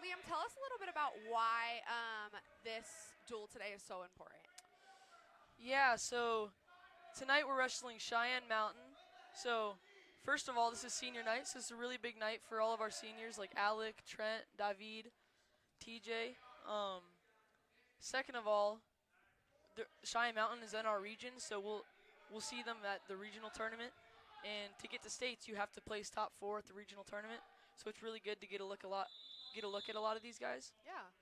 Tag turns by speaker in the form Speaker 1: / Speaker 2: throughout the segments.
Speaker 1: Liam, tell us a little bit about why this duel today is so important.
Speaker 2: Yeah, so tonight we're wrestling Cheyenne Mountain. So first of all, this is senior night, so it's a really big night for all of our seniors like Alec, Trent, David, TJ. Second of all, Cheyenne Mountain is in our region, so we'll see them at the regional tournament. And to get to states, you have to place top 4 at the regional tournament. So it's really good to get a look at a lot of these guys.
Speaker 1: Yeah.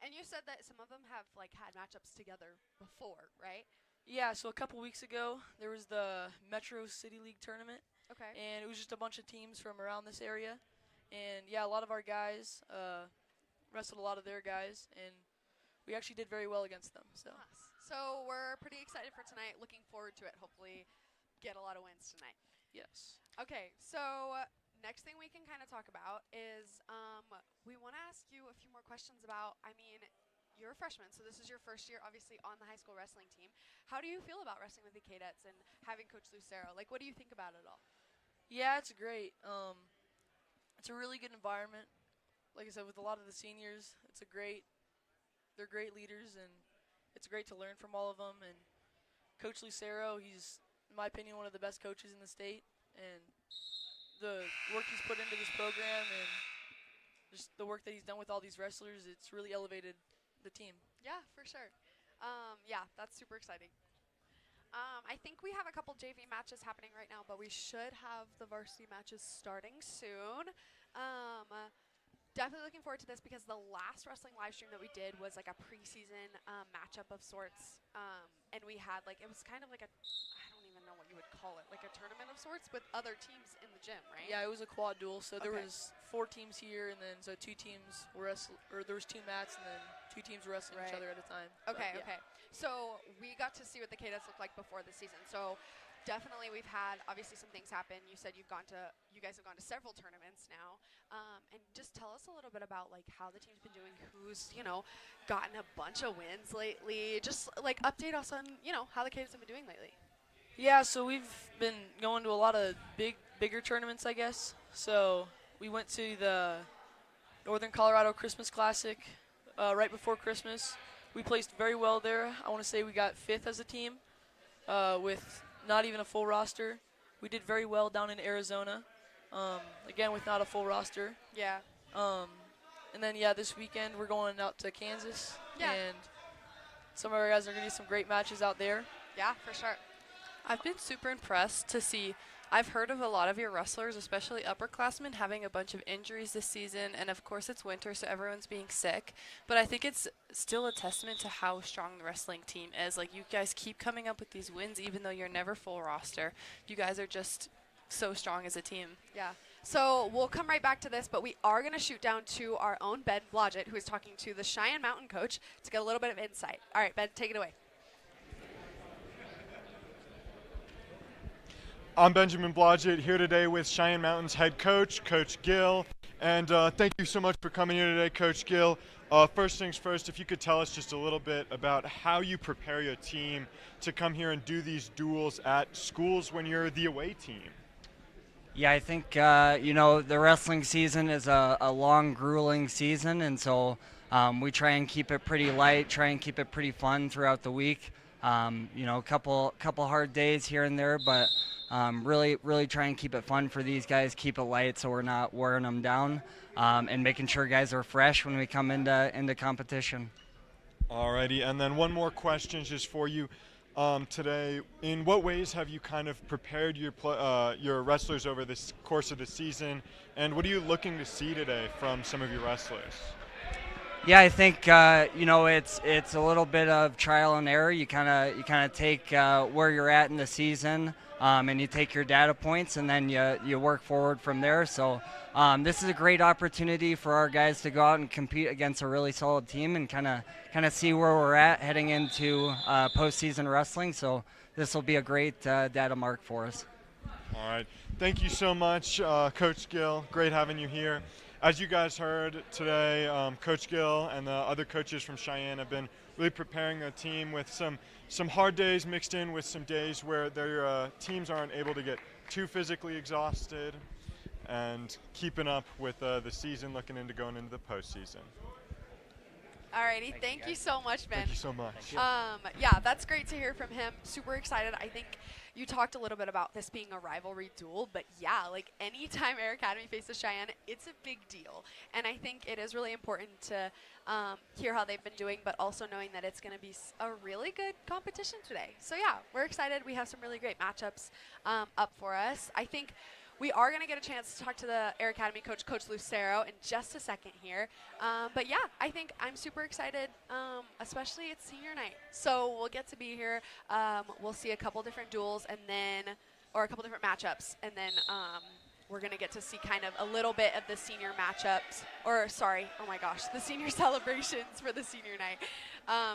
Speaker 1: And you said that some of them have had matchups together before, right?
Speaker 2: Yeah, so a couple weeks ago, there was the Metro City League tournament.
Speaker 1: Okay.
Speaker 2: And it was just a bunch of teams from around this area. And yeah, a lot of our guys wrestled a lot of their guys, and we actually did very well against them. So.
Speaker 1: Nice. So we're pretty excited for tonight. Looking forward to it. Hopefully get a lot of wins tonight.
Speaker 2: Yes.
Speaker 1: Okay, so next thing we can kind of talk about is we want to ask you a few more questions about, you're a freshman, so this is your first year obviously on the high school wrestling team. How do you feel about wrestling with the Kadets and having Coach Lucero? What do you think about it all?
Speaker 2: Yeah, it's great. It's a really good environment. Like I said, with a lot of the seniors, they're great leaders, and it's great to learn from all of them. And Coach Lucero, he's, in my opinion, one of the best coaches in the state. And the work he's put into this program and just the work that he's done with all these wrestlers, it's really elevated the team.
Speaker 1: Yeah, for sure. Yeah, that's super exciting. I think we have a couple JV matches happening right now, but we should have the varsity matches starting soon. Definitely looking forward to this because the last wrestling live stream that we did was a preseason matchup of sorts, and we had it was kind of I don't even know what you would call it, a tournament of sorts with other teams in the gym, right?
Speaker 2: Yeah, it was a quad duel, so there was 4 teams here, and then so 2 teams were there was 2 mats, and then 2 teams were wrestling each other at a time.
Speaker 1: Okay,
Speaker 2: but, yeah.
Speaker 1: okay. So we got to see what the Kadets looked like before the season. So definitely we've had obviously some things happen. You said you guys have gone to several tournaments now, and just tell us a little bit about how the team's been doing, who's gotten a bunch of wins lately. Just update us on how the Kadets have been doing lately.
Speaker 2: Yeah, so we've been going to a lot of bigger tournaments, I guess. So we went to the Northern Colorado Christmas Classic right before Christmas. We placed very well there. I want to say we got 5th as a team with not even a full roster. We did very well down in Arizona, again with not a full roster.
Speaker 1: Yeah.
Speaker 2: And then, yeah, this weekend we're going out to Kansas.
Speaker 1: Yeah.
Speaker 2: And some of our guys are going to do some great matches out there.
Speaker 1: Yeah, for sure.
Speaker 3: I've been super impressed to see. I've heard of a lot of your wrestlers, especially upperclassmen, having a bunch of injuries this season, and of course it's winter, so everyone's being sick. But I think it's still a testament to how strong the wrestling team is. You guys keep coming up with these wins, even though you're never full roster. You guys are just so strong as a team.
Speaker 1: Yeah. So we'll come right back to this, but we are going to shoot down to our own Ben Blodgett, who is talking to the Cheyenne Mountain coach to get a little bit of insight. All right, Ben, take it away.
Speaker 4: I'm Benjamin Blodgett here today with Cheyenne Mountain's head coach, Coach Gill. And thank you so much for coming here today, Coach Gill. First things first, if you could tell us just a little bit about how you prepare your team to come here and do these duels at schools when you're the away team.
Speaker 5: Yeah, I think, the wrestling season is a long, grueling season, and so we try and keep it pretty light, try and keep it pretty fun throughout the week. A couple hard days here and there, but really try and keep it fun for these guys, keep it light so we're not wearing them down, and making sure guys are fresh when we come into competition.
Speaker 4: Alrighty, and then one more question just for you today. In what ways have you kind of prepared your wrestlers over this course of the season, and what are you looking to see today from some of your wrestlers?
Speaker 5: Yeah, I think it's a little bit of trial and error. You kind of take where you're at in the season, and you take your data points, and then you work forward from there. So this is a great opportunity for our guys to go out and compete against a really solid team and kind of see where we're at heading into postseason wrestling. So this will be a great data mark for us.
Speaker 4: All right, thank you so much, Coach Gill. Great having you here. As you guys heard today, Coach Gill and the other coaches from Cheyenne have been really preparing their team with some hard days mixed in with some days where their teams aren't able to get too physically exhausted. and keeping up with the season, looking into going into the postseason.
Speaker 1: Alrighty, thank you so much, Ben.
Speaker 4: Thank you so much.
Speaker 1: Yeah, that's great to hear from him. Super excited. I think you talked a little bit about this being a rivalry duel, but yeah, like anytime Air Academy faces Cheyenne, it's a big deal. And I think it is really important to hear how they've been doing, but also knowing that it's going to be a really good competition today. So yeah, we're excited. We have some really great matchups up for us. I think we are going to get a chance to talk to the Air Academy coach, Coach Lucero, in just a second here. But yeah, I think I'm super excited, especially it's senior night. So we'll get to be here. We'll see a couple different duels or a couple different matchups. And then we're going to get to see kind of a little bit of the senior matchups. The senior celebrations for the senior night.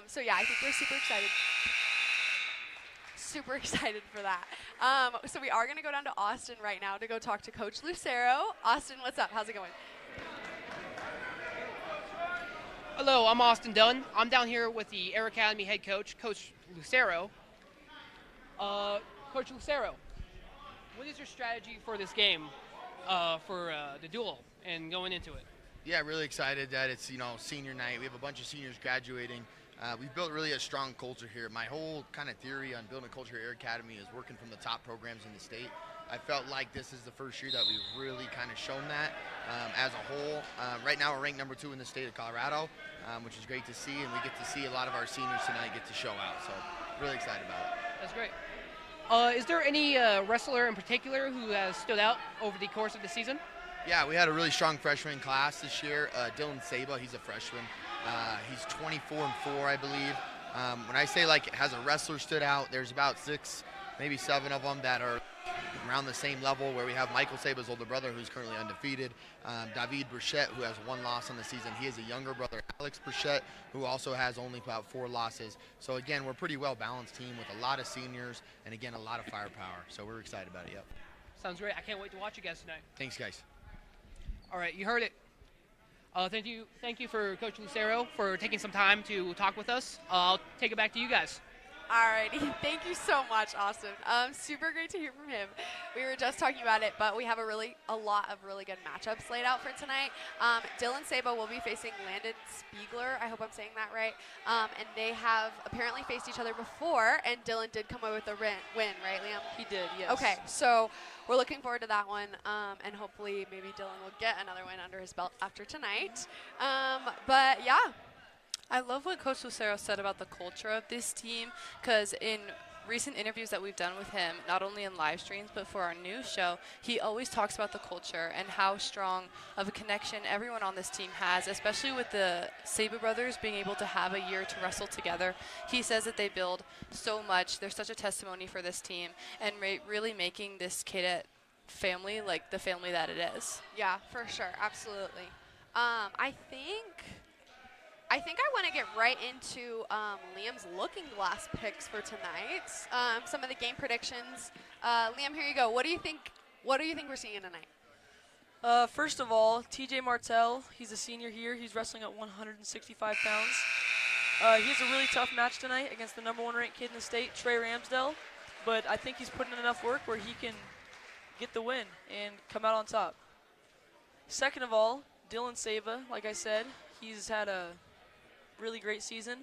Speaker 1: So yeah, I think we're super excited. Super excited for that. So we are going to go down to Austin right now to go talk to Coach Lucero. Austin, what's up? How's it going?
Speaker 6: Hello, I'm Austin Dunn. I'm down here with the Air Academy head coach, Coach Lucero. Coach Lucero, what is your strategy for this game, for the duel and going into it?
Speaker 7: Yeah, really excited that it's senior night. We have a bunch of seniors graduating. We've built really a strong culture here. My whole kind of theory on building a culture at Air Academy is working from the top programs in the state. I felt like this is the first year that we've really kind of shown that as a whole. Right now we're ranked number 2 in the state of Colorado, which is great to see, and we get to see a lot of our seniors tonight get to show out. So really excited about it.
Speaker 6: That's great. Is there any wrestler in particular who has stood out over the course of the season?
Speaker 7: Yeah, we had a really strong freshman class this year. Dylan Saba, he's a freshman. He's 24-4, I believe. When I say has a wrestler stood out, there's about 6, maybe 7 of them that are around the same level, where we have Michael Saba's older brother, who's currently undefeated. David Burchette, who has 1 loss on the season. He has a younger brother, Alex Burchette, who also has only about 4 losses. So again, we're a pretty well-balanced team with a lot of seniors and again, a lot of firepower. So we're excited about it, yep.
Speaker 6: Sounds great. I can't wait to watch you guys tonight.
Speaker 7: Thanks, guys.
Speaker 6: All right, you heard it. Thank you for Coach Lucero for taking some time to talk with us. I'll take it back to you guys.
Speaker 1: Alrighty, thank you so much, Austin. Super great to hear from him. We were just talking about it, but we have a lot of really good matchups laid out for tonight. Dylan Saba will be facing Landon Spiegler. I hope I'm saying that right. And they have apparently faced each other before, and Dylan did come away with a win, right, Liam?
Speaker 2: He did, yes.
Speaker 1: Okay, so we're looking forward to that one, and hopefully maybe Dylan will get another win under his belt after tonight. But yeah.
Speaker 3: I love what Coach Lucero said about the culture of this team, because in recent interviews that we've done with him, not only in live streams but for our news show, he always talks about the culture and how strong of a connection everyone on this team has, especially with the Saba brothers being able to have a year to wrestle together. He says that they build so much. They're such a testimony for this team and really making this Kadet family like the family that it is.
Speaker 1: Yeah, for sure. Absolutely. I think I want to get right into Liam's looking glass picks for tonight. Some of the game predictions. Liam, here you go. What do you think we're seeing tonight?
Speaker 2: First of all, TJ Martell, he's a senior here. He's wrestling at 165 pounds. He has a really tough match tonight against the number 1 ranked kid in the state, Trey Ramsdell. But I think he's putting in enough work where he can get the win and come out on top. Second of all, Dylan Saba, like I said, he's had a really great season,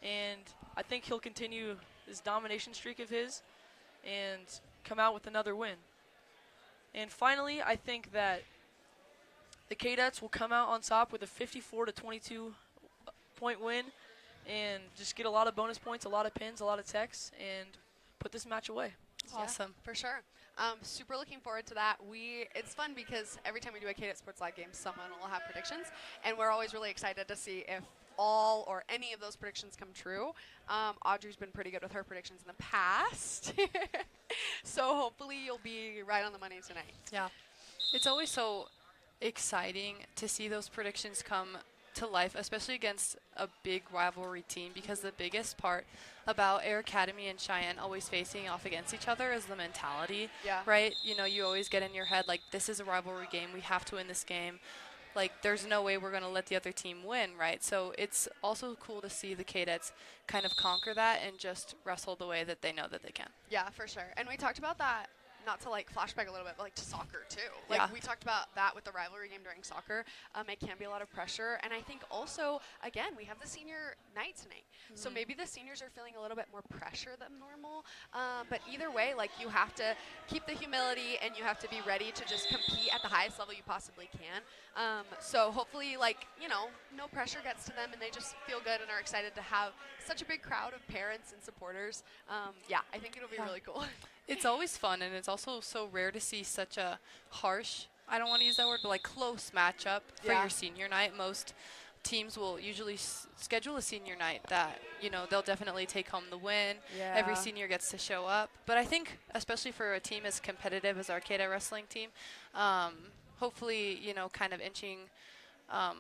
Speaker 2: and I think he'll continue this domination streak of his and come out with another win. And finally, I think that the Kadets will come out on top with a 54-22 point win and just get a lot of bonus points, a lot of pins, a lot of techs, and put this match away.
Speaker 3: Awesome.
Speaker 1: Yeah, for sure. Super looking forward to that. It's fun because every time we do a Kadet Sports Live game, someone will have predictions, and we're always really excited to see if all or any of those predictions come true. Audrey's been pretty good with her predictions in the past. So hopefully you'll be right on the money tonight.
Speaker 3: Yeah. It's always so exciting to see those predictions come to life, especially against a big rivalry team, because the biggest part about Air Academy and Cheyenne always facing off against each other is the mentality, right? You know, you always get in your head, like, this is a rivalry game. We have to win this game. Like, there's no way we're going to let the other team win, right? So it's also cool to see the Kadets kind of conquer that and just wrestle the way that they know that they can.
Speaker 1: Yeah, for sure. And we talked about that not to like flashback a little bit, but like to soccer too. Like
Speaker 3: Yeah.
Speaker 1: we talked about that with the rivalry game during soccer. It can be a lot of pressure, and I think also again we have the senior night tonight, so maybe the seniors are feeling a little bit more pressure than normal. But either way, like you have to keep the humility and you have to be ready to just compete at the highest level you possibly can. So hopefully, like no pressure gets to them, and they just feel good and are excited to have such a big crowd of parents and supporters. I think it'll be really cool.
Speaker 3: It's always fun, and it's also so rare to see such a harsh, I don't want to use that word, but like close matchup for
Speaker 1: Yeah.
Speaker 3: your senior night. Most teams will usually schedule a senior night that, they'll definitely take home the win.
Speaker 1: Yeah.
Speaker 3: Every senior gets to show up. But I think, especially for a team as competitive as our Kadet wrestling team, hopefully, kind of inching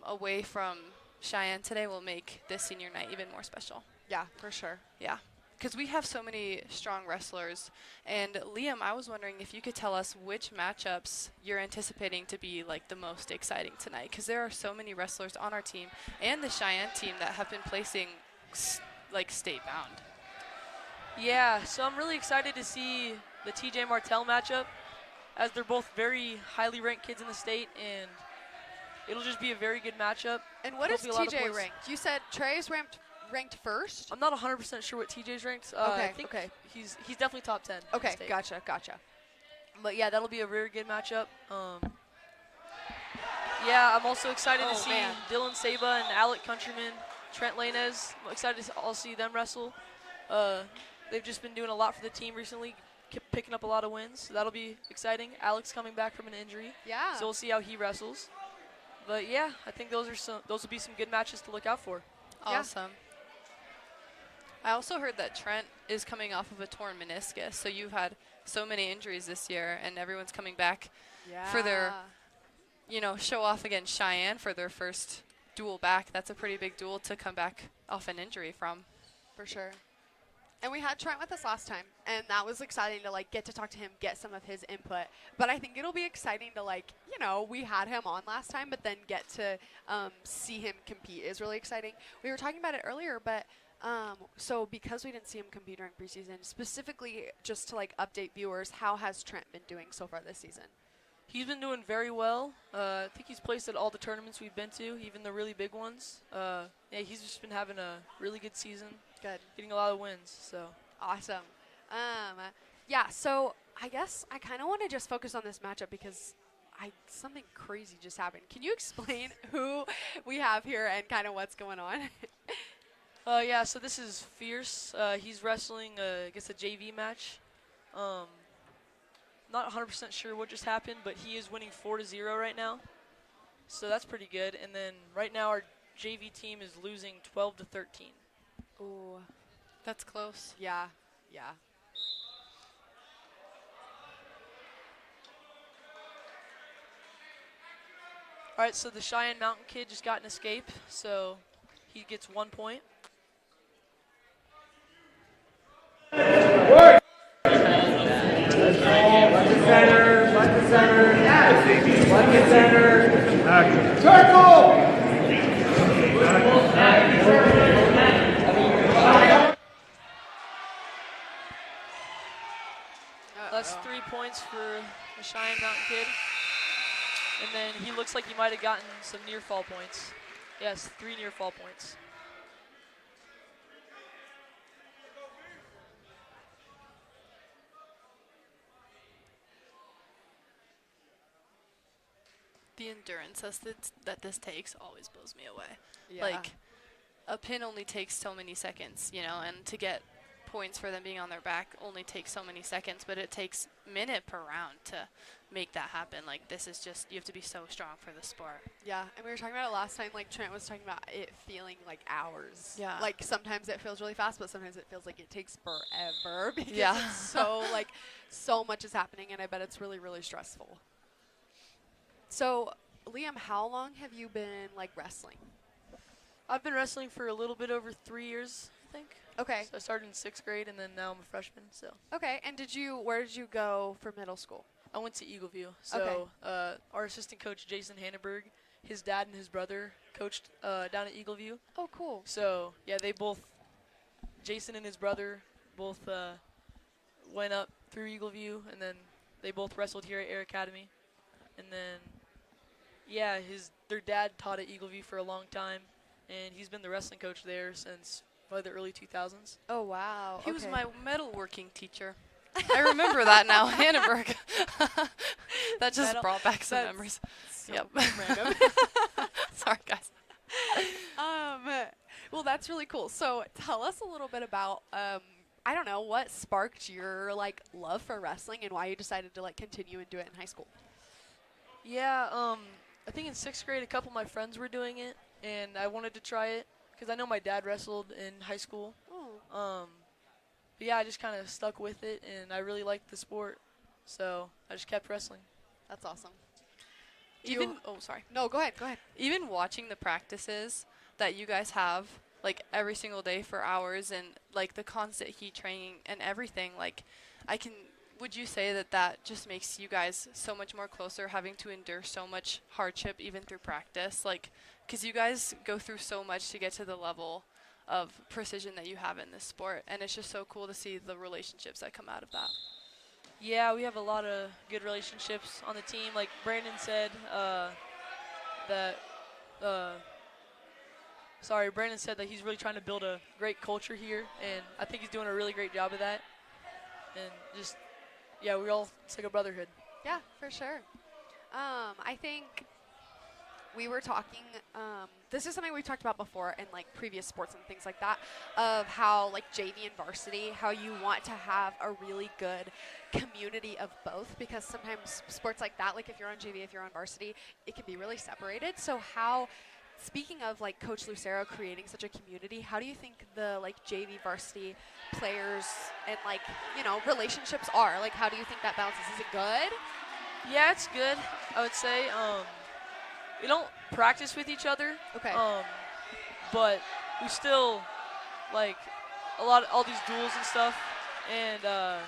Speaker 3: away from Cheyenne today will make this senior night even more special.
Speaker 1: Yeah, for sure.
Speaker 3: Yeah. Because we have so many strong wrestlers. And Liam, I was wondering if you could tell us which matchups you're anticipating to be like the most exciting tonight. Because there are so many wrestlers on our team and the Cheyenne team that have been placing like state bound.
Speaker 2: Yeah, so I'm really excited to see the TJ Martell matchup, as they're both very highly ranked kids in the state, and it'll just be a very good matchup.
Speaker 1: And what is
Speaker 2: Hopefully a lot of
Speaker 1: TJ
Speaker 2: points.
Speaker 1: ranked? You said Trey's ranked first?
Speaker 2: I'm not 100% sure what TJ's ranked.
Speaker 1: Okay,
Speaker 2: I think
Speaker 1: okay.
Speaker 2: he's definitely top 10. in the
Speaker 1: Okay,
Speaker 2: state.
Speaker 1: gotcha.
Speaker 2: But yeah, that'll be a very good matchup. Yeah, I'm also excited to see
Speaker 1: man.
Speaker 2: Dylan Saba and Alec Countryman, Trent Lanez. I'm excited to all see them wrestle. They've just been doing a lot for the team recently, picking up a lot of wins. So that'll be exciting. Alex coming back from an injury,
Speaker 1: Yeah.
Speaker 2: so we'll see how he wrestles. But yeah, I think those will be some good matches to look out for.
Speaker 1: Yeah.
Speaker 3: Awesome. I also heard that Trent is coming off of a torn meniscus. So you've had so many injuries this year, and everyone's coming back for their, show off against Cheyenne for their first duel back. That's a pretty big duel to come back off an injury from.
Speaker 1: For sure. And we had Trent with us last time, and that was exciting to like get to talk to him, get some of his input. But I think it'll be exciting to we had him on last time, but then get to see him compete is really exciting. We were talking about it earlier, but so because we didn't see him compete during preseason, specifically just to like update viewers, how has Trent been doing so far this season?
Speaker 2: He's been doing very well. I think he's placed at all the tournaments we've been to, even the really big ones. He's just been having a really good season.
Speaker 1: Good.
Speaker 2: Getting a lot of wins, so.
Speaker 1: Awesome. So I guess I kind of want to just focus on this matchup because something crazy just happened. Can you explain who we have here and kind of what's going on?
Speaker 2: So this is Fierce. He's wrestling against a JV match. Not 100% sure what just happened, but he is winning 4-0 right now. So that's pretty good. And then right now our JV team is losing 12-13.
Speaker 1: Ooh.
Speaker 3: That's close.
Speaker 1: Yeah.
Speaker 2: All right, so the Cheyenne Mountain kid just got an escape, so he gets 1 point. That's 3 points for the Cheyenne Mountain kid. And then he looks like he might have gotten some near fall points. Yes, 3 near fall points.
Speaker 3: The endurance that this takes always blows me away.
Speaker 1: Yeah.
Speaker 3: Like, a pin only takes so many seconds, and to get points for them being on their back only takes so many seconds, but it takes minute per round to make that happen. Like, this is just, you have to be so strong for the sport.
Speaker 1: Yeah, and we were talking about it last time, like Trent was talking about it feeling like hours.
Speaker 3: Yeah.
Speaker 1: Like sometimes it feels really fast, but sometimes it feels like it takes forever because
Speaker 3: Yeah.
Speaker 1: it's so so much is happening, and I bet it's really, really stressful. So, Liam, how long have you been wrestling?
Speaker 2: I've been wrestling for a little bit over 3 years, I think.
Speaker 1: Okay.
Speaker 2: So I started in 6th grade, and then now I'm a freshman. So
Speaker 1: Okay, and where did you go for middle school?
Speaker 2: I went to Eagleview. So our assistant coach, Jason Hanneberg, his dad and his brother coached down at Eagleview.
Speaker 1: Oh, cool.
Speaker 2: So, yeah, Jason and his brother both went up through Eagleview, and then They both wrestled here at Air Academy. And then, yeah, their dad taught at Eagleview for a long time, and he's been the wrestling coach there since probably the early 2000s.
Speaker 1: Oh, wow.
Speaker 3: He was
Speaker 1: okay.
Speaker 3: my metalworking teacher. I remember that now, Hannenberg. That just brought back some memories.
Speaker 1: So
Speaker 3: Yep.
Speaker 1: random.
Speaker 3: Sorry, guys.
Speaker 1: Well, that's really cool. So tell us a little bit about, I don't know, what sparked your like love for wrestling and why you decided to like continue and do it in high school.
Speaker 2: Yeah, I think in 6th grade a couple of my friends were doing it, and I wanted to try it because I know my dad wrestled in high school.
Speaker 1: Oh.
Speaker 2: But yeah, I just kind of stuck with it, and I really liked the sport, so I just kept wrestling.
Speaker 1: That's awesome.
Speaker 3: Sorry.
Speaker 1: No, go ahead. Go ahead.
Speaker 3: Even watching the practices that you guys have, like every single day for hours, and like the constant heat training and everything, like would you say that just makes you guys so much more closer, having to endure so much hardship even through practice? Like, because you guys go through so much to get to the level of precision that you have in this sport, and it's just so cool to see the relationships that come out of that.
Speaker 2: Yeah, we have a lot of good relationships on the team. Like Brandon said, Brandon said that he's really trying to build a great culture here, and I think he's doing a really great job of that. And just, yeah, it's like a brotherhood.
Speaker 1: Yeah, for sure. I think we were talking, this is something we've talked about before in like previous sports and things like that, of how like JV and varsity, how you want to have a really good community of both, because sometimes sports like that, like if you're on JV, if you're on varsity, it can be really separated. So speaking of like Coach Lucero creating such a community, how do you think the like JV varsity players and like, you know, relationships are? Like how do you think that balances? Is it good?
Speaker 2: Yeah, it's good, I would say. We don't practice with each other.
Speaker 1: Okay.
Speaker 2: But we still like all these duels and stuff, and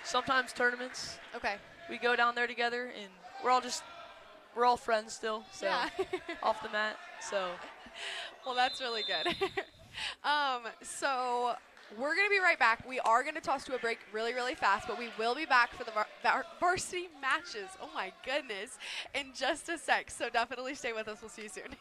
Speaker 2: sometimes tournaments.
Speaker 1: Okay.
Speaker 2: We go down there together, and we're all friends still. So
Speaker 1: yeah.
Speaker 2: off the mat. So.
Speaker 1: Well, that's really good. So we're going to be right back. We are going to toss to a break really, really fast, but we will be back for the varsity matches. Oh, my goodness. In just a sec. So definitely stay with us. We'll see you soon.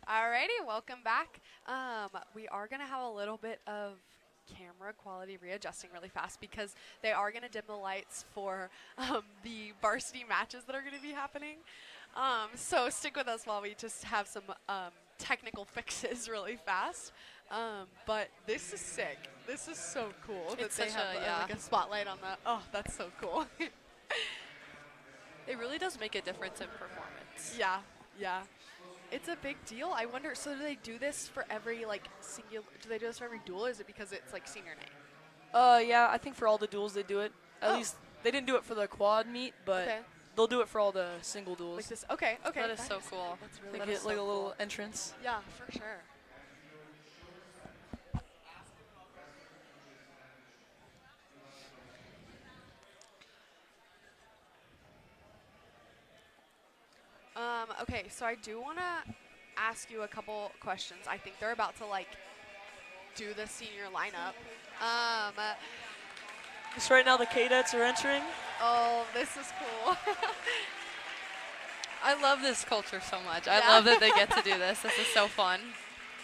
Speaker 1: Alrighty, welcome back. We are going to have a little bit of camera quality readjusting really fast because they are going to dim the lights for the varsity matches that are going to be happening. So stick with us while we just have some technical fixes really fast. But this is sick. This is so cool
Speaker 3: It's
Speaker 1: that they
Speaker 3: such
Speaker 1: have like a spotlight on the. Oh, that's so cool.
Speaker 3: It really does make a difference in performance.
Speaker 1: Yeah, yeah. It's a big deal. I wonder, so do they do this for every, like, do they do this for every duel, or is it because it's, like, senior night?
Speaker 2: Yeah, I think for all the duels they do it. At least they didn't do it for the quad meet, but they'll do it for all the single duels.
Speaker 1: Like this, okay.
Speaker 3: That is so cool.
Speaker 1: That's really
Speaker 2: They get like a little entrance.
Speaker 1: Yeah, for sure. Okay, so I do want to ask you a couple questions. I think they're about to, like, do the senior lineup.
Speaker 2: Just right now the cadets are entering.
Speaker 1: Oh, this is cool.
Speaker 3: I love this culture so much.
Speaker 1: Yeah.
Speaker 3: I love that they get to do this. This is so fun.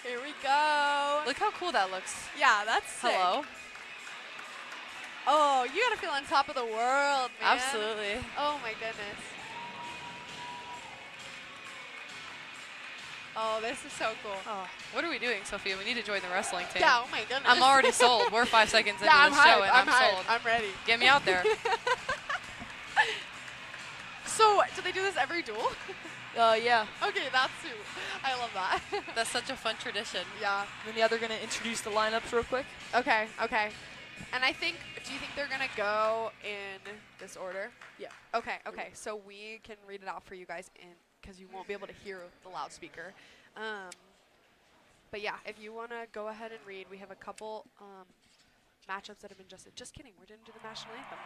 Speaker 1: Here we go.
Speaker 3: Look how cool that looks.
Speaker 1: Yeah, that's sick.
Speaker 3: Hello.
Speaker 1: Oh, you got to feel on top of the world, man.
Speaker 3: Absolutely.
Speaker 1: Oh, my goodness. Oh, this is so cool.
Speaker 2: Oh.
Speaker 3: What are we doing, Sophia? We need to join the wrestling team.
Speaker 1: Yeah, oh my goodness.
Speaker 3: I'm already sold. We're 5 seconds into
Speaker 1: Yeah, I'm
Speaker 3: the show,
Speaker 1: hyped.
Speaker 3: and I'm
Speaker 1: hyped.
Speaker 3: sold.
Speaker 1: I'm ready.
Speaker 3: Get me out there.
Speaker 1: So, do they do this every duel?
Speaker 2: Yeah.
Speaker 1: Okay, that's too. I love that.
Speaker 3: That's such a fun tradition.
Speaker 1: Yeah.
Speaker 2: Then yeah, they're gonna introduce the lineups real quick.
Speaker 1: Okay, okay. And I think, do you think they're going to go in this order?
Speaker 2: Yeah.
Speaker 1: Okay, okay. So we can read it out for you guys because you won't be able to hear the loudspeaker. But yeah, if you want to go ahead and read, we have a couple matchups that have been adjusted. Just kidding, we didn't do the national anthem.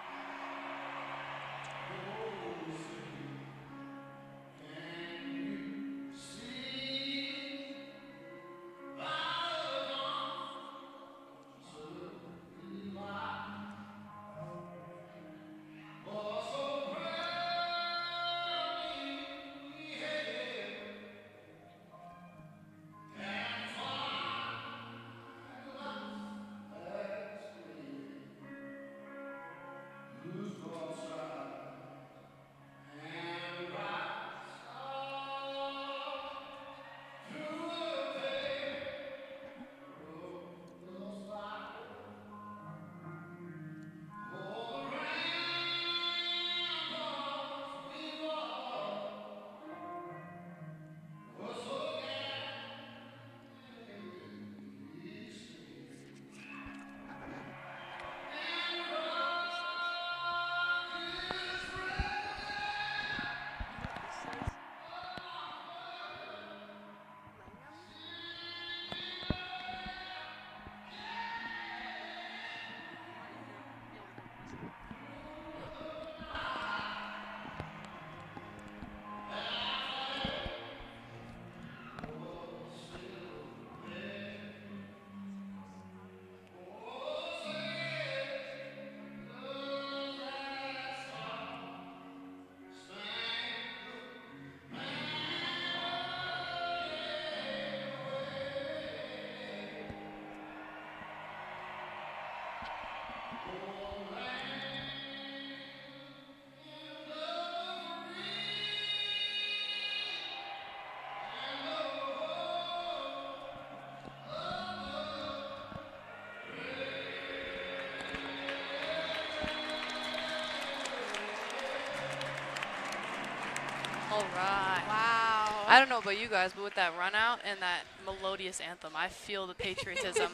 Speaker 3: All right.
Speaker 1: Wow.
Speaker 3: I don't know about you guys, but with that run out and that melodious anthem, I feel the patriotism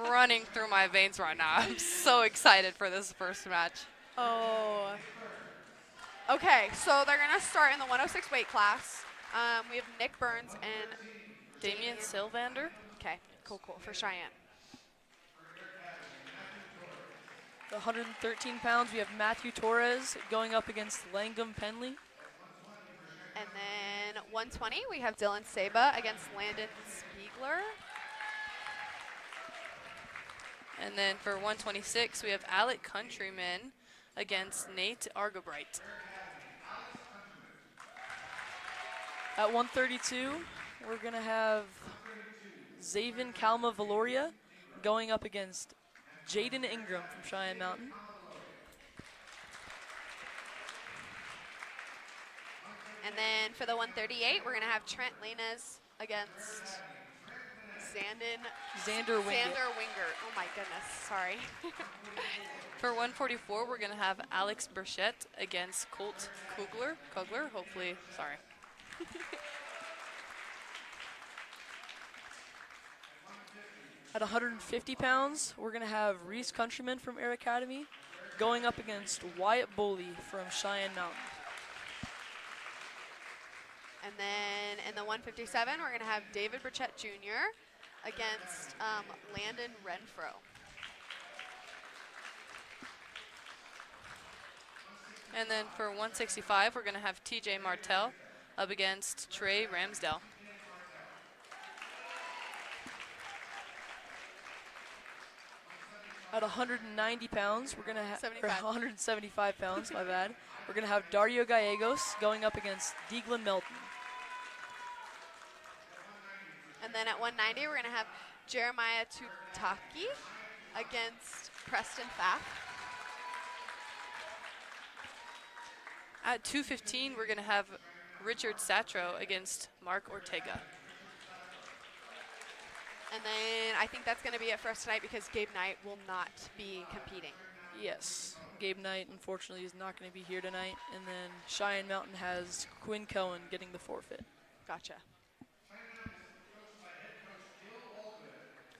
Speaker 3: running through my veins right now. I'm so excited for this first match.
Speaker 1: Oh. Okay, so they're going to start in the 106 weight class. We have Nick Burns and
Speaker 3: Damian Sylvander.
Speaker 1: Okay, cool, for Cheyenne.
Speaker 2: The 113 pounds, we have Matthew Torres going up against Langham Penley.
Speaker 1: And then 120, we have Dylan Saba against Landon Spiegler.
Speaker 3: And then for 126, we have Alec Countryman against Nate Argobright.
Speaker 2: At 132, we're going to have Zaven Kalma Valoria going up against Jaden Ingram from Cheyenne Mountain.
Speaker 1: And then for the 138, we're going to have Trent Lanas against
Speaker 2: Xander Wingert.
Speaker 1: Xander Wingert. Oh my goodness, sorry.
Speaker 3: For 144, we're going to have Alex Burchett against Colt Kugler, hopefully, sorry.
Speaker 2: At 150 pounds, we're going to have Reese Countryman from Air Academy going up against Wyatt Boley from Cheyenne Mountain.
Speaker 1: And then in the 157, we're going to have David Burchett Jr. against Landon Renfro.
Speaker 3: And then for 165, we're going to have TJ Martell up against Trey Ramsdell.
Speaker 2: At 190 pounds, we're going to have 175 pounds, my bad. We're going to have Dario Gallegos going up against Deaglan Melton.
Speaker 1: And then at 190, we're going to have Jeremiah Tutaki against Preston Pfaff.
Speaker 3: At 215, we're going to have Richard Satro against Mark Ortega.
Speaker 1: And then I think that's going to be it for us tonight because Gabe Knight will not be competing.
Speaker 2: Yes, Gabe Knight unfortunately is not going to be here tonight, and then Cheyenne Mountain has Quinn Cohen getting the forfeit.
Speaker 1: Gotcha.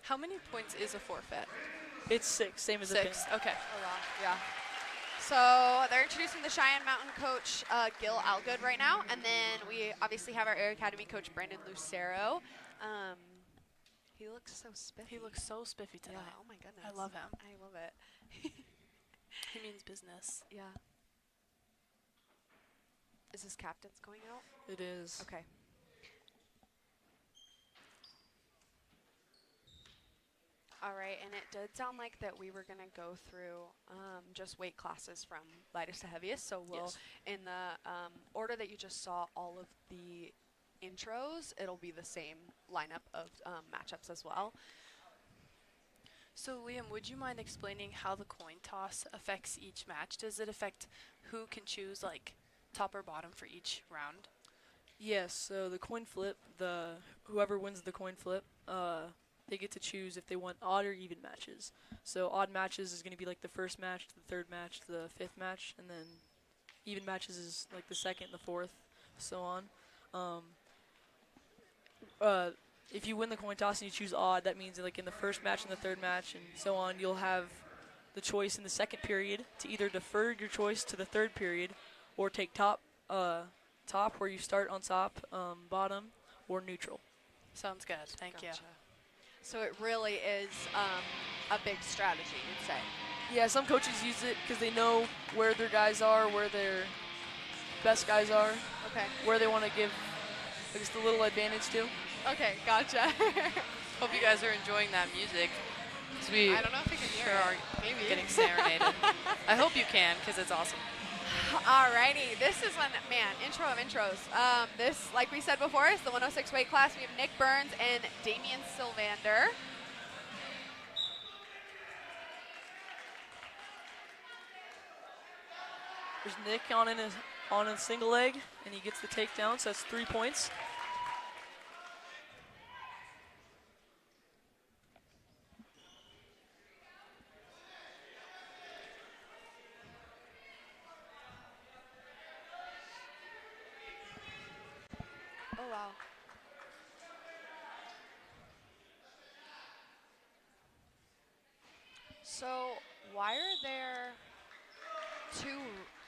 Speaker 3: How many points is a forfeit?
Speaker 2: It's 6, same as a pin.
Speaker 3: 6. Okay.
Speaker 1: Oh, wow. Yeah. So they're introducing the Cheyenne Mountain coach, Gil Algood, right now. And then we obviously have our Air Academy coach, Brandon Lucero. He looks so spiffy.
Speaker 3: He looks so spiffy tonight.
Speaker 1: Yeah, oh my goodness.
Speaker 3: I love him.
Speaker 1: I love it.
Speaker 3: He means business.
Speaker 1: Yeah. Is his captain's going out?
Speaker 2: It is.
Speaker 1: Okay. All right, and it did sound like that we were going to go through just weight classes from lightest to heaviest. So we'll,
Speaker 2: Yes.
Speaker 1: in the order that you just saw all of the intros, it'll be the same lineup of matchups as well.
Speaker 3: So Liam, would you mind explaining how the coin toss affects each match? Does it affect who can choose like top or bottom for each round?
Speaker 2: Yes, so the coin flip, whoever wins the coin flip, they get to choose if they want odd or even matches. So odd matches is going to be like the first match, the third match, the fifth match, and then even matches is like the second, the fourth, so on. If you win the coin toss and you choose odd, that means that like in the first match and the third match and so on, you'll have the choice in the second period to either defer your choice to the third period or take top where you start on top, bottom, or neutral.
Speaker 3: Sounds good. Thank you.
Speaker 1: So it really is a big strategy, you'd say.
Speaker 2: Yeah, some coaches use it because they know where their guys are, where their best guys are,
Speaker 1: Okay.
Speaker 2: where they want to give just a little advantage to.
Speaker 1: Okay, gotcha.
Speaker 3: Hope you guys are enjoying that music. 'Cause we
Speaker 1: I don't know if we can hear
Speaker 3: sure
Speaker 1: it.
Speaker 3: are
Speaker 1: Maybe.
Speaker 3: getting serenaded. I hope you can because it's awesome.
Speaker 1: Alrighty, this is one, man, intro of intros. This, like we said before, is the 106 weight class. We have Nick Burns and Damian Sylvander.
Speaker 2: There's Nick on a single leg, and he gets the takedown, so that's 3 points.
Speaker 1: Oh, wow. So, why are there 2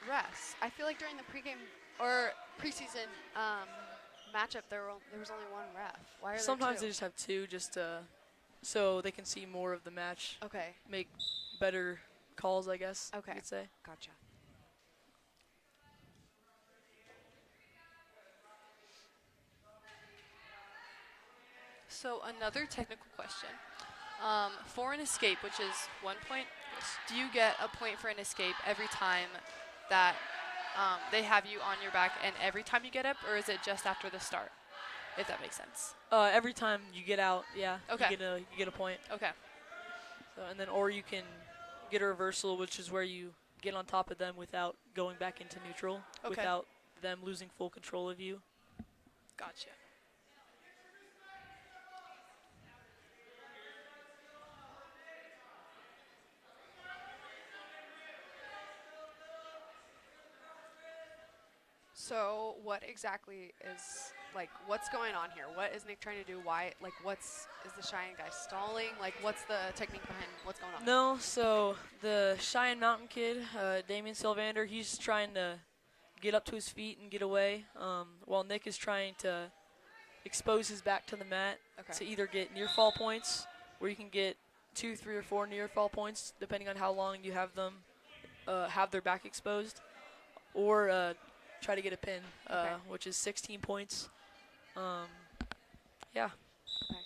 Speaker 1: refs? I feel like during the pregame or preseason matchup, there was only 1 ref. Why are
Speaker 2: Sometimes
Speaker 1: there
Speaker 2: they
Speaker 1: 2?
Speaker 2: just have 2 just so they can see more of the match,
Speaker 1: Okay,
Speaker 2: make better calls, I guess
Speaker 1: Okay.
Speaker 2: you could say.
Speaker 1: gotcha.
Speaker 3: So another technical question. For an escape, which is 1 point, do you get a point for an escape every time that they have you on your back and every time you get up, or is it just after the start, if that makes sense?
Speaker 2: Every time you get out, yeah,
Speaker 3: Okay.
Speaker 2: you get a point.
Speaker 3: Okay.
Speaker 2: So, and then, or you can get a reversal, which is where you get on top of them without going back into neutral,
Speaker 3: Okay.
Speaker 2: without them losing full control of you.
Speaker 3: Gotcha.
Speaker 1: So, what exactly is, like, what's going on here? What is Nick trying to do? Why, like, is the Cheyenne guy stalling? Like, what's the technique behind what's going on?
Speaker 2: No, so the Cheyenne Mountain kid, Damian Sylvander, he's trying to get up to his feet and get away, while Nick is trying to expose his back to the mat
Speaker 1: Okay.
Speaker 2: to either get near fall points, where you can get 2, 3, or 4 near fall points, depending on how long you have them have their back exposed, or try to get a pin,
Speaker 1: Okay.
Speaker 2: which is 16 points. Yeah.
Speaker 1: Okay.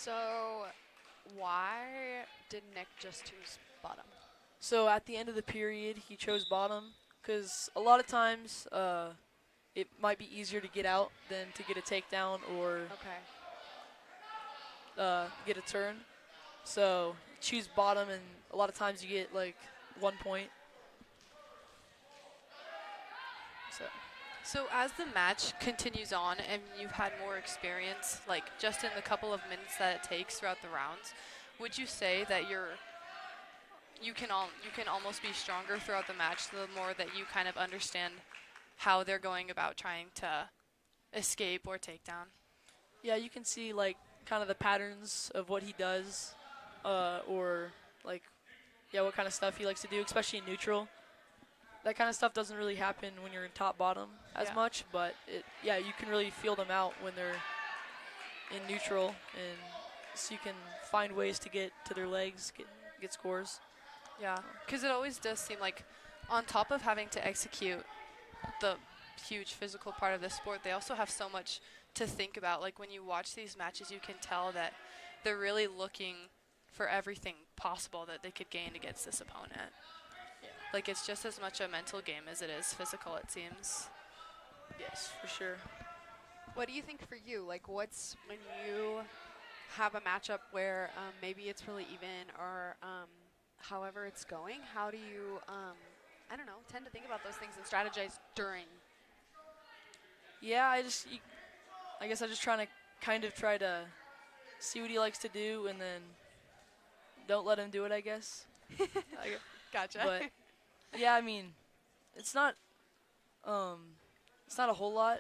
Speaker 1: So, why did Nick just choose bottom?
Speaker 2: So at the end of the period, he chose bottom because a lot of times it might be easier to get out than to get a takedown or
Speaker 1: Okay.
Speaker 2: get a turn. So choose bottom, and a lot of times you get like 1 point.
Speaker 3: So as the match continues on and you've had more experience, like just in the couple of minutes that it takes throughout the rounds, would you say that you can almost be stronger throughout the match the more that you kind of understand how they're going about trying to escape or take down?
Speaker 2: Yeah, you can see like kind of the patterns of what he does, or like what kind of stuff he likes to do, especially in neutral. That kind of stuff doesn't really happen when you're in top bottom as much, but you can really feel them out when they're in neutral, and so you can find ways to get to their legs, get scores.
Speaker 3: Yeah, because it always does seem like on top of having to execute the huge physical part of the sport, they also have so much to think about. Like when you watch these matches, you can tell that they're really looking for everything possible that they could gain against this opponent. Like it's just as much a mental game as it is physical, it seems.
Speaker 2: Yes, for sure.
Speaker 1: What do you think for you? Like, what's when you have a matchup where maybe it's really even or however it's going, how do you, I don't know, tend to think about those things and strategize during?
Speaker 2: Yeah, I guess I'm just trying to try to see what he likes to do and then don't let him do it, I guess.
Speaker 1: Gotcha.
Speaker 2: But yeah, I mean, it's not a whole lot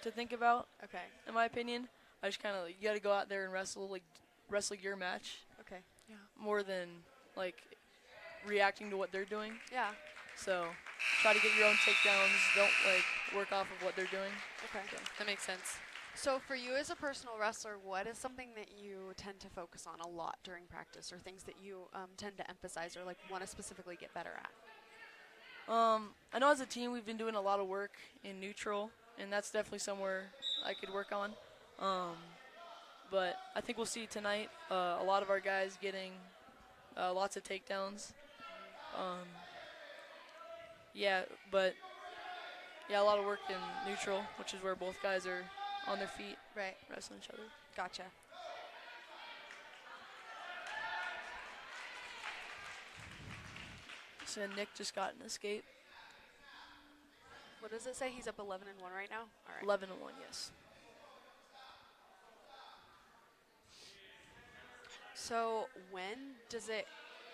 Speaker 2: to think about.
Speaker 1: Okay.
Speaker 2: In my opinion, I just kind of you got to go out there and wrestle your match.
Speaker 1: Okay.
Speaker 3: Yeah.
Speaker 2: More than like reacting to what they're doing.
Speaker 1: Yeah.
Speaker 2: So try to get your own takedowns. Don't work off of what they're doing.
Speaker 1: Okay.
Speaker 2: So.
Speaker 3: That makes sense.
Speaker 1: So for you as a personal wrestler, what is something that you tend to focus on a lot during practice, or things that you tend to emphasize or want to specifically get better at?
Speaker 2: I know as a team we've been doing a lot of work in neutral, and that's definitely somewhere I could work on. But I think we'll see tonight a lot of our guys getting lots of takedowns. A lot of work in neutral, which is where both guys are on their feet,
Speaker 1: Right.
Speaker 2: wrestling each other.
Speaker 1: Gotcha.
Speaker 2: So Nick just got an escape.
Speaker 1: What does it say? He's up 11-1 right now? All right.
Speaker 2: 11-1, yes.
Speaker 1: So when does it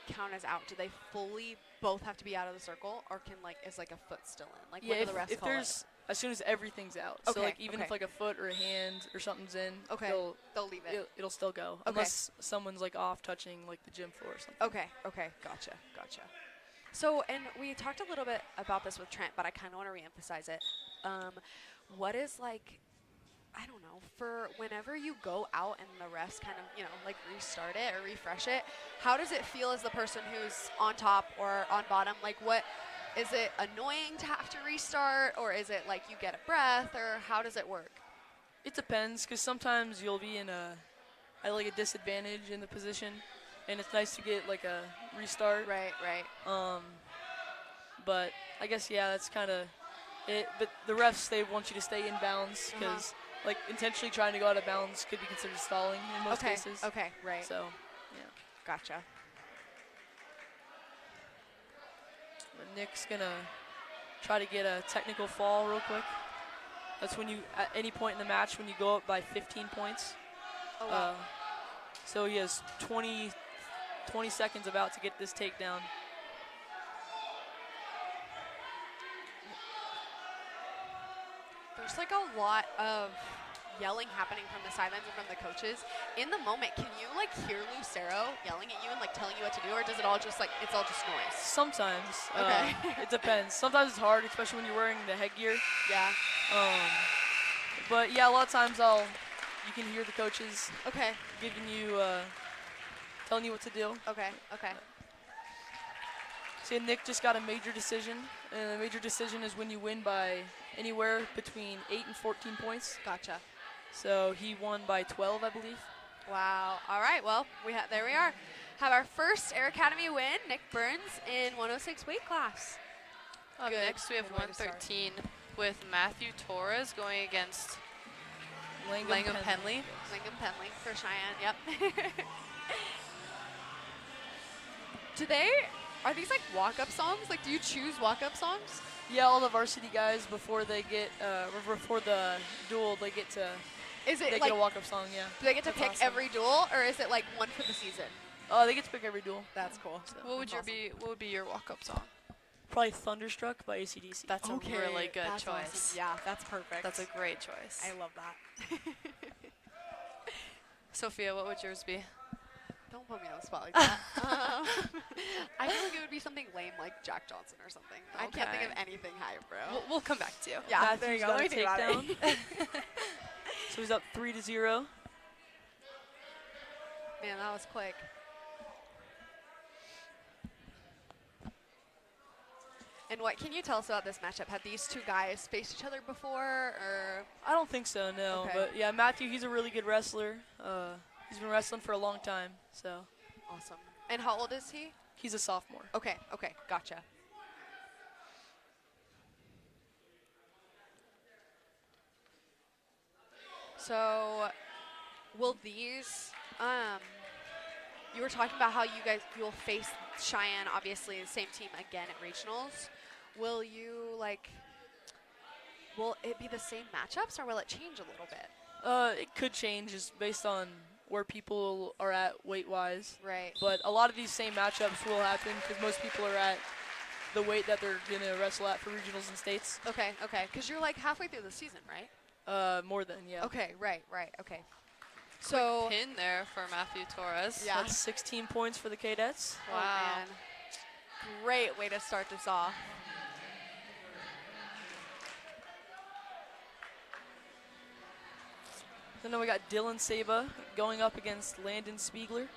Speaker 1: count as out? Do they fully both have to be out of the circle, or can is a foot still in? What do the refs
Speaker 2: if
Speaker 1: call it?
Speaker 2: there's as soon as everything's out.
Speaker 1: Okay,
Speaker 2: So even
Speaker 1: okay.
Speaker 2: if a foot or a hand or something's in,
Speaker 1: Okay, they'll leave it.
Speaker 2: it'll still go.
Speaker 1: Okay.
Speaker 2: Unless someone's off touching the gym floor or something.
Speaker 1: Okay, gotcha. So, and we talked a little bit about this with Trent, but I kind of want to reemphasize it. What is I don't know, for whenever you go out and the refs kind of, restart it or refresh it, how does it feel as the person who's on top or on bottom? What, is it annoying to have to restart, or is it you get a breath, or how does it work?
Speaker 2: It depends, because sometimes you'll be at a disadvantage in the position, and it's nice to get a restart.
Speaker 1: Right.
Speaker 2: But I guess that's kind of it. But the refs, they want you to stay in bounds, because intentionally trying to go out of bounds could be considered stalling in most cases.
Speaker 1: Okay, right.
Speaker 2: So, yeah.
Speaker 1: Gotcha.
Speaker 2: But Nick's gonna try to get a technical fall real quick. That's when at any point in the match, when you go up by 15 points.
Speaker 1: Oh, wow.
Speaker 2: So he has 20 seconds about to get this takedown.
Speaker 1: There's a lot of yelling happening from the sidelines and from the coaches. In the moment, can you hear Lucero yelling at you and telling you what to do, or does it all just it's all just noise?
Speaker 2: Sometimes.
Speaker 1: Okay.
Speaker 2: It depends. Sometimes it's hard, especially when you're wearing the headgear.
Speaker 1: Yeah.
Speaker 2: But a lot of times you can hear the coaches
Speaker 1: Okay.
Speaker 2: giving you, telling you what to do.
Speaker 1: Okay.
Speaker 2: See, Nick just got a major decision, and a major decision is when you win by anywhere between 8 and 14 points.
Speaker 1: Gotcha.
Speaker 2: So he won by 12, I believe.
Speaker 1: Wow. All right. Well, there we are. Have our first Air Academy win. Nick Burns in 106 weight class.
Speaker 3: Up
Speaker 1: Good.
Speaker 3: next, we have
Speaker 2: Good way to start.
Speaker 3: 113 with Matthew Torres going against Langham Penley.
Speaker 1: Lincoln Penley for Cheyenne. Yep. Are these like walk-up songs? Like, do you choose walk-up songs?
Speaker 2: Yeah, all the varsity guys before they get before the duel, they get to
Speaker 1: Is it
Speaker 2: they
Speaker 1: like
Speaker 2: get a walk-up song. Yeah.
Speaker 1: do they get to
Speaker 2: That's
Speaker 1: pick
Speaker 2: awesome.
Speaker 1: every duel, or is it like one for the season?
Speaker 2: Oh, they get to pick every duel.
Speaker 1: That's cool.
Speaker 3: What would be your walk-up song?
Speaker 2: Probably "Thunderstruck" by AC/DC.
Speaker 3: That's a really good
Speaker 1: That's
Speaker 3: choice.
Speaker 1: awesome. Yeah, that's perfect.
Speaker 3: That's a great choice.
Speaker 1: I love that.
Speaker 3: Sophia, what would yours be?
Speaker 1: Don't put me on the spot like that. I feel like it would be something lame like Jack Johnson or something. I can't think of
Speaker 3: Okay.
Speaker 1: anything high, bro.
Speaker 3: We'll come back to you.
Speaker 1: Yeah,
Speaker 2: Matthew's
Speaker 1: there you go.
Speaker 2: got
Speaker 1: Let
Speaker 2: a
Speaker 1: me think about it.
Speaker 2: takedown. So he's up 3-0.
Speaker 1: Man, that was quick. And what can you tell us about this matchup? Have these two guys faced each other before, or
Speaker 2: I don't think so, no.
Speaker 1: Okay.
Speaker 2: But yeah, Matthew, he's a really good wrestler. He's been wrestling for a long time, so
Speaker 1: awesome? And how old is he?
Speaker 2: he's a sophomore.
Speaker 1: Okay, gotcha. So, will these? You were talking about how you'll face Cheyenne, obviously the same team again at regionals. Will it be the same matchups, or will it change a little bit?
Speaker 2: It could change just based on where people are at weight-wise.
Speaker 1: Right.
Speaker 2: But a lot of these same matchups will happen because most people are at the weight that they're going to wrestle at for regionals and states.
Speaker 1: Okay. Because you're like halfway through the season, right?
Speaker 2: More than, yeah.
Speaker 1: Okay. Right. Okay. So.
Speaker 3: Pin there for Matthew Torres.
Speaker 1: Yeah.
Speaker 2: That's 16 points for the Cadets.
Speaker 1: Oh, man. Great way to start this off.
Speaker 2: So now we got Dylan Saba going up against Landon Spiegler.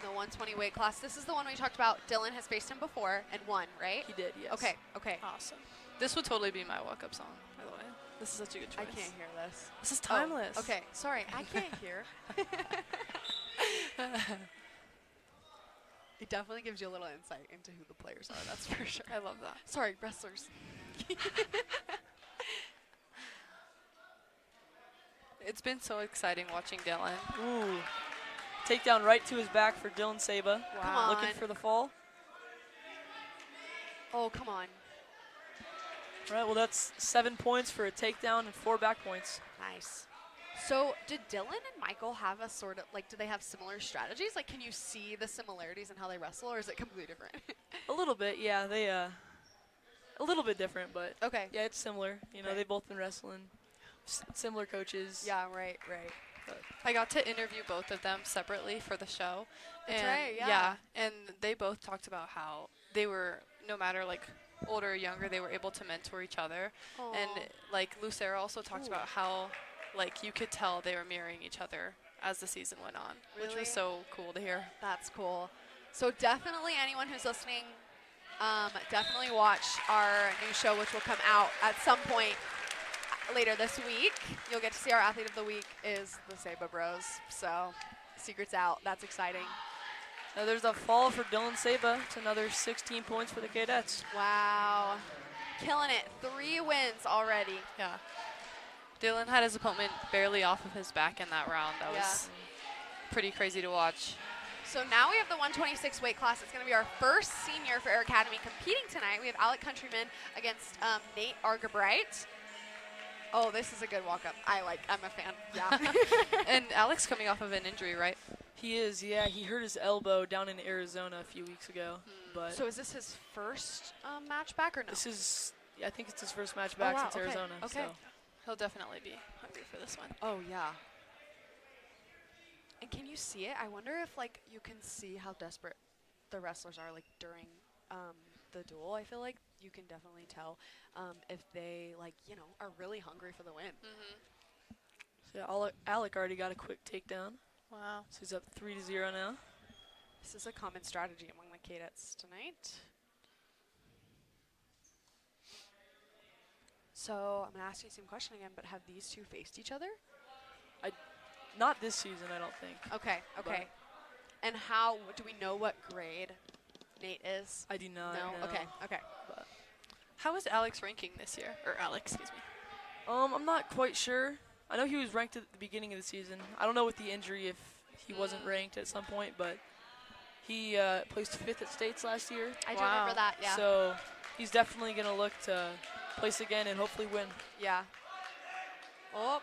Speaker 1: The 120 weight class. This is the one we talked about. Dylan has faced him before and won, right?
Speaker 2: He did, yes.
Speaker 1: Okay.
Speaker 3: Awesome. This would totally be my walk-up song, by the way. This is such a good choice.
Speaker 1: I can't hear this.
Speaker 3: This is timeless.
Speaker 1: Oh, okay, sorry, I can't hear. It definitely gives you a little insight into who the players are, that's for sure.
Speaker 3: I love that.
Speaker 1: Sorry, wrestlers.
Speaker 3: It's been so exciting watching Dylan.
Speaker 2: Ooh. Takedown right to his back for Dylan Saba.
Speaker 1: Wow. Come on.
Speaker 2: Looking for the fall.
Speaker 1: Oh, come on.
Speaker 2: All right, well, that's 7 points for a takedown and 4 back points.
Speaker 1: Nice. So, did Dylan and Michael have a sort of, like, do they have similar strategies? Like, can you see the similarities in how they wrestle, or is it completely different?
Speaker 2: A little bit, yeah. They, a little bit different, but
Speaker 1: Okay.
Speaker 2: yeah, it's similar. You know,
Speaker 1: Okay.
Speaker 2: they've both been wrestling. Similar coaches.
Speaker 1: Yeah, right.
Speaker 3: I got to interview both of them separately for the show.
Speaker 1: That's
Speaker 3: and
Speaker 1: right, yeah.
Speaker 3: and they both talked about how they were, no matter like older or younger, they were able to mentor each other.
Speaker 1: Aw.
Speaker 3: And like Lucera also talked about how like you could tell they were mirroring each other as the season went on, which
Speaker 1: Really?
Speaker 3: was so cool to hear.
Speaker 1: That's cool. So definitely anyone who's listening, definitely watch our new show, which will come out at some point later this week. You'll get to see our Athlete of the Week is the Saba Bros. So secret's out. That's exciting.
Speaker 2: Now there's a fall for Dylan Saba. It's another 16 points for the Cadets.
Speaker 1: Wow. Killing it. 3 wins already.
Speaker 3: Yeah. Dylan had his opponent barely off of his back in that round. That
Speaker 1: Yeah.
Speaker 3: was pretty crazy to watch.
Speaker 1: So now we have the 126 weight class. It's going to be our first senior for Air Academy competing tonight. We have Alec Countryman against Nate Argabright. Oh, this is a good walk-up. I'm a fan. Yeah.
Speaker 3: And Alex coming off of an injury, right?
Speaker 2: He is, yeah. He hurt his elbow down in Arizona a few weeks ago. But
Speaker 1: So is this his first match back or no?
Speaker 2: this is, I think it's his first match back
Speaker 1: wow,
Speaker 2: since
Speaker 1: okay,
Speaker 2: Arizona.
Speaker 1: okay.
Speaker 2: So.
Speaker 3: He'll definitely be hungry for this one.
Speaker 1: Oh, yeah. And can you see it? I wonder if, like, you can see how desperate the wrestlers are, like, during the duel. I feel like you can definitely tell if they, like, are really hungry for the win.
Speaker 2: So Alec already got a quick takedown.
Speaker 3: Wow.
Speaker 2: So he's up 3-0 now.
Speaker 1: This is a common strategy among the cadets tonight. So I'm going to ask you the same question again, but have these two faced each other?
Speaker 2: Not this season, I don't think.
Speaker 1: Okay. Okay. And how do we know what grade Nate is?
Speaker 2: I do not.
Speaker 1: No.
Speaker 2: know.
Speaker 1: Okay. Okay.
Speaker 2: But,
Speaker 3: How is Alex ranking this year? Or Alex, excuse me.
Speaker 2: I'm not quite sure. I know he was ranked at the beginning of the season. I don't know with the injury if he wasn't ranked at some point, but he placed 5th at states last year.
Speaker 1: I do remember that. Yeah.
Speaker 2: So he's definitely going to look to place again and hopefully win.
Speaker 1: Yeah. Oh.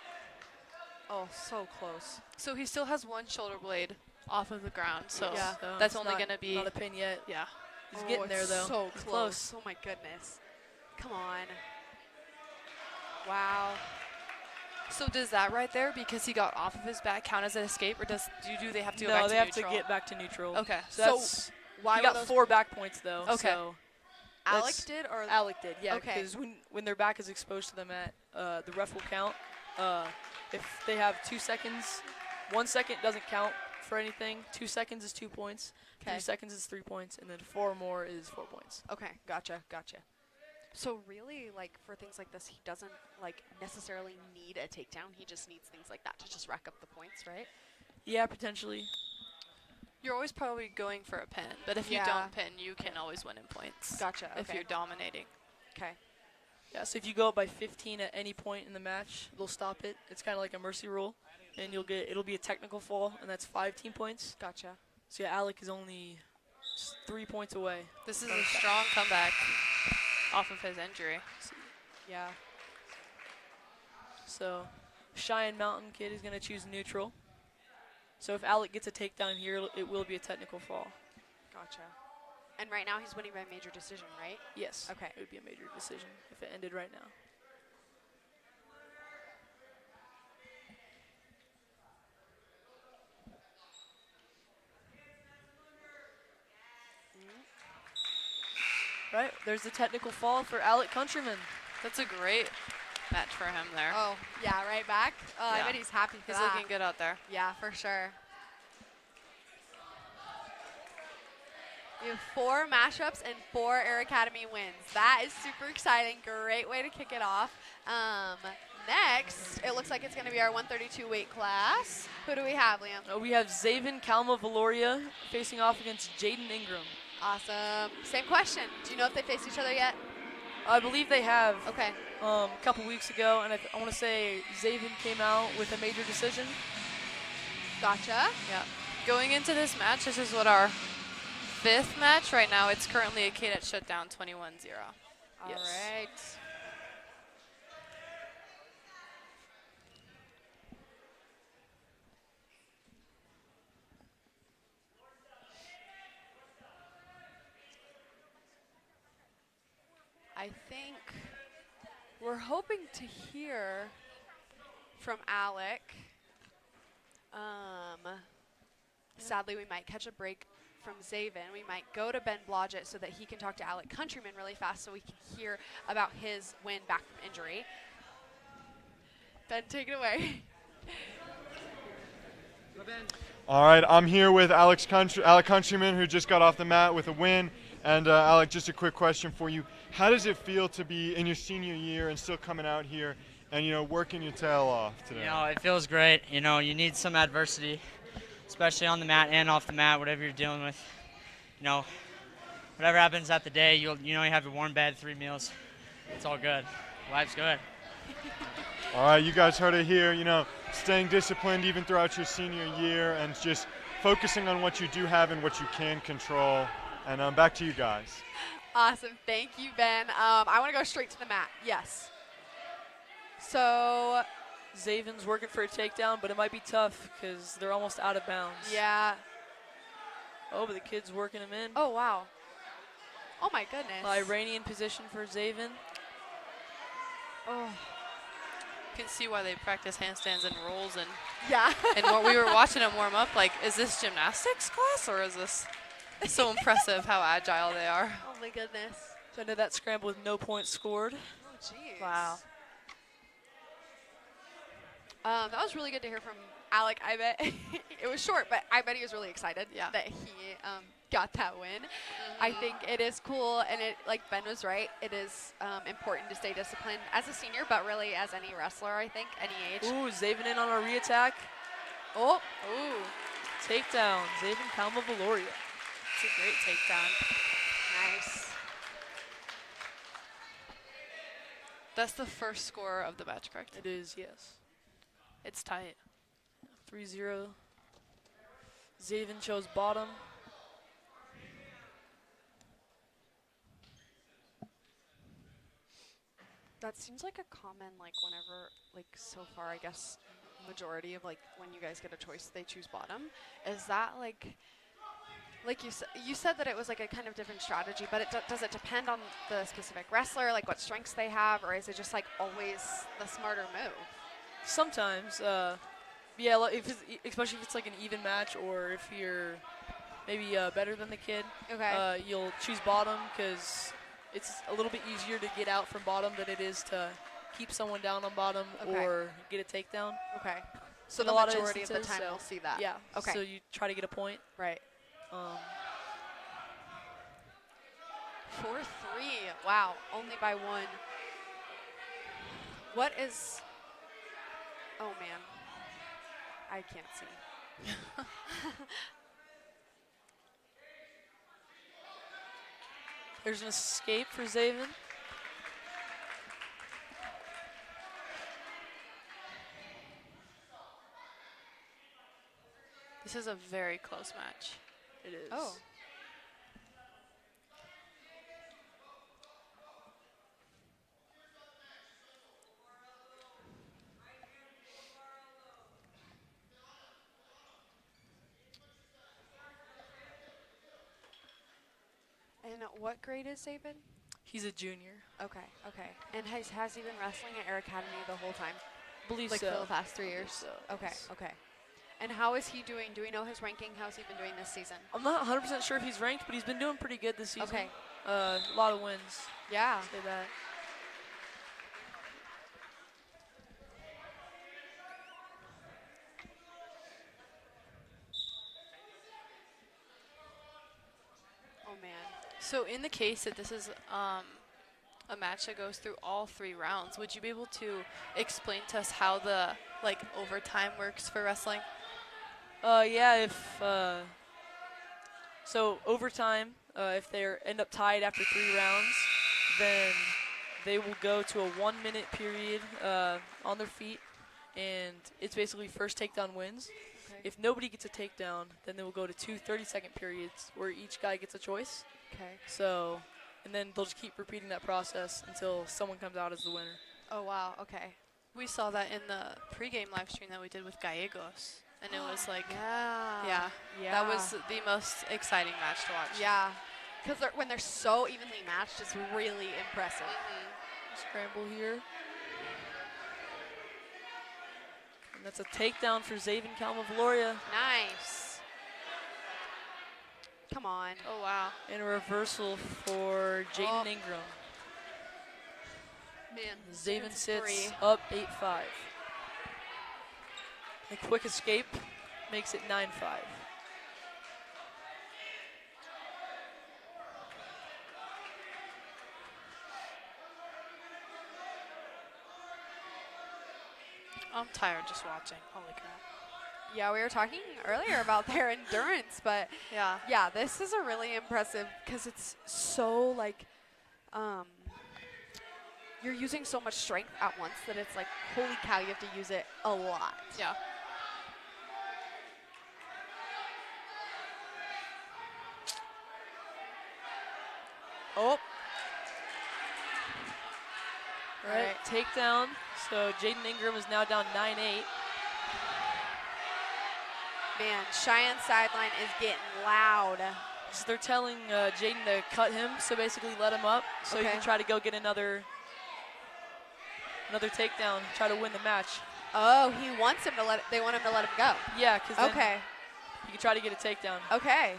Speaker 1: Oh, so close.
Speaker 3: So he still has one shoulder blade off of the ground, so
Speaker 1: Yeah.
Speaker 2: So
Speaker 3: that's
Speaker 2: it's
Speaker 3: only
Speaker 2: not-
Speaker 3: going to be,
Speaker 2: not a pin yet.
Speaker 3: yeah.
Speaker 2: He's
Speaker 1: Oh,
Speaker 2: getting there
Speaker 1: it's
Speaker 2: though.
Speaker 1: So
Speaker 2: He's
Speaker 1: close. Oh my goodness. Come on. Wow.
Speaker 3: So does that right there, because he got off of his back, count as an escape, or do they have to go
Speaker 2: No,
Speaker 3: back
Speaker 2: they
Speaker 3: to
Speaker 2: have
Speaker 3: neutral?
Speaker 2: to get back to neutral.
Speaker 3: Okay.
Speaker 2: So,
Speaker 1: So
Speaker 2: that's
Speaker 1: why
Speaker 2: he
Speaker 1: were
Speaker 2: got
Speaker 1: those
Speaker 2: 4 back points though.
Speaker 3: Okay.
Speaker 2: So
Speaker 1: Alec
Speaker 2: that's-
Speaker 1: did or
Speaker 2: Alec did, yeah.
Speaker 1: Okay.
Speaker 2: Because when their back is exposed to the mat, the ref will count. If they have 2 seconds, 1 second doesn't count for anything. 2 seconds is 2 points. 3
Speaker 1: Okay.
Speaker 2: seconds is 3 points, and then 4 more is 4 points.
Speaker 1: Okay, gotcha. So really, like for things like this, he doesn't like necessarily need a takedown. He just needs things like that to just rack up the points, right?
Speaker 2: Yeah, potentially.
Speaker 3: You're always probably going for a pin, but if you
Speaker 1: Yeah.
Speaker 3: don't pin, you can always win in points.
Speaker 1: Gotcha.
Speaker 3: If
Speaker 1: okay.
Speaker 3: you're dominating.
Speaker 1: Okay.
Speaker 2: Yeah, so if you go up by 15 at any point in the match, they'll stop it. It's kind of like a mercy rule, and it'll be a technical fall, and that's 5 team points.
Speaker 1: Gotcha.
Speaker 2: So yeah, Alec is only 3 points away.
Speaker 3: This is a strong comeback off of his injury.
Speaker 1: Yeah.
Speaker 2: So Cheyenne Mountain kid is going to choose neutral. So if Alec gets a takedown here, it will be a technical fall.
Speaker 1: Gotcha. And right now he's winning by major decision, right?
Speaker 2: Yes.
Speaker 1: Okay.
Speaker 2: It would be a major decision if it ended right now. Right, there's the technical fall for Alec Countryman.
Speaker 3: That's a great match for him there.
Speaker 1: Oh, yeah, right back. Oh, I
Speaker 3: Yeah.
Speaker 1: bet he's happy for
Speaker 3: He's
Speaker 1: that.
Speaker 3: looking good out there.
Speaker 1: Yeah, for sure. We have 4 matchups and 4 Air Academy wins. That is super exciting. Great way to kick it off. Next, it looks like it's going to be our 132 weight class. Who do we have, Liam?
Speaker 2: We have Zaven Kalma Valoria facing off against Jaden Ingram.
Speaker 1: Awesome. Same question. Do you know if they faced each other yet?
Speaker 2: I believe they have
Speaker 1: Okay.
Speaker 2: a couple weeks ago, and I want to say Zaven came out with a major decision.
Speaker 1: Gotcha.
Speaker 3: Yeah. Going into this match, this is what our 5th match. Right now, it's currently a Kadet shutdown 21-0.
Speaker 1: All
Speaker 2: Yes.
Speaker 1: right. I think we're hoping to hear from Alec. Sadly, we might catch a break from Zaven. We might go to Ben Blodgett so that he can talk to Alec Countryman really fast so we can hear about his win back from injury. Ben, take it away.
Speaker 4: All right, I'm here with Alec Countryman, who just got off the mat with a win. And Alec, just a quick question for you. How does it feel to be in your senior year and still coming out here and, working your tail off today?
Speaker 5: It feels great. You need some adversity, especially on the mat and off the mat, whatever you're dealing with. Whatever happens at the day, you have your warm bed, 3 meals. It's all good. Life's good.
Speaker 4: All right, you guys heard it here, staying disciplined even throughout your senior year and just focusing on what you do have and what you can control. And back to you guys.
Speaker 1: Awesome. Thank you, Ben. I want to go straight to the mat. Yes. So,
Speaker 2: Zaven's working for a takedown, but it might be tough because they're almost out of bounds.
Speaker 1: yeah.
Speaker 2: Oh, but the kid's working him in.
Speaker 1: Oh, wow. Oh, my goodness.
Speaker 2: Iranian position for Zaven.
Speaker 1: Oh,
Speaker 3: You can see why they practice handstands and rolls and
Speaker 1: yeah.
Speaker 3: and what we were watching them warm up. Like, is this gymnastics class or is this so impressive how agile they are?
Speaker 1: Oh, my goodness.
Speaker 2: So into that scramble with no points scored.
Speaker 1: Oh, jeez.
Speaker 3: Wow.
Speaker 1: That was really good to hear from Alec. I bet it was short, but I bet he was really excited that he got that win. I think it is cool, and it, like Ben was right, it is important to stay disciplined as a senior, but really as any wrestler, I think, any age.
Speaker 2: Ooh, Zaven in on a re-attack.
Speaker 1: Oh,
Speaker 2: Ooh. Takedown. Zaven Calma-Valoria.
Speaker 3: It's a great takedown.
Speaker 1: nice.
Speaker 3: That's the first score of the match, correct?
Speaker 2: It is, yes.
Speaker 3: It's tight.
Speaker 2: 3-0. Zaven chose bottom.
Speaker 1: That seems like a common, like, whenever, like, so far, I guess, majority of, like, when you guys get a choice, they choose bottom. Is that, like you said that it was, like, a kind of different strategy, but does it depend on the specific wrestler, like, what strengths they have, or is it just, like, always the smarter move?
Speaker 2: Sometimes, yeah, if it's, especially if it's like an even match, or if you're maybe better than the kid,
Speaker 1: Okay.
Speaker 2: you'll choose bottom because it's a little bit easier to get out from bottom than it is to keep someone down on bottom
Speaker 1: Okay.
Speaker 2: or get a takedown.
Speaker 1: Okay. So
Speaker 2: In
Speaker 1: the
Speaker 2: a lot of
Speaker 1: majority of the
Speaker 2: instances,
Speaker 1: time
Speaker 2: so
Speaker 1: we'll see that.
Speaker 2: Yeah.
Speaker 1: Okay.
Speaker 2: So you try to get a point.
Speaker 1: Right. 4-3. Wow. Only by 1. What is... Oh, man. I can't see.
Speaker 2: There's an escape for Zaven.
Speaker 3: This is a very close match.
Speaker 2: It is.
Speaker 1: Oh. And what grade is Saban?
Speaker 2: He's a junior.
Speaker 1: Okay, okay. And has he been wrestling at Air Academy the whole time?
Speaker 2: Believe
Speaker 1: Like
Speaker 2: so.
Speaker 1: for the past 3 years?
Speaker 2: So.
Speaker 1: Okay,
Speaker 2: Yes.
Speaker 1: okay. And how is he doing? Do we know his ranking? How's he been doing this season?
Speaker 2: I'm not 100% sure if he's ranked, but he's been doing pretty good this season.
Speaker 1: Okay.
Speaker 2: A lot of wins.
Speaker 1: Yeah.
Speaker 2: Say that.
Speaker 1: Oh, man.
Speaker 3: So in the case that this is a match that goes through all 3 rounds, would you be able to explain to us how the overtime works for wrestling?
Speaker 2: Yeah, if so overtime, if they end up tied after 3 rounds, then they will go to a 1-minute period on their feet, and it's basically first takedown wins.
Speaker 1: Okay.
Speaker 2: If nobody gets a takedown, then they will go to 2 30-second periods where each guy gets a choice.
Speaker 1: Okay.
Speaker 2: So, and then they'll just keep repeating that process until someone comes out as the winner.
Speaker 1: Oh, wow. Okay.
Speaker 3: We saw that in the pregame live stream that we did with Gallegos, and it was like,
Speaker 1: Yeah.
Speaker 3: yeah,
Speaker 1: Yeah.
Speaker 3: that was the most exciting match to watch.
Speaker 1: Yeah. Because when they're so evenly matched, it's really impressive.
Speaker 2: Scramble here. And that's a takedown for Zaven Calma-Valoria.
Speaker 1: Nice. Come on.
Speaker 3: Oh, wow.
Speaker 2: And a reversal for Jaden
Speaker 1: Oh.
Speaker 2: Ingram.
Speaker 1: Man.
Speaker 2: Zaven sits
Speaker 1: 3.
Speaker 2: up 8-5. A quick escape makes it 9-5.
Speaker 3: I'm tired just watching. Holy crap.
Speaker 1: Yeah, we were talking earlier about their endurance, but
Speaker 3: Yeah.
Speaker 1: yeah, this is a really impressive because it's so like, you're using so much strength at once that it's like, holy cow, you have to use it a lot.
Speaker 3: Yeah.
Speaker 1: Oh,
Speaker 2: All right, takedown. So Jaden Ingram is now down 9-8.
Speaker 1: man, Cheyenne sideline is getting loud.
Speaker 2: So they're telling Jaden to cut him, so basically let him up, so he
Speaker 1: Okay.
Speaker 2: can try to go get another takedown, try to win the match.
Speaker 1: Oh, he wants him to they want him to let him go.
Speaker 2: Yeah, because then
Speaker 1: Okay,
Speaker 2: you can try to get a takedown.
Speaker 1: okay.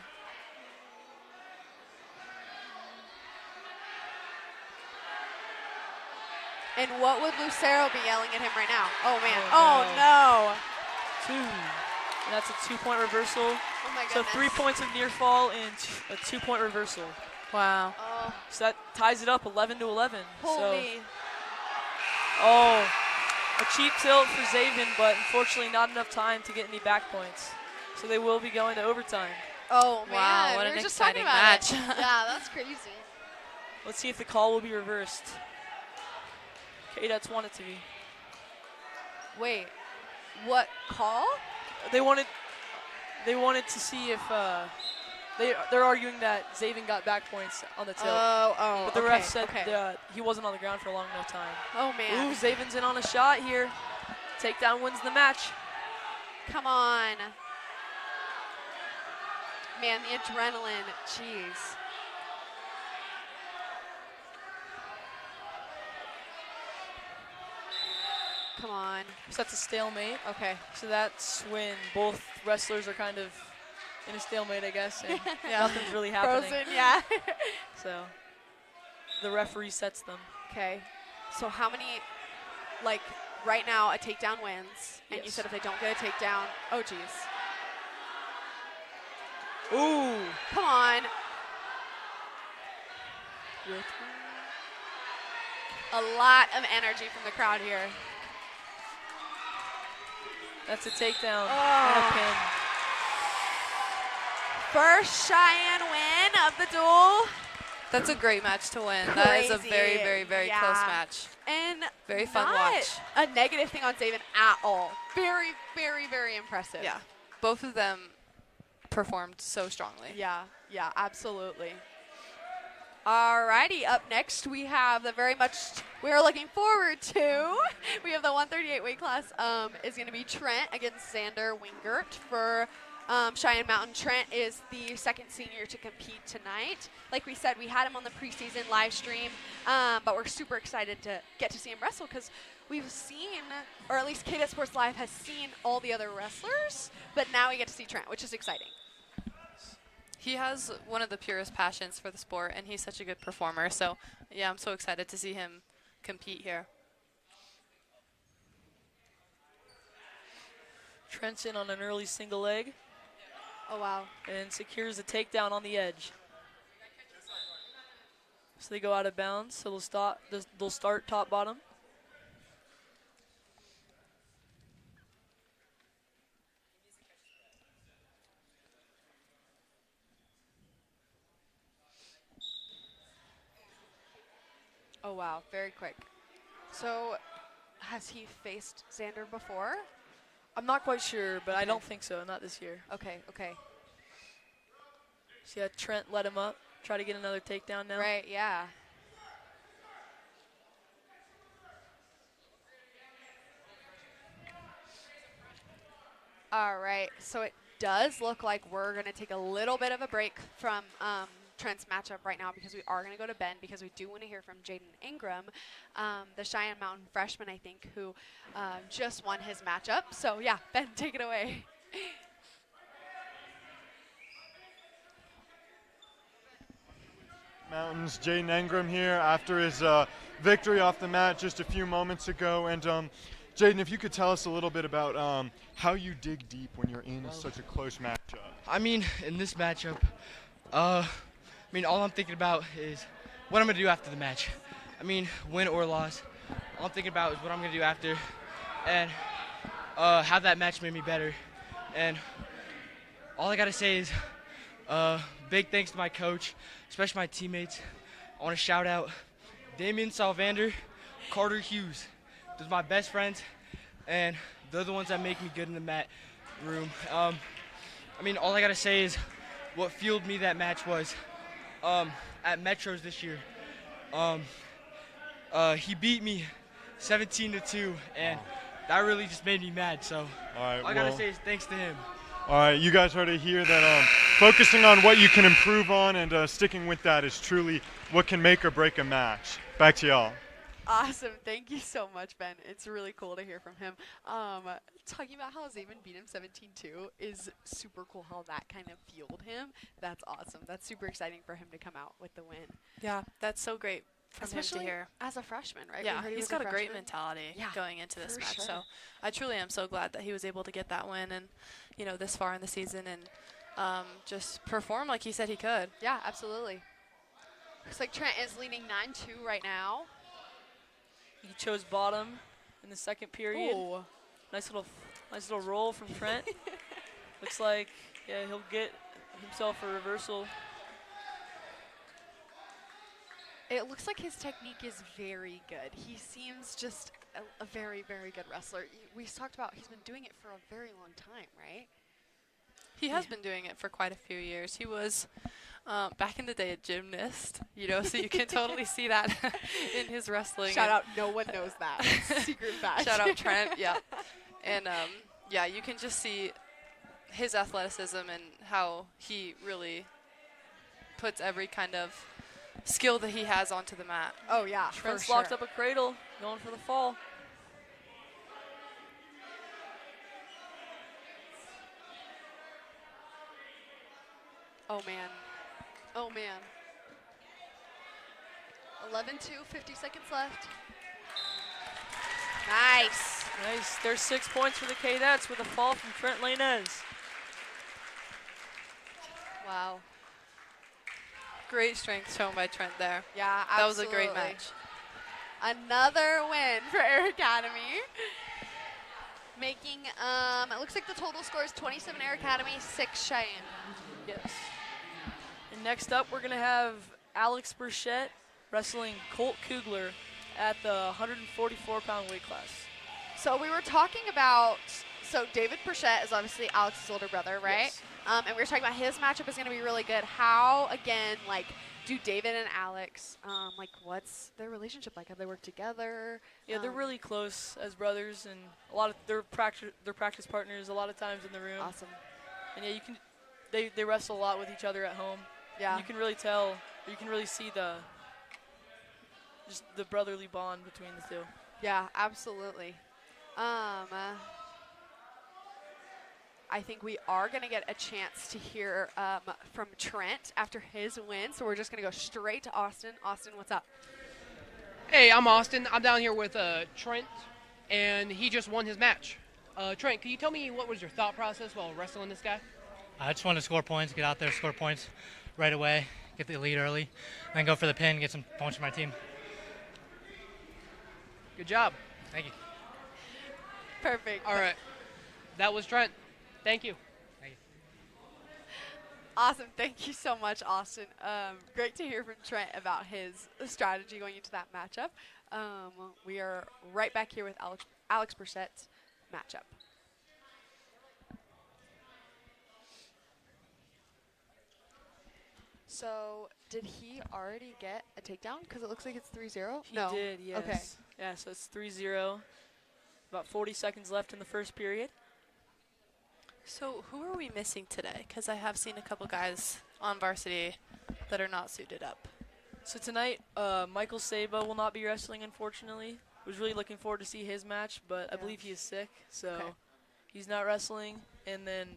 Speaker 1: And what would Lucero be yelling at him right now? Oh, man.
Speaker 2: Oh,
Speaker 1: Oh, no.
Speaker 2: 2. And that's a 2-point reversal.
Speaker 1: Oh, my
Speaker 2: So
Speaker 1: goodness.
Speaker 2: 3 points of near fall and a 2-point reversal.
Speaker 3: Wow.
Speaker 1: Oh,
Speaker 2: So that ties it up 11-11. So,
Speaker 1: holy.
Speaker 2: oh, A cheap tilt for Zaven, but unfortunately not enough time to get any back points. So they will be going to overtime.
Speaker 1: Oh, man.
Speaker 3: Wow, what
Speaker 1: we
Speaker 3: an
Speaker 1: were just talking
Speaker 3: exciting
Speaker 1: about
Speaker 3: match.
Speaker 1: it. Yeah, that's crazy.
Speaker 2: Let's see if the call will be reversed. Cadets want it to be.
Speaker 1: Wait, what call?
Speaker 2: They wanted to see if they're arguing that Zaven got back points on the tilt.
Speaker 1: Oh,
Speaker 2: But the
Speaker 1: okay,
Speaker 2: ref said
Speaker 1: okay.
Speaker 2: he wasn't on the ground for a long enough time.
Speaker 1: Oh, man.
Speaker 2: Ooh, Zaven's in on a shot here. Takedown wins the match.
Speaker 1: Come on. Man, the adrenaline. Jeez. Come on.
Speaker 2: So that's a stalemate.
Speaker 1: Okay.
Speaker 2: So that's when both wrestlers are kind of in a stalemate, I guess, and nothing's really happening.
Speaker 1: Frozen, yeah.
Speaker 2: So the referee sets them.
Speaker 1: Okay. So how many, like, right now a takedown wins, and you
Speaker 2: Yes.
Speaker 1: said if they don't get a takedown, oh, geez.
Speaker 2: Ooh.
Speaker 1: Come on. A lot of energy from the crowd here.
Speaker 2: That's a takedown
Speaker 1: Oh.
Speaker 2: and a pin.
Speaker 1: First Cheyenne win of the duel.
Speaker 3: That's a great match to win. That is a
Speaker 1: Crazy.
Speaker 3: very, very, very close
Speaker 1: Yeah.
Speaker 3: match.
Speaker 1: And
Speaker 3: Very fun
Speaker 1: not
Speaker 3: watch.
Speaker 1: a negative thing on Zaven at all. Very, very, very impressive.
Speaker 3: Yeah. Both of them performed so strongly.
Speaker 1: Yeah, yeah, absolutely. Alrighty, up next we have the very much we're looking forward to. We have the 138 weight class is going to be Trent against Xander Wingert for Cheyenne Mountain. Trent is the second senior to compete tonight. Like we said, we had him on the preseason live stream, but we're super excited to get to see him wrestle because we've seen, or at least Kadet Sports Live has seen all the other wrestlers, but now we get to see Trent, which is exciting.
Speaker 3: He has one of the purest passions for the sport, and he's such a good performer. So, yeah, I'm so excited to see him compete here.
Speaker 2: Trent's in on an early single leg
Speaker 1: Oh, wow.
Speaker 2: and secures a takedown on the edge. So they go out of bounds. So they'll start top bottom.
Speaker 1: Oh, wow. Very quick. So, has he faced Xander before?
Speaker 2: I'm not quite sure, but I
Speaker 1: Okay.
Speaker 2: don't think so. Not this year.
Speaker 1: Okay, okay.
Speaker 2: So yeah, Trent let him up. Try to get another takedown now.
Speaker 1: Right, yeah. All right, so it does look like we're going to take a little bit of a break from Trent's matchup right now because we are going to go to Ben because we do want to hear from Jaden Ingram, the Cheyenne Mountain freshman, I think, who just won his matchup. So, yeah, Ben, take it away.
Speaker 4: Mountains, Jaden Engram here after his victory off the mat just a few moments ago. And Jaden, if you could tell us a little bit about how you dig deep when you're in such a close matchup.
Speaker 8: I mean, in this matchup, all I'm thinking about is what I'm going to do after the match. I mean, win or loss, all I'm thinking about is what I'm going to do after and how that match made me better. And all I got to say is big thanks to my coach, especially my teammates. I want to shout out Damian Salvander, Carter Hughes. Those are my best friends, and they're the ones that make me good in the mat room. All I got to say is what fueled me that match was at Metros this year. He beat me 17-2, and that really just made me mad. So
Speaker 4: All right,
Speaker 8: all I got to say is thanks to him.
Speaker 4: All right, you guys heard it here that focusing on what you can improve on and sticking with that is truly what can make or break a match. Back to y'all.
Speaker 1: Awesome. Thank you so much, Ben. It's really cool to hear from him. Talking about how Zaven beat him 17-2 is super cool how that kind of fueled him. That's awesome. That's super exciting for him to come out with the win.
Speaker 3: Yeah, that's so great from him
Speaker 1: Especially
Speaker 3: to hear.
Speaker 1: as a freshman, right? We
Speaker 3: Yeah,
Speaker 1: heard he
Speaker 3: he's
Speaker 1: was
Speaker 3: got a great
Speaker 1: freshman.
Speaker 3: mentality
Speaker 1: Yeah,
Speaker 3: going into this
Speaker 1: for
Speaker 3: match.
Speaker 1: sure.
Speaker 3: So I truly am so glad that he was able to get that win and, this far in the season and just perform like he said he could.
Speaker 1: Yeah, absolutely. Looks like Trent is leading 9-2 right now.
Speaker 2: He chose bottom in the second period.
Speaker 1: Ooh.
Speaker 2: Nice little roll from Trent. Looks like, yeah, he'll get himself a reversal.
Speaker 1: It looks like his technique is very good. He seems just a very, very good wrestler. We talked about he's been doing it for a very long time, right?
Speaker 3: He has been doing it for quite a few years. He was back in the day a gymnast, you know, so you can totally see that in his wrestling.
Speaker 1: Shout out, no one knows that. Secret fact.
Speaker 3: Shout out Trent, yeah. And yeah, you can just see his athleticism and how he really puts every kind of skill that he has onto the mat.
Speaker 1: Oh, yeah,
Speaker 2: Trent's
Speaker 1: for
Speaker 2: locked
Speaker 1: sure.
Speaker 2: up a cradle, going for the fall.
Speaker 1: Oh, man. Oh, man. 11-2, 50 seconds left. Nice.
Speaker 2: Nice. There's 6 points for the Cadets with a fall from Trent Lainez.
Speaker 1: Wow.
Speaker 3: Great strength shown by Trent there.
Speaker 1: Yeah,
Speaker 3: That was
Speaker 1: absolutely.
Speaker 3: a great match.
Speaker 1: Another win for Air Academy. Making, it looks like the total score is 27 Air Academy, 6 Cheyenne.
Speaker 2: Yes. And next up, we're going to have Alex Burchett wrestling Colt Kugler at the 144-pound weight class.
Speaker 1: So we were talking about, so David Burchett is obviously Alex's older brother, right?
Speaker 2: Yes.
Speaker 1: And we were talking about his matchup is going to be really good. How, again, like, do David and Alex, like, what's their relationship like? Have they worked together?
Speaker 2: Yeah, they're really close as brothers, and a lot of their practice partners a lot of times in the room.
Speaker 1: Awesome.
Speaker 2: And yeah, they wrestle a lot with each other at home.
Speaker 1: Yeah.
Speaker 2: You can really tell, or you can really see just the brotherly bond between the two.
Speaker 1: Yeah, absolutely. I think we are going to get a chance to hear from Trent after his win, so we're just going to go straight to Austin. Austin, what's up?
Speaker 6: Hey, I'm Austin. I'm down here with Trent, and he just won his match. Trent, can you tell me what was your thought process while wrestling this guy?
Speaker 9: I just wanted to score points, get out there, score points right away, get the lead early, then go for the pin, get some points for my team.
Speaker 6: Good job.
Speaker 9: Thank you.
Speaker 1: Perfect.
Speaker 6: All right. That was Trent. Thank you.
Speaker 1: Awesome. Thank you so much, Austin. Great to hear from Trent about his strategy going into that matchup. We are right back here with Alex Burchett's matchup. So, did he already get a takedown? Because it looks like it's 3-0.
Speaker 2: He
Speaker 1: No.
Speaker 2: did, yes.
Speaker 1: Okay.
Speaker 2: Yeah, so it's 3-0. About 40 seconds left in the first period.
Speaker 3: So who are we missing today? Because I have seen a couple guys on varsity that are not suited up.
Speaker 2: So tonight, Michael Saba will not be wrestling, unfortunately. Was really looking forward to see his match, but I believe he is sick, so
Speaker 1: Okay.
Speaker 2: he's not wrestling. And then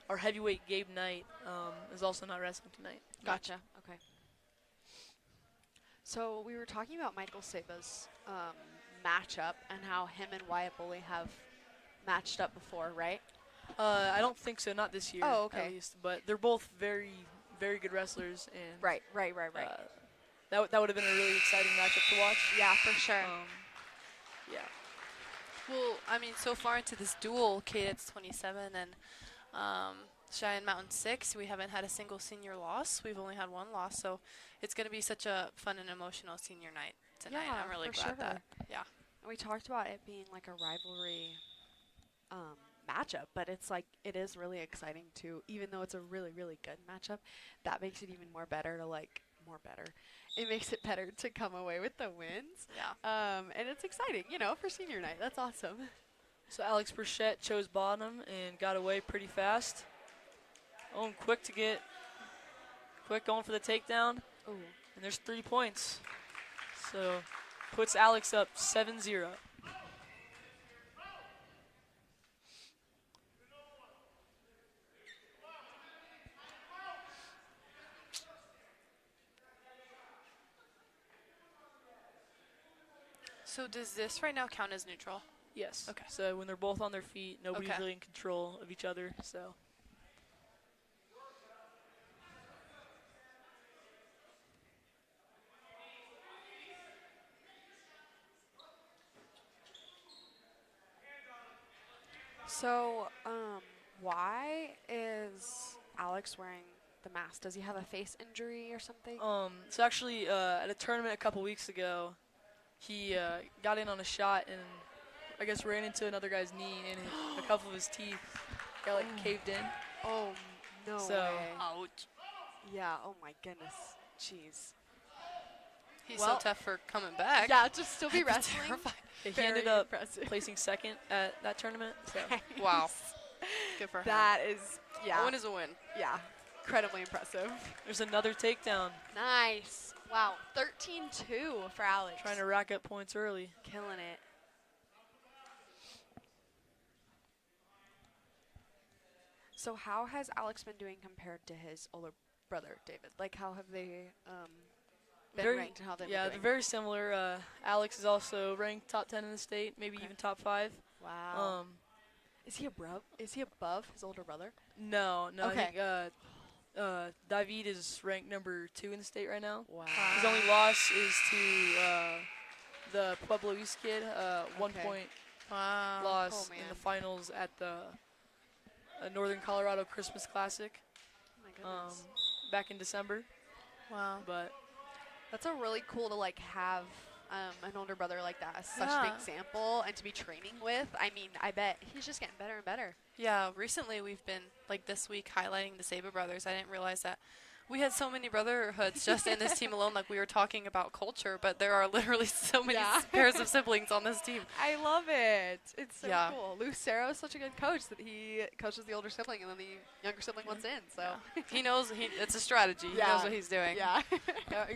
Speaker 2: our heavyweight Gabe Knight is also not wrestling tonight.
Speaker 1: Gotcha. Okay. So we were talking about Michael Saba's matchup and how him and Wyatt Bully have matched up before, right?
Speaker 2: I don't think so, not this year.
Speaker 1: Oh, okay.
Speaker 2: At least, but they're both very, very good wrestlers, and
Speaker 1: Right.
Speaker 2: that would have been a really exciting matchup to watch.
Speaker 1: Yeah, for sure.
Speaker 2: Yeah.
Speaker 3: Well, I mean, so far into this duel, Kadet's 27 and Cheyenne Mountain 6, we haven't had a single senior loss. We've only had one loss, so it's going to be such a fun and emotional senior night tonight.
Speaker 1: Yeah,
Speaker 3: I'm really
Speaker 1: for
Speaker 3: glad
Speaker 1: sure.
Speaker 3: that. Yeah.
Speaker 1: And we talked about it being like a rivalry matchup, but it's like it is really exciting too. Even though it's a really, really good matchup, that makes it even more better to It makes it better to come away with the wins.
Speaker 3: Yeah.
Speaker 1: And it's exciting, for senior night. That's awesome.
Speaker 2: So Alex Burchett chose bottom and got away pretty fast. Oh, quick going for the takedown.
Speaker 1: Ooh.
Speaker 2: And there's 3 points. So puts Alex up 7-0.
Speaker 3: So does this right now count as neutral?
Speaker 2: Yes.
Speaker 3: Okay.
Speaker 2: So when they're both on their feet, nobody's
Speaker 3: Okay.
Speaker 2: really in control of each other. So.
Speaker 1: So, why is Alex wearing the mask? Does he have a face injury or something?
Speaker 2: So actually, at a tournament a couple weeks ago, he got in on a shot and I guess ran into another guy's knee and a couple of his teeth got like caved in.
Speaker 1: Oh, no
Speaker 2: So-
Speaker 1: way.
Speaker 3: Ouch.
Speaker 1: Yeah, oh my goodness. Jeez.
Speaker 3: He's
Speaker 1: Well-
Speaker 3: so tough for coming back.
Speaker 1: Yeah, just still be
Speaker 3: I'd be
Speaker 1: wrestling.
Speaker 3: terrified.
Speaker 2: He
Speaker 1: Very
Speaker 2: ended up
Speaker 1: impressive.
Speaker 2: placing second at that tournament. So
Speaker 3: Wow. Good for him.
Speaker 1: That is, yeah.
Speaker 3: A win is a win.
Speaker 1: Yeah, incredibly impressive.
Speaker 2: there's another takedown.
Speaker 1: Nice. Wow, 13-2 for Alex.
Speaker 2: Trying to rack up points early.
Speaker 1: Killing it. So how has Alex been doing compared to his older brother, David? Like, how have they been
Speaker 2: Very-
Speaker 1: ranked and how they've
Speaker 2: Yeah,
Speaker 1: been
Speaker 2: they're
Speaker 1: doing?
Speaker 2: very similar. Alex is also ranked top 10 in the state, maybe
Speaker 1: Okay.
Speaker 2: even top 5.
Speaker 1: Wow. Is he above his older brother?
Speaker 2: No, I
Speaker 1: Okay.
Speaker 2: think David is ranked number 2 in the state right now.
Speaker 1: Wow.
Speaker 2: His only loss is to the Pueblo East kid, 1
Speaker 1: Okay.
Speaker 2: point
Speaker 3: Wow.
Speaker 2: loss
Speaker 1: Oh,
Speaker 2: in the
Speaker 1: man.
Speaker 2: finals at the Northern Colorado Christmas Classic
Speaker 1: Oh my goodness.
Speaker 2: back in December.
Speaker 3: Wow.
Speaker 2: But
Speaker 1: That's a really cool to like have an older brother like that as such
Speaker 3: Yeah.
Speaker 1: an example and to be training with. I mean, I bet he's just getting better and better.
Speaker 3: Yeah, recently we've been, like this week, highlighting the Saba brothers. I didn't realize that we had so many brotherhoods just in this team alone. Like, we were talking about culture, but there are literally so many
Speaker 1: Yeah.
Speaker 3: pairs of siblings on this team.
Speaker 1: I love it. It's so
Speaker 3: Yeah.
Speaker 1: cool. Lucero is such a good coach that he coaches the older sibling and then the younger sibling wants in. So
Speaker 3: He knows it's a strategy. He
Speaker 1: Yeah.
Speaker 3: knows what he's doing.
Speaker 1: yeah.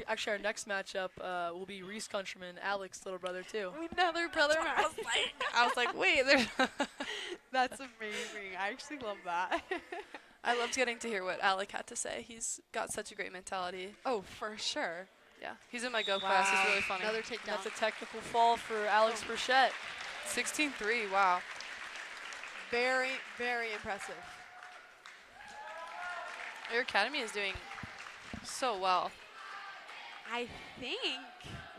Speaker 2: actually, our next matchup will be Reese Countryman, Alex's little brother, too.
Speaker 1: Another brother match.
Speaker 3: I was like, wait, there's
Speaker 1: That's amazing. I actually love that.
Speaker 3: I loved getting to hear what Alec had to say. He's got such a great mentality.
Speaker 1: Oh, for sure.
Speaker 3: Yeah, he's in my Go class. He's really funny.
Speaker 1: Another takedown.
Speaker 2: That's a technical fall for Alex Burchette.
Speaker 3: 16-3, wow.
Speaker 1: Very, very impressive.
Speaker 3: Your academy is doing so well.
Speaker 1: I think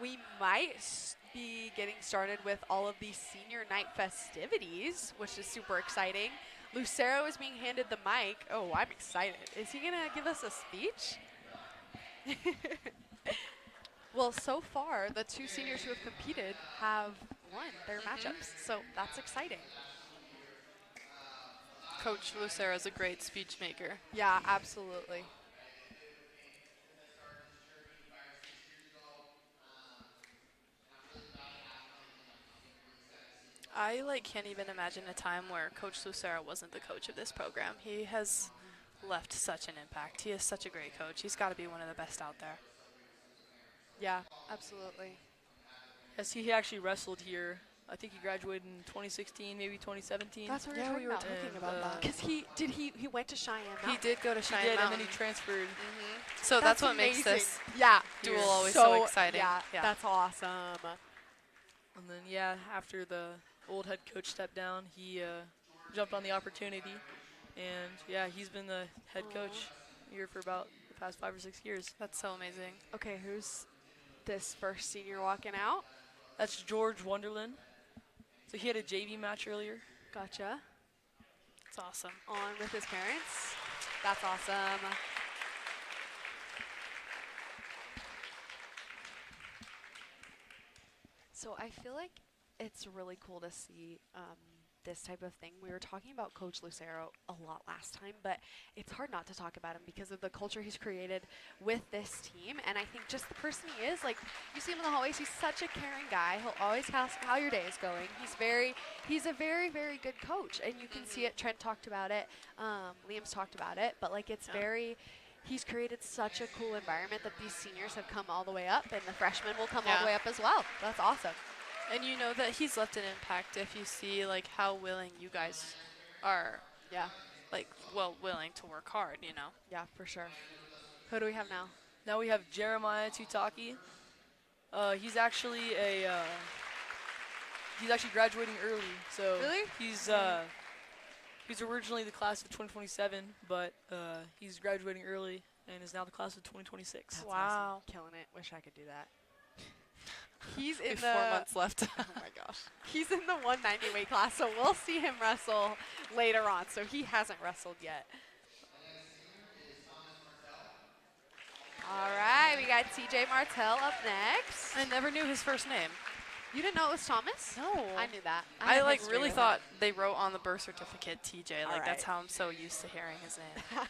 Speaker 1: we might be getting started with all of these senior night festivities, which is super exciting. Lucero is being handed the mic. Oh, I'm excited. Is he going to give us a speech? Well, so far, the two seniors who have competed have won their matchups, so that's exciting.
Speaker 3: Coach Lucero is a great speech maker.
Speaker 1: Yeah, absolutely.
Speaker 3: I can't even imagine a time where Coach Lucero wasn't the coach of this program. He has left such an impact. He is such a great coach. He's got to be one of the best out there.
Speaker 1: Yeah, absolutely.
Speaker 2: Yes, he actually wrestled here. I think he graduated in 2016, maybe 2017.
Speaker 1: That's what
Speaker 3: Yeah,
Speaker 1: we're
Speaker 3: we were
Speaker 1: talking
Speaker 2: And,
Speaker 1: about that. Because he went to Cheyenne.
Speaker 3: He
Speaker 1: Mountain.
Speaker 3: did go to
Speaker 2: He
Speaker 3: Cheyenne
Speaker 2: did, and
Speaker 3: Mountain.
Speaker 2: then he transferred.
Speaker 3: So that's what makes
Speaker 1: amazing.
Speaker 3: this
Speaker 1: yeah
Speaker 3: duel
Speaker 1: here.
Speaker 3: always so exciting.
Speaker 1: Yeah,
Speaker 3: Yeah.
Speaker 1: that's awesome.
Speaker 2: And then, yeah, after the old head coach stepped down, he jumped on the opportunity. And, yeah, he's been the head coach here for about the past 5 or 6 years.
Speaker 3: That's so amazing.
Speaker 1: Okay, who's this first senior walking out?
Speaker 2: That's George Wonderland. So he had a JV match earlier.
Speaker 1: Gotcha.
Speaker 3: It's awesome.
Speaker 1: On with his parents. That's awesome. So I feel like it's really cool to see this type of thing. We were talking about Coach Lucero a lot last time, but it's hard not to talk about him because of the culture he's created with this team. And I think just the person he is, like, you see him in the hallways, he's such a caring guy. He'll always ask how your day is going. He's a very, very good coach, and you can see it. Trent talked about it. Liam's talked about it, but like it's very. He's created such a cool environment that these seniors have come all the way up, and the freshmen will come all the way up as well. That's awesome.
Speaker 3: And you know that he's left an impact if you see how willing you guys are,
Speaker 1: Yeah,
Speaker 3: willing to work hard, you know.
Speaker 1: yeah, for sure. Who do we have now?
Speaker 2: Now we have Jeremiah Tutaki. He's actually he's actually graduating early. So
Speaker 1: Really?
Speaker 2: he's originally the class of 2027, but he's graduating early and is now the class of 2026.
Speaker 1: That's
Speaker 3: Wow.
Speaker 1: awesome. Killing it. Wish I could do that. He's in
Speaker 3: With
Speaker 1: the
Speaker 3: 4 months left.
Speaker 1: Oh my gosh. He's in the 190 weight class, so we'll see him wrestle later on. So he hasn't wrestled yet. All right, we got TJ Martell up next.
Speaker 3: I never knew his first name.
Speaker 1: You didn't know it was Thomas?
Speaker 3: No.
Speaker 1: I knew that.
Speaker 3: I
Speaker 1: had
Speaker 3: like
Speaker 1: history
Speaker 3: really
Speaker 1: with
Speaker 3: thought they wrote on the birth certificate TJ. Like that's
Speaker 1: right.
Speaker 3: how I'm so used to hearing his name.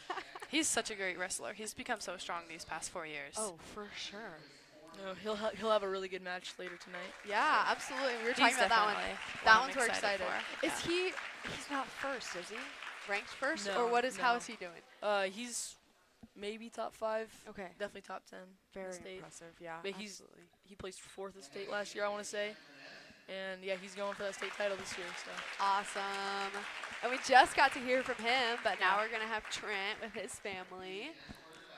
Speaker 3: He's such a great wrestler. He's become so strong these past 4 years.
Speaker 1: Oh, for sure.
Speaker 2: No, he'll have a really good match later tonight.
Speaker 1: Yeah, absolutely. We were
Speaker 3: He's
Speaker 1: talking about that one.
Speaker 3: definitely
Speaker 1: That
Speaker 3: one
Speaker 1: one's
Speaker 3: I'm
Speaker 1: we're
Speaker 3: excited
Speaker 1: excited.
Speaker 3: for.
Speaker 1: Is he's not first, is he? Ranked first?
Speaker 2: No,
Speaker 1: or how
Speaker 2: no.
Speaker 1: is he doing?
Speaker 2: He's maybe top 5.
Speaker 1: Okay.
Speaker 2: Definitely top 10.
Speaker 1: Very
Speaker 2: state.
Speaker 1: impressive, yeah.
Speaker 2: But
Speaker 1: absolutely.
Speaker 2: he placed 4th at state last year, I want to say. And yeah, he's going for that state title this year. So
Speaker 1: Awesome. And we just got to hear from him, but now we're going to have Trent with his family.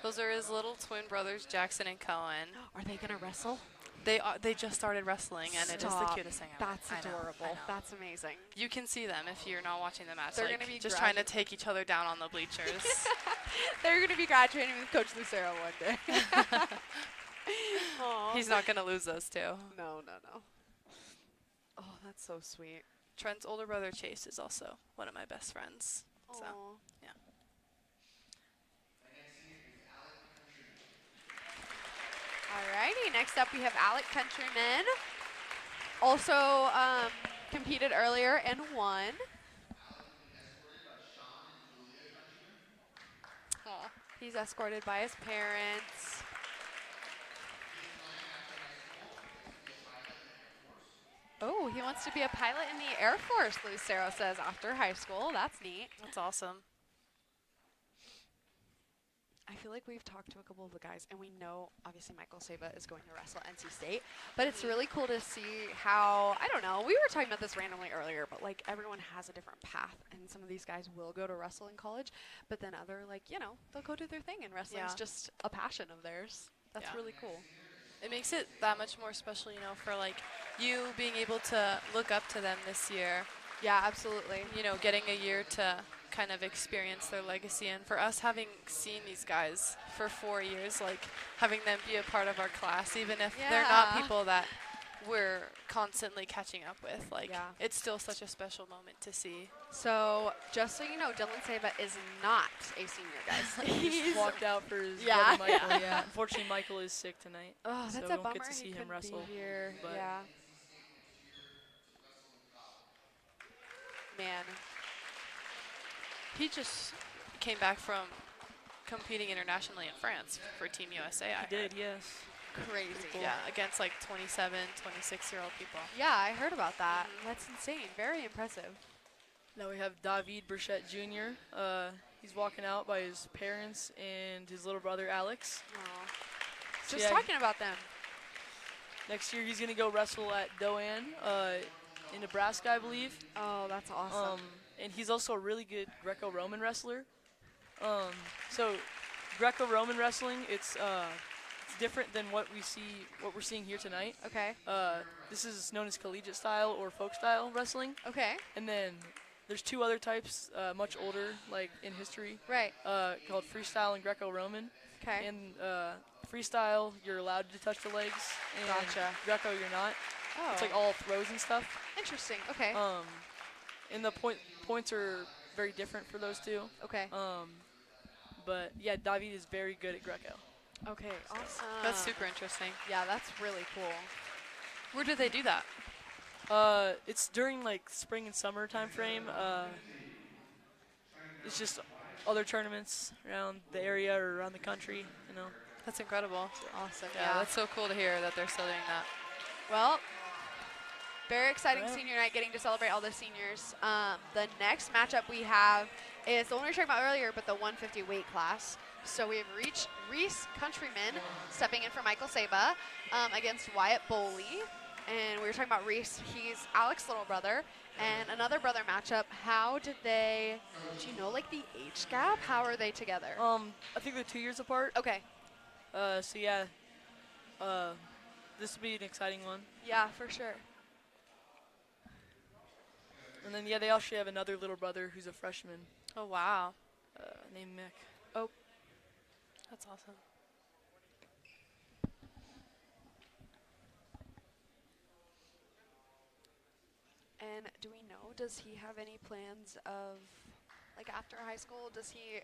Speaker 3: Those are his little twin brothers, Jackson and Cohen.
Speaker 1: Are they going to wrestle?
Speaker 3: They just started wrestling, and it is the
Speaker 1: Stop.
Speaker 3: cutest thing ever.
Speaker 1: That's
Speaker 3: I know,
Speaker 1: adorable.
Speaker 3: I know.
Speaker 1: That's amazing.
Speaker 3: You can see them if you're not watching the match.
Speaker 1: They're
Speaker 3: like,
Speaker 1: gonna be
Speaker 3: just trying to take each other down on the bleachers.
Speaker 1: They're going to be graduating with Coach Lucero one day. Aw.
Speaker 3: He's not going to lose those two.
Speaker 1: No. Oh, that's so sweet.
Speaker 3: Trent's older brother Chase is also one of my best friends. So,
Speaker 1: Aw.
Speaker 3: yeah.
Speaker 1: Alrighty, next up we have Alec Countryman. Also competed earlier and won. Aw. He's escorted by his parents. Oh, he wants to be a pilot in the Air Force, Lucero says, after high school. That's neat.
Speaker 3: That's awesome.
Speaker 1: I feel like we've talked to a couple of the guys, and we know, obviously, Michael Saba is going to wrestle NC State. But it's really cool to see how, I don't know, we were talking about this randomly earlier, but, like, everyone has a different path. And some of these guys will go to wrestle in college, but then other, like, you know, they'll go do their thing, and wrestling's
Speaker 3: Yeah.
Speaker 1: just a passion of theirs. That's
Speaker 3: Yeah.
Speaker 1: really cool.
Speaker 3: It makes it that much more special, you know, for like you being able to look up to them this year.
Speaker 1: Yeah, absolutely.
Speaker 3: You know, getting a year to kind of experience their legacy. And for us having seen these guys for 4 years, like having them be a part of our class, even if they're not
Speaker 1: Yeah.
Speaker 3: people that we're constantly catching up with, like
Speaker 1: Yeah.
Speaker 3: it's still such a special moment to see.
Speaker 1: So, just so you know, Dylan Saba is not a senior, guys.
Speaker 2: he just walked out for his
Speaker 1: Yeah.
Speaker 2: brother Michael. Yeah. Unfortunately, Michael is sick tonight.
Speaker 1: Oh,
Speaker 2: so
Speaker 1: that's
Speaker 2: we
Speaker 1: a
Speaker 2: won't
Speaker 1: bummer.
Speaker 2: get to see
Speaker 1: he
Speaker 2: him
Speaker 1: couldn't
Speaker 2: wrestle.
Speaker 1: be here.
Speaker 2: but
Speaker 1: Yeah. Man.
Speaker 3: He just came back from competing internationally in France for Team USA. I
Speaker 2: He did,
Speaker 3: heard.
Speaker 2: yes.
Speaker 1: Crazy.
Speaker 3: Yeah, against like 27, 26-year-old people.
Speaker 1: Yeah, I heard about that. That's insane. Very impressive.
Speaker 2: Now we have David Burchette Jr. He's walking out by his parents and his little brother Alex.
Speaker 1: Aw.
Speaker 2: So
Speaker 1: Just
Speaker 2: yeah,
Speaker 1: talking about them.
Speaker 2: Next year he's going to go wrestle at Doan in Nebraska, I believe.
Speaker 1: Oh, that's awesome.
Speaker 2: And he's also a really good Greco-Roman wrestler. So Greco-Roman wrestling, it's different than what we're seeing here tonight.
Speaker 1: Okay.
Speaker 2: This is known as collegiate style or folk style wrestling.
Speaker 1: Okay.
Speaker 2: And then there's 2 other types, much older, like in history,
Speaker 1: Right.
Speaker 2: called freestyle and Greco-Roman.
Speaker 1: Okay.
Speaker 2: And freestyle, you're allowed to touch the legs. And
Speaker 1: Gotcha.
Speaker 2: Greco, you're not.
Speaker 1: Oh.
Speaker 2: It's like all throws and stuff.
Speaker 1: Interesting. Okay.
Speaker 2: And the points are very different for those 2.
Speaker 1: Okay.
Speaker 2: But yeah, David is very good at Greco.
Speaker 1: Okay. Awesome.
Speaker 3: That's super interesting.
Speaker 1: Yeah, that's really cool.
Speaker 3: Where do they do that?
Speaker 2: It's during like spring and summer time frame. It's just other tournaments around the area or around the country, you know.
Speaker 3: That's incredible.
Speaker 1: Awesome.
Speaker 3: Yeah, that's so cool to hear that they're still doing that.
Speaker 1: Well, very exciting
Speaker 2: Yeah.
Speaker 1: senior night, getting to celebrate all the seniors. The next matchup we have is the one we were talking about earlier, but the 150 weight class. So we have Reese Countryman stepping in for Michael Saba against Wyatt Boley. And we were talking about Reese. He's Alex's little brother. And another brother matchup. How did they, do you know, like the age gap? How are they together?
Speaker 2: I think they're 2 years apart.
Speaker 1: Okay.
Speaker 2: So yeah, this will be an exciting one.
Speaker 1: Yeah, for sure.
Speaker 2: And then yeah, they actually have another little brother who's a freshman,
Speaker 3: Oh, wow.
Speaker 2: named Mick.
Speaker 1: Oh,
Speaker 3: That's awesome.
Speaker 1: And do we know, does he have any plans of, like, after high school? Does he,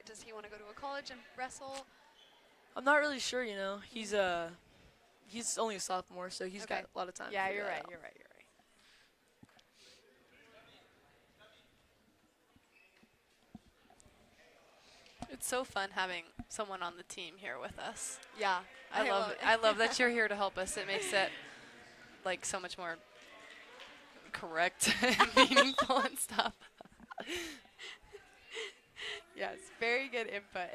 Speaker 1: does he want to go to a college and wrestle?
Speaker 2: I'm not really sure, you know. He's only a sophomore, so he's got a lot of time.
Speaker 1: Yeah,
Speaker 2: to figure
Speaker 1: you're
Speaker 2: that
Speaker 1: right,
Speaker 2: out.
Speaker 1: you're right.
Speaker 3: It's so fun having someone on the team here with us.
Speaker 1: Yeah,
Speaker 3: I love it. I love that you're here to help us. It makes it like so much more correct and meaningful and stuff.
Speaker 1: Yes, very good input.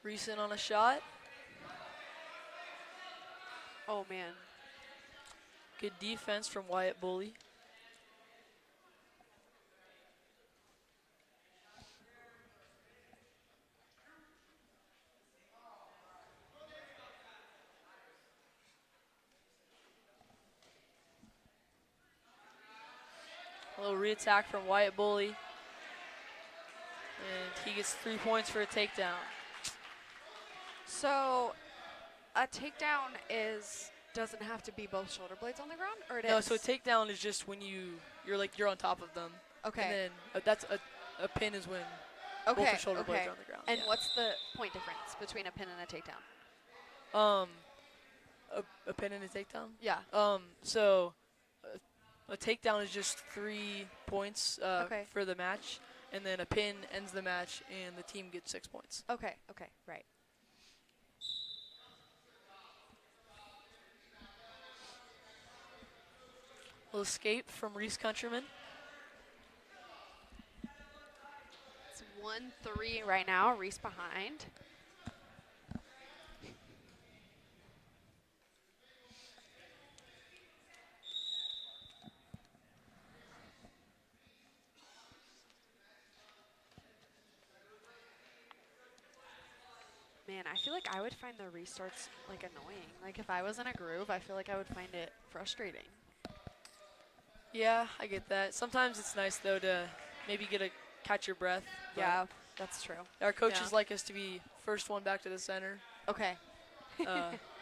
Speaker 2: Recent on a shot.
Speaker 1: Oh, man.
Speaker 2: Good defense from Wyatt Bully. A little re-attack from Wyatt Bully. And he gets 3 points for a takedown.
Speaker 1: So, a takedown doesn't have to be both shoulder blades on the ground, or it is?
Speaker 2: No, so a takedown is just when you're on top of them.
Speaker 1: Okay.
Speaker 2: And then that's a pin is when both the shoulder blades are on the ground.
Speaker 1: And
Speaker 2: yeah.
Speaker 1: what's the point difference between a pin and a takedown?
Speaker 2: A pin and a takedown?
Speaker 1: Yeah.
Speaker 2: So a takedown is just 3 points for the match, and then a pin ends the match, and the team gets 6 points.
Speaker 1: Okay, right.
Speaker 2: Little escape from Reese Countryman.
Speaker 1: It's 1-3 right now. Reese behind. Man, I feel like I would find the restarts like annoying. Like if I was in a groove, I feel like I would find it frustrating.
Speaker 2: Yeah, I get that. Sometimes it's nice though to maybe catch your breath.
Speaker 1: Yeah, that's true.
Speaker 2: Our coaches like us to be first one back to the center.
Speaker 1: Okay.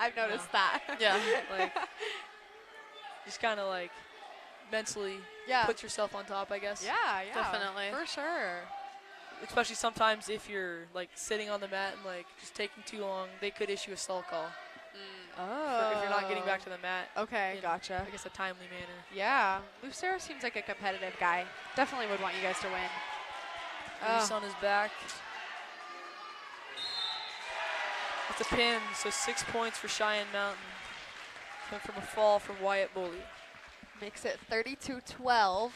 Speaker 1: I've noticed that.
Speaker 2: Yeah, like just kind of like mentally put yourself on top, I guess.
Speaker 1: Yeah,
Speaker 3: Definitely.
Speaker 1: For sure.
Speaker 2: Especially sometimes if you're like sitting on the mat and like just taking too long, they could issue a stall call. If you're not getting back to the mat.
Speaker 1: Okay, gotcha.
Speaker 2: I guess a timely manner.
Speaker 1: Yeah, Lucero seems like a competitive guy. Definitely would want you guys to win.
Speaker 2: Reese on his back. That's a pin, so 6 points for Cheyenne Mountain. Came from a fall from Wyatt Bully.
Speaker 1: Makes it 32-12.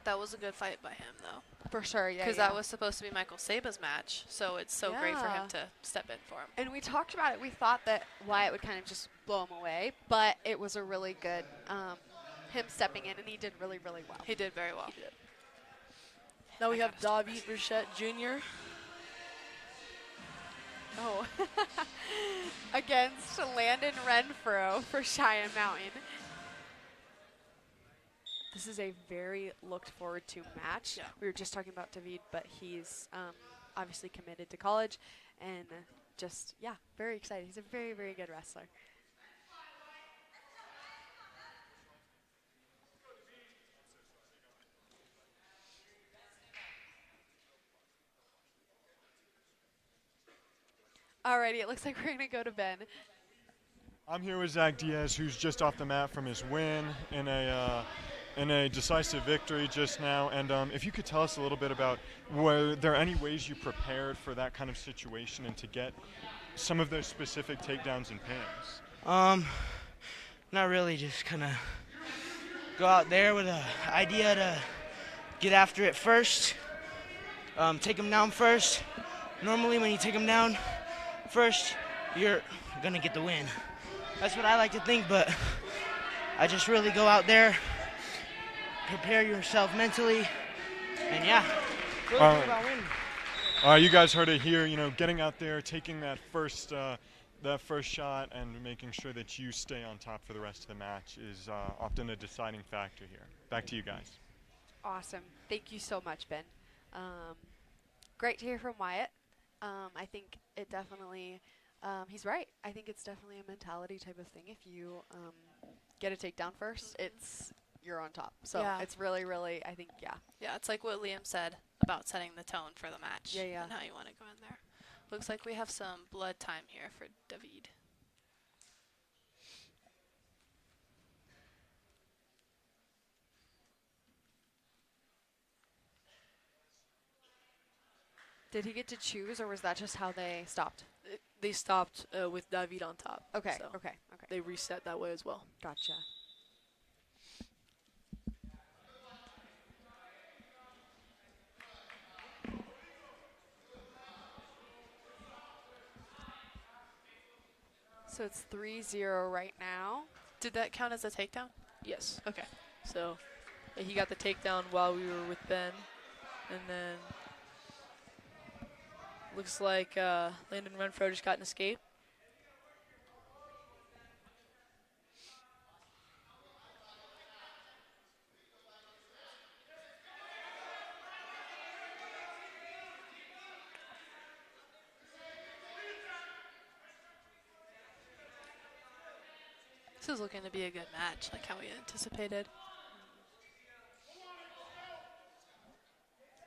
Speaker 3: That was a good fight by him, though.
Speaker 1: For sure, yeah.
Speaker 3: Because that was supposed to be Michael Saba's match, so it's so great for him to step in for him.
Speaker 1: And we talked about it. We thought that Wyatt would kind of just blow him away, but it was a really good him stepping in, and he did really, really well.
Speaker 3: He did very well.
Speaker 2: He did. Now we have David Burchette Jr.
Speaker 1: Oh. Against Landon Renfro for Cheyenne Mountain. This is a very looked forward to match.
Speaker 3: Yeah.
Speaker 1: We were just talking about David, but he's obviously committed to college and just, very excited. He's a very, very good wrestler. Alrighty, it looks like we're going to go to Ben.
Speaker 4: I'm here with Zach Diaz, who's just off the mat from his win in a decisive victory just now. And if you could tell us a little bit about, were there any ways you prepared for that kind of situation and to get some of those specific takedowns and pins?
Speaker 8: Not really, just kind of go out there with an idea to get after it first, take them down first. Normally when you take them down first, you're going to get the win. That's what I like to think, but I just really go out there, prepare yourself mentally, and really think about winning.
Speaker 4: You guys heard it here, getting out there, taking that first shot and making sure that you stay on top for the rest of the match is often a deciding factor here. Back to you guys.
Speaker 1: Awesome. Thank you so much, Ben. Great to hear from Wyatt. I think it definitely, he's right. I think it's definitely a mentality type of thing. If you get a takedown first, you're on top. So
Speaker 3: Yeah.
Speaker 1: it's really, really, I think, yeah.
Speaker 3: Yeah, it's like what Liam said about setting the tone for the match.
Speaker 1: Yeah, yeah.
Speaker 3: And how you want to go in there. Looks like we have some blood time here for David.
Speaker 1: Did he get to choose, or was that just how they stopped?
Speaker 2: They stopped with David on top.
Speaker 1: Okay,
Speaker 2: so
Speaker 1: okay.
Speaker 2: they reset that way as well.
Speaker 1: Gotcha. So it's 3-0 right now.
Speaker 3: Did that count as a takedown?
Speaker 2: Yes.
Speaker 3: Okay.
Speaker 2: So he got the takedown while we were with Ben, and then looks like Landon Renfro just got an escape.
Speaker 3: This is looking to be a good match, like how we anticipated.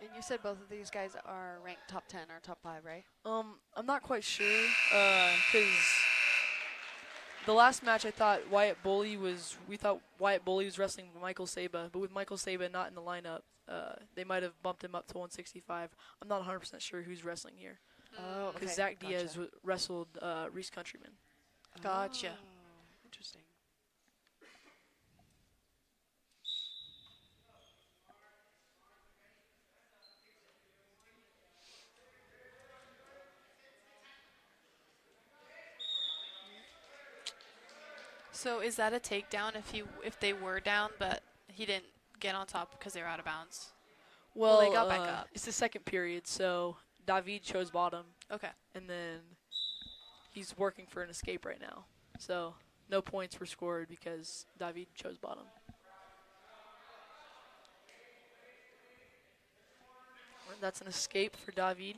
Speaker 1: And you said both of these guys are ranked top 10 or top 5, right?
Speaker 2: I'm not quite sure, because the last match I thought we thought Wyatt Boley was wrestling Michael Saba, but with Michael Saba not in the lineup, they might have bumped him up to 165. I'm not 100% sure who's wrestling here.
Speaker 1: Oh, okay.
Speaker 2: Because Zach
Speaker 1: Gotcha.
Speaker 2: Diaz wrestled Reese Countryman.
Speaker 3: Gotcha.
Speaker 1: Oh, interesting.
Speaker 3: So is that a takedown if they were down, but he didn't get on top because they were out of bounds?
Speaker 2: Well,
Speaker 3: they got back up.
Speaker 2: It's the second period, so David chose bottom,
Speaker 3: Okay.
Speaker 2: and then he's working for an escape right now. So no points were scored because David chose bottom. That's an escape for David.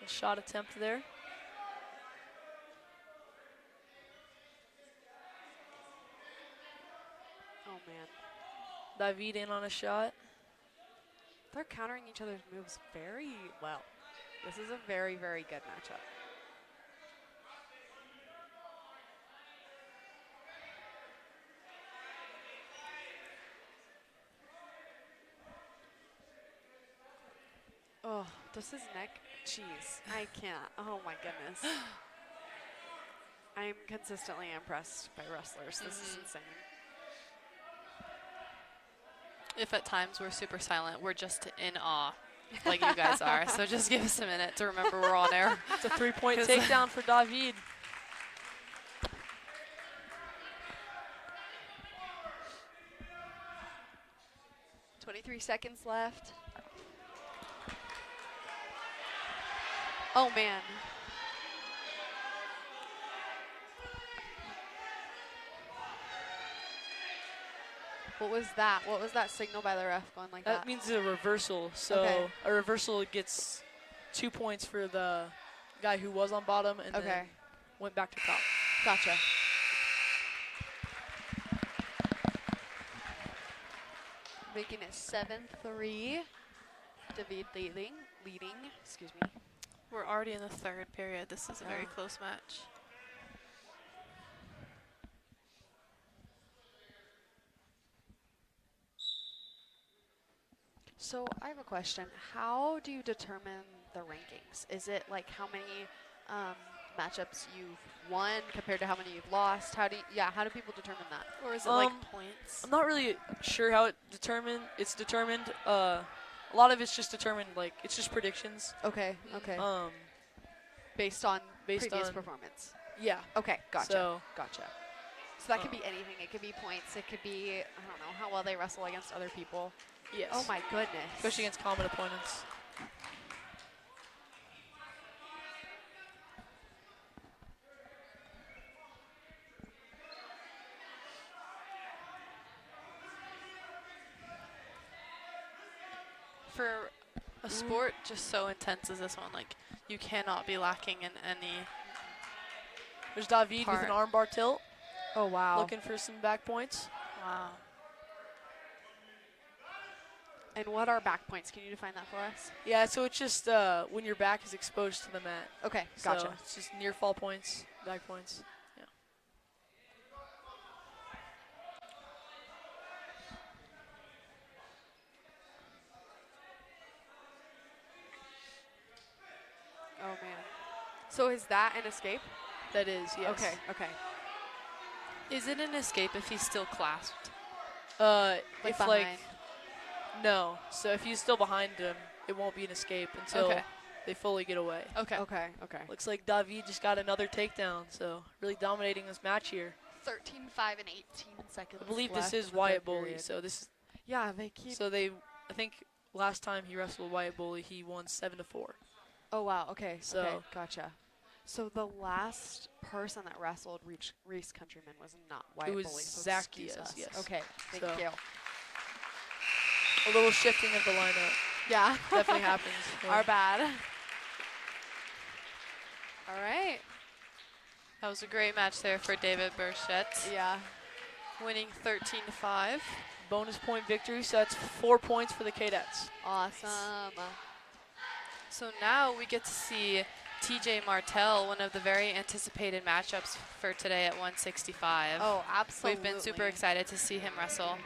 Speaker 2: A shot attempt there.
Speaker 1: Oh, man.
Speaker 2: David in on a shot.
Speaker 1: They're countering each other's moves very well. This is a very, very good matchup. Oh, does his neck? Jeez, I can't. Oh my goodness. I'm consistently impressed by wrestlers. This is insane.
Speaker 3: If at times we're super silent, we're just in awe, like you guys are. So just give us a minute to remember we're on air.
Speaker 2: It's a 3-point takedown for David.
Speaker 1: $23 left. Oh, man. What was that? What was that signal by the ref going like that?
Speaker 2: That means a reversal. So
Speaker 1: Okay.
Speaker 2: a reversal gets 2 points for the guy who was on bottom and then went back to top.
Speaker 1: Gotcha. Making it 7-3. David leading. Excuse me.
Speaker 3: We're already in the third period. This is a very
Speaker 1: Yeah.
Speaker 3: close match.
Speaker 1: So I have a question. How do you determine the rankings? Is it like how many matchups you've won compared to how many you've lost? How do people determine that?
Speaker 3: Or is it like points?
Speaker 2: I'm not really sure how it's determined. A lot of it's just determined, like, it's just predictions.
Speaker 1: Okay. Based on previous performance.
Speaker 2: Yeah.
Speaker 1: Okay, gotcha.
Speaker 2: So,
Speaker 1: Gotcha. So that could be anything. It could be points. It could be, I don't know, how well they wrestle against other people.
Speaker 2: Yes.
Speaker 1: Oh my goodness.
Speaker 2: Especially against common opponents.
Speaker 3: For a sport just so intense as this one, like, you cannot be lacking in any.
Speaker 2: There's David with an armbar tilt.
Speaker 1: Oh, wow.
Speaker 2: Looking for some back points.
Speaker 3: Wow.
Speaker 1: And what are back points? Can you define that for us?
Speaker 2: Yeah, so it's just when your back is exposed to the mat.
Speaker 1: Okay,
Speaker 2: So
Speaker 1: gotcha.
Speaker 2: it's just near fall points, back points. Yeah.
Speaker 1: Oh, man. So is that an escape?
Speaker 2: That is, yes.
Speaker 1: Okay, okay.
Speaker 3: Is it an escape if he's still clasped?
Speaker 2: If
Speaker 1: behind.
Speaker 2: like, no. So if he's still behind him, it won't be an escape until
Speaker 3: Okay.
Speaker 2: they fully get away.
Speaker 3: Okay.
Speaker 1: Okay, okay.
Speaker 2: Looks like David just got another takedown, so really dominating this match here.
Speaker 1: 13, 5, and 18 seconds
Speaker 2: I believe
Speaker 1: left
Speaker 2: this is
Speaker 1: in the
Speaker 2: Wyatt
Speaker 1: third
Speaker 2: Boley,
Speaker 1: period.
Speaker 2: so this.
Speaker 1: Yeah, they keep.
Speaker 2: So they, I think last time he wrestled Wyatt Boley, he won 7-4.
Speaker 1: Oh, wow. Okay,
Speaker 2: So-
Speaker 1: okay, gotcha. So the last person that wrestled Reese Countryman was not Wyatt
Speaker 2: was
Speaker 1: Boley, so
Speaker 2: Zach
Speaker 1: excuse
Speaker 2: Diaz,
Speaker 1: us.
Speaker 2: yes.
Speaker 1: Okay, thank
Speaker 2: So-
Speaker 1: you.
Speaker 2: A little shifting of the lineup
Speaker 1: Yeah.
Speaker 2: definitely happens. Yeah.
Speaker 1: Our bad. All right.
Speaker 3: That was a great match there for David Burchett,
Speaker 1: Yeah.
Speaker 3: winning 13-5.
Speaker 2: Bonus point victory, so that's 4 points for the Cadets.
Speaker 1: Awesome.
Speaker 3: So now we get to see TJ Martell, one of the very anticipated matchups for today at 165.
Speaker 1: Oh, absolutely.
Speaker 3: We've been super excited to see him wrestle.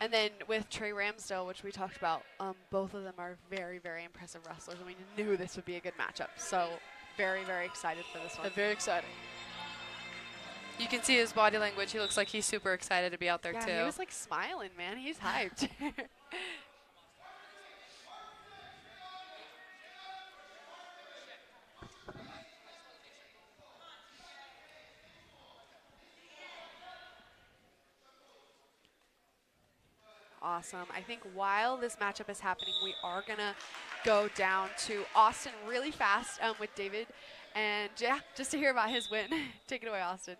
Speaker 1: And then with Trey Ramsdale, which we talked about, both of them are very, very impressive wrestlers, and we knew this would be a good matchup. So very, very excited for this one.
Speaker 2: Very exciting.
Speaker 3: You can see his body language. He looks like he's super excited to be out there,
Speaker 1: Yeah,
Speaker 3: too.
Speaker 1: he was like smiling, man. He's hyped. Awesome. I think while this matchup is happening, we are going to go down to Austin really fast with David. And yeah, just to hear about his win. Take it away, Austin.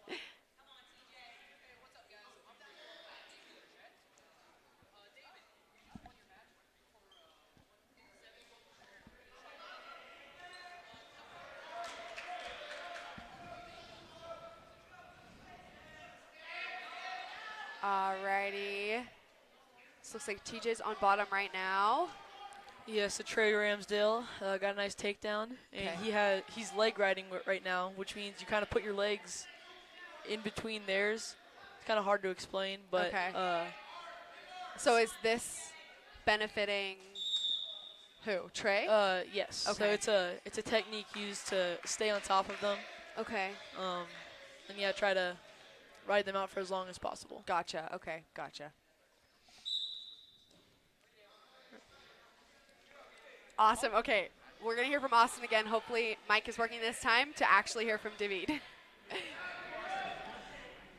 Speaker 1: Alrighty. This looks like TJ's on bottom right now.
Speaker 2: Yes, so Trey Ramsdale got a nice takedown, and he's leg riding right now, which means you kind of put your legs in between theirs. It's kind of hard to explain, but
Speaker 1: Okay. So is this benefiting who? Trey?
Speaker 2: yes. So
Speaker 1: Okay.
Speaker 2: it's a technique used to stay on top of them,
Speaker 1: Okay.
Speaker 2: and yeah, try to ride them out for as long as possible.
Speaker 1: Gotcha. Okay. Gotcha. Awesome. Okay. We're going to hear from Austin again. Hopefully Mike is working this time to actually hear from David.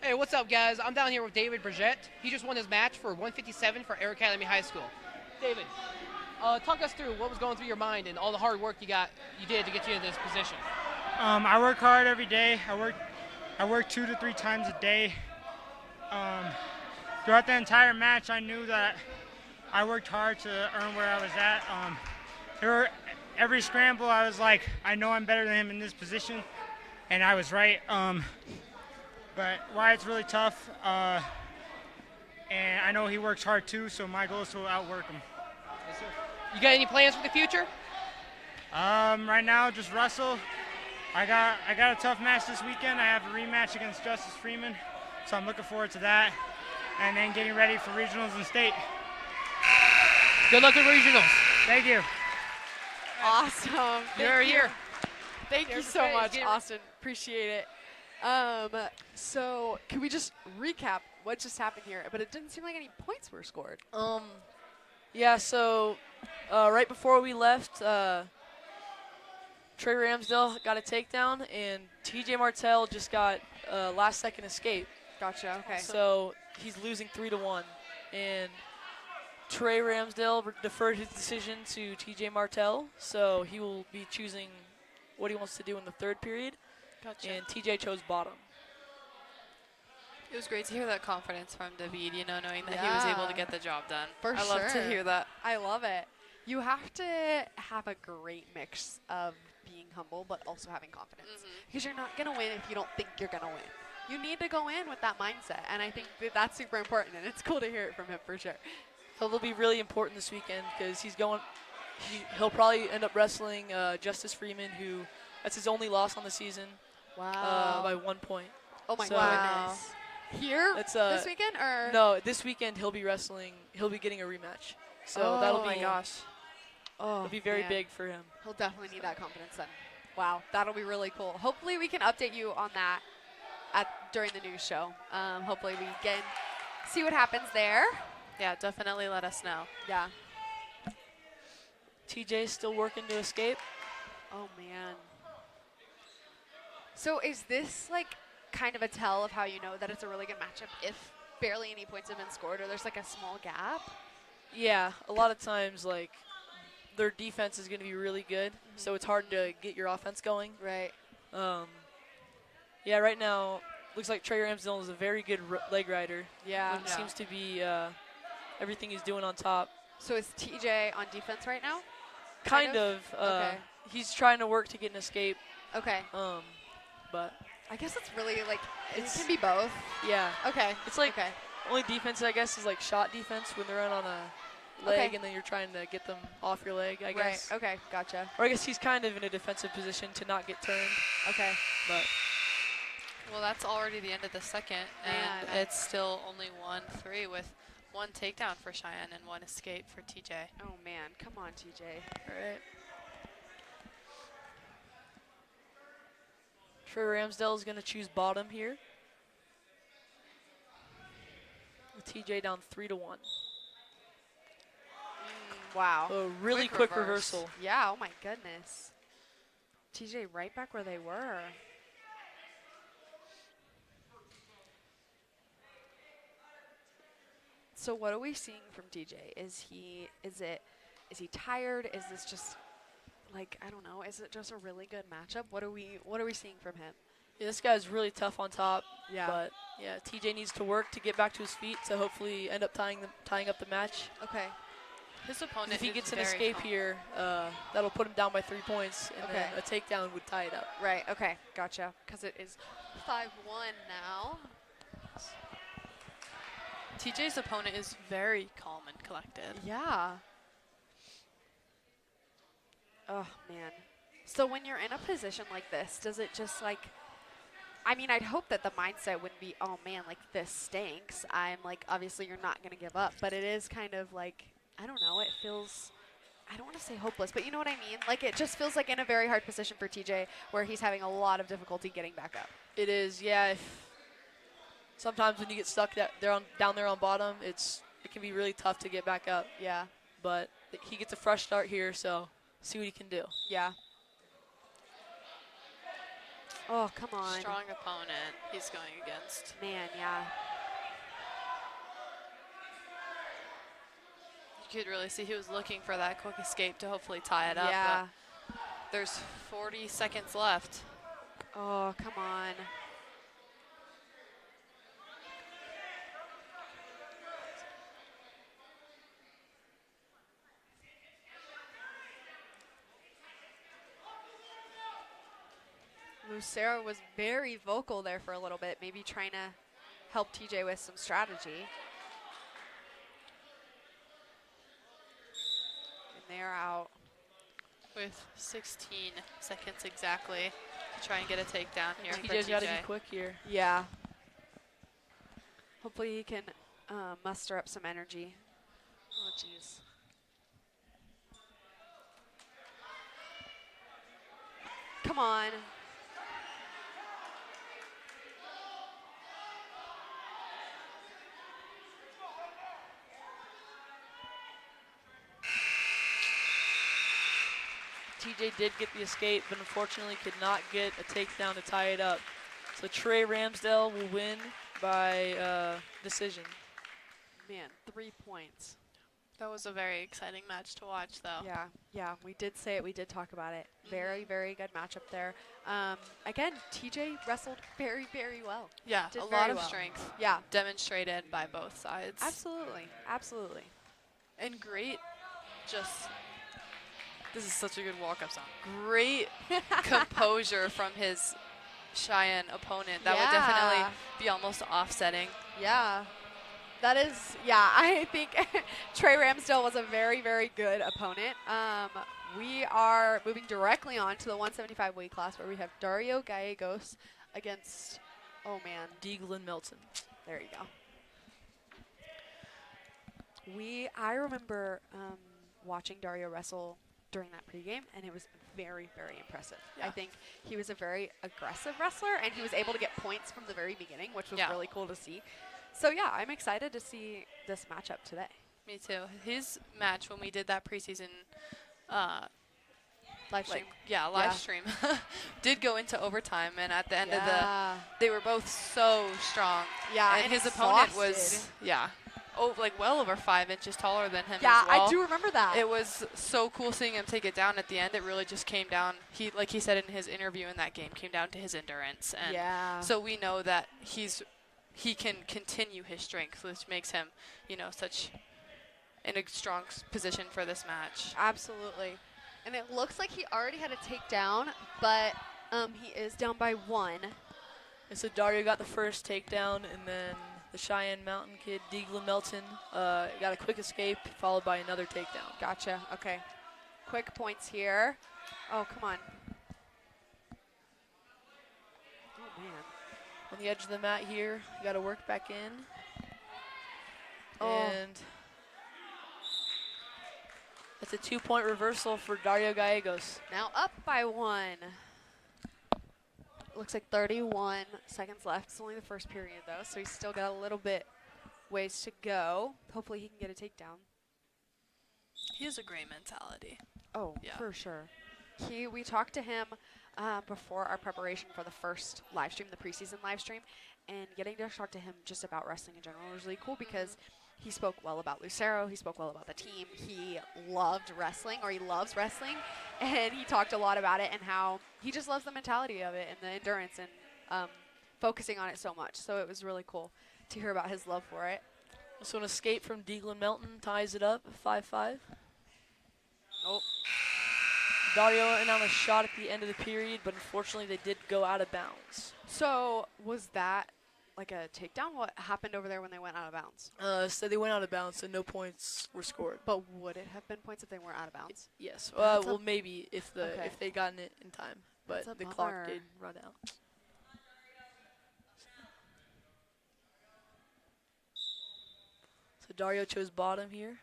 Speaker 6: Hey, what's up, guys? I'm down here with David Burchett. He just won his match for 157 for Air Academy High School. David, talk us through what was going through your mind and all the hard work you did to get you into this position.
Speaker 10: I work hard every day. I work 2 to 3 times a day. Throughout the entire match, I knew that I worked hard to earn where I was at. Every scramble, I was like, I know I'm better than him in this position, and I was right. But Wyatt's really tough, and I know he works hard too, so my goal is to outwork him.
Speaker 6: Yes, sir. You got any plans for the future?
Speaker 10: Right now, just wrestle. I got a tough match this weekend. I have a rematch against Justice Freeman, so I'm looking forward to that, and then getting ready for regionals and state.
Speaker 6: Good luck at regionals.
Speaker 10: Thank you.
Speaker 1: Awesome.
Speaker 6: You're here.
Speaker 1: Thank you
Speaker 6: There's
Speaker 1: so
Speaker 6: the praise.
Speaker 1: much,
Speaker 6: Get it.
Speaker 1: Austin. Appreciate it. So can we just recap what just happened here? But it didn't seem like any points were scored.
Speaker 2: Yeah, so right before we left, Trey Ramsdale got a takedown, and TJ Martell just got a last-second escape.
Speaker 1: Gotcha. Okay.
Speaker 2: So he's losing 3-1, and Trey Ramsdale deferred his decision to TJ Martell, so he will be choosing what he wants to do in the third period.
Speaker 3: Gotcha.
Speaker 2: And TJ chose bottom.
Speaker 3: It was great to hear that confidence from David, you know, knowing that he was able to get the job done.
Speaker 1: For
Speaker 3: I love to hear that.
Speaker 1: I love it. You have to have a great mix of being humble but also having confidence. Because you're not going to win if you don't think you're going to win. You need to go in with that mindset, and I think that's super important, and it's cool to hear it from him for sure.
Speaker 2: He'll be really important this weekend because he'll probably end up wrestling Justice Freeman, who that's his only loss on the season.
Speaker 1: Wow.
Speaker 2: By 1 point.
Speaker 1: Oh my
Speaker 2: So-
Speaker 1: goodness. Here
Speaker 2: It's,
Speaker 1: this weekend or
Speaker 2: No, this weekend he'll be getting a rematch. So that'll be
Speaker 3: my gosh.
Speaker 2: it'll be very
Speaker 1: man.
Speaker 2: big for him.
Speaker 1: He'll definitely need that confidence then. Wow, that'll be really cool. Hopefully we can update you on that during the news show. Hopefully we can see what happens there.
Speaker 3: Yeah, definitely let us know.
Speaker 1: Yeah.
Speaker 2: TJ's still working to escape.
Speaker 1: Oh man. So is this like kind of a tell of how you know that it's a really good matchup if barely any points have been scored or there's like a small gap?
Speaker 2: Yeah, a lot of times like their defense is going to be really good, so it's hard to get your offense going.
Speaker 1: Right.
Speaker 2: Yeah, right now looks like Trey Ramsdale is a very good leg rider.
Speaker 1: Yeah.
Speaker 2: It seems to be everything he's doing on top.
Speaker 1: So is TJ on defense right now?
Speaker 2: Kind of.
Speaker 1: Okay.
Speaker 2: He's trying to work to get an escape.
Speaker 1: Okay.
Speaker 2: But
Speaker 1: I guess it's really like it can be both.
Speaker 2: yeah,
Speaker 1: Okay.
Speaker 2: it's like
Speaker 1: okay.
Speaker 2: only defense I guess is like shot defense when they're on a leg
Speaker 1: Okay.
Speaker 2: and then you're trying to get them off your leg. I guess.
Speaker 1: Right. Okay. Gotcha.
Speaker 2: Or I guess he's kind of in a defensive position to not get turned.
Speaker 1: Okay.
Speaker 2: But
Speaker 3: Well, that's already the end of the second, and
Speaker 1: Man.
Speaker 3: it's still only 1-3 with one takedown for Cheyenne and one escape for TJ.
Speaker 1: Oh man, come on, TJ.
Speaker 2: all right. Trey Ramsdale is going to choose bottom here. With TJ down 3-1.
Speaker 1: Wow.
Speaker 2: A really quick reversal.
Speaker 1: Yeah. Oh my goodness. TJ right back where they were. So what are we seeing from TJ? Is he tired? Is this just like, I don't know, is it just a really good matchup? What are we seeing from him?
Speaker 2: Yeah, this guy's really tough on top.
Speaker 1: Yeah.
Speaker 2: But yeah, TJ needs to work to get back to his feet to hopefully end up tying up the match.
Speaker 1: Okay.
Speaker 3: His opponent
Speaker 2: If he
Speaker 3: is
Speaker 2: gets an
Speaker 3: very
Speaker 2: escape
Speaker 3: calm.
Speaker 2: here, that'll put him down by 3 points, and
Speaker 1: Okay.
Speaker 2: then a takedown would tie it up.
Speaker 1: Right. Okay. Gotcha. Because it is 5-1 now.
Speaker 3: TJ's opponent is very calm and collected.
Speaker 1: Yeah. Oh, man. So when you're in a position like this, does it just like, I mean, I'd hope that the mindset wouldn't be, oh man, like this stinks. I'm like, obviously you're not going to give up, but it is kind of like, I don't know, it feels, I don't want to say hopeless, but you know what I mean? Like it just feels like in a very hard position for TJ where he's having a lot of difficulty getting back up.
Speaker 2: It is, yeah. Sometimes when you get stuck down there on bottom, it can be really tough to get back up.
Speaker 1: Yeah.
Speaker 2: But he gets a fresh start here, so see what he can do.
Speaker 1: Yeah. Oh, come on.
Speaker 3: Strong opponent he's going against.
Speaker 1: Man, yeah.
Speaker 3: You could really see he was looking for that quick escape to hopefully tie it up.
Speaker 1: Yeah.
Speaker 3: But there's 40 seconds left.
Speaker 1: Oh, come on. Lucero was very vocal there for a little bit, maybe trying to help TJ with some strategy. And they're out.
Speaker 3: With 16 seconds exactly to try and get a takedown here for
Speaker 2: TJ's got to be
Speaker 3: TJ.
Speaker 2: quick here.
Speaker 1: Yeah. Hopefully he can muster up some energy. Oh, jeez. Come on.
Speaker 2: TJ did get the escape, but unfortunately could not get a takedown to tie it up. So Trey Ramsdale will win by decision.
Speaker 1: Man, 3 points.
Speaker 3: That was a very exciting match to watch, though.
Speaker 1: Yeah, we did say it. We did talk about it. Very, very good matchup there. Again, TJ wrestled very, very well.
Speaker 3: Yeah,
Speaker 1: Did
Speaker 3: a
Speaker 1: very
Speaker 3: lot of
Speaker 1: well.
Speaker 3: strength
Speaker 1: Yeah,
Speaker 3: demonstrated by both sides.
Speaker 1: absolutely, absolutely.
Speaker 3: And great, this is such a good walk-up song. Great composure from his Cheyenne opponent. That would definitely be almost offsetting.
Speaker 1: Yeah. That is, yeah, I think Trey Ramsdale was a very, very good opponent. We are moving directly on to the 175 weight class where we have Dario Gallegos against, oh man,
Speaker 2: Deaglin Melton.
Speaker 1: there you go. I remember watching Dario wrestle during that pregame, and it was very, very impressive.
Speaker 3: Yeah.
Speaker 1: I think he was a very aggressive wrestler, and he was able to get points from the very beginning, which was really cool to see. So, yeah, I'm excited to see this matchup today.
Speaker 3: Me too. His match when we did that preseason
Speaker 1: Live stream.
Speaker 3: live stream did go into overtime, and at the end of they were both so strong.
Speaker 1: Yeah,
Speaker 3: and his opponent was well over 5 inches taller than him as well.
Speaker 1: I do remember that.
Speaker 3: It was so cool seeing him take it down at the end. It really just came down, like he said in his interview in that game, came down to his endurance. And so we know that he can continue his strength, which makes him, such in a strong position for this match.
Speaker 1: Absolutely. And it looks like he already had a takedown, but he is down by 1.
Speaker 2: And so Dario got the first takedown, and then the Cheyenne Mountain kid, Deaglin Melton, got a quick escape, followed by another takedown.
Speaker 1: Gotcha. Okay. Quick points here. Oh, come on. Oh, man.
Speaker 2: On the edge of the mat here, you got to work back in.
Speaker 1: Oh.
Speaker 2: And it's a 2-point reversal for Dario Gallegos.
Speaker 1: Now up by 1. Looks like 31 seconds left. It's only the first period, though, so he's still got a little bit ways to go. Hopefully he can get a takedown.
Speaker 3: He has a great mentality.
Speaker 1: Oh,
Speaker 3: Yeah.
Speaker 1: for sure. We talked to him before our preparation for the first live stream, the preseason live stream, and getting to talk to him just about wrestling in general was really cool because he spoke well about Lucero. He spoke well about the team. He loved wrestling, or he loves wrestling, and he talked a lot about it and how he just loves the mentality of it and the endurance and focusing on it so much. So it was really cool to hear about his love for it.
Speaker 2: So an escape from Deaglin Melton ties it up, 5-5.
Speaker 1: Oh.
Speaker 2: Dario in on a shot at the end of the period, but unfortunately they did go out of bounds.
Speaker 1: So was that like a takedown? What happened over there when they went out of bounds?
Speaker 2: So they went out of bounds, so no points were scored.
Speaker 1: But would it have been points if they weren't out of bounds?
Speaker 2: Yes.
Speaker 1: That's
Speaker 2: Well, maybe if they gotten it in time, but
Speaker 1: That's a
Speaker 2: the clock
Speaker 1: bummer.
Speaker 2: did run out. So Dario chose bottom here.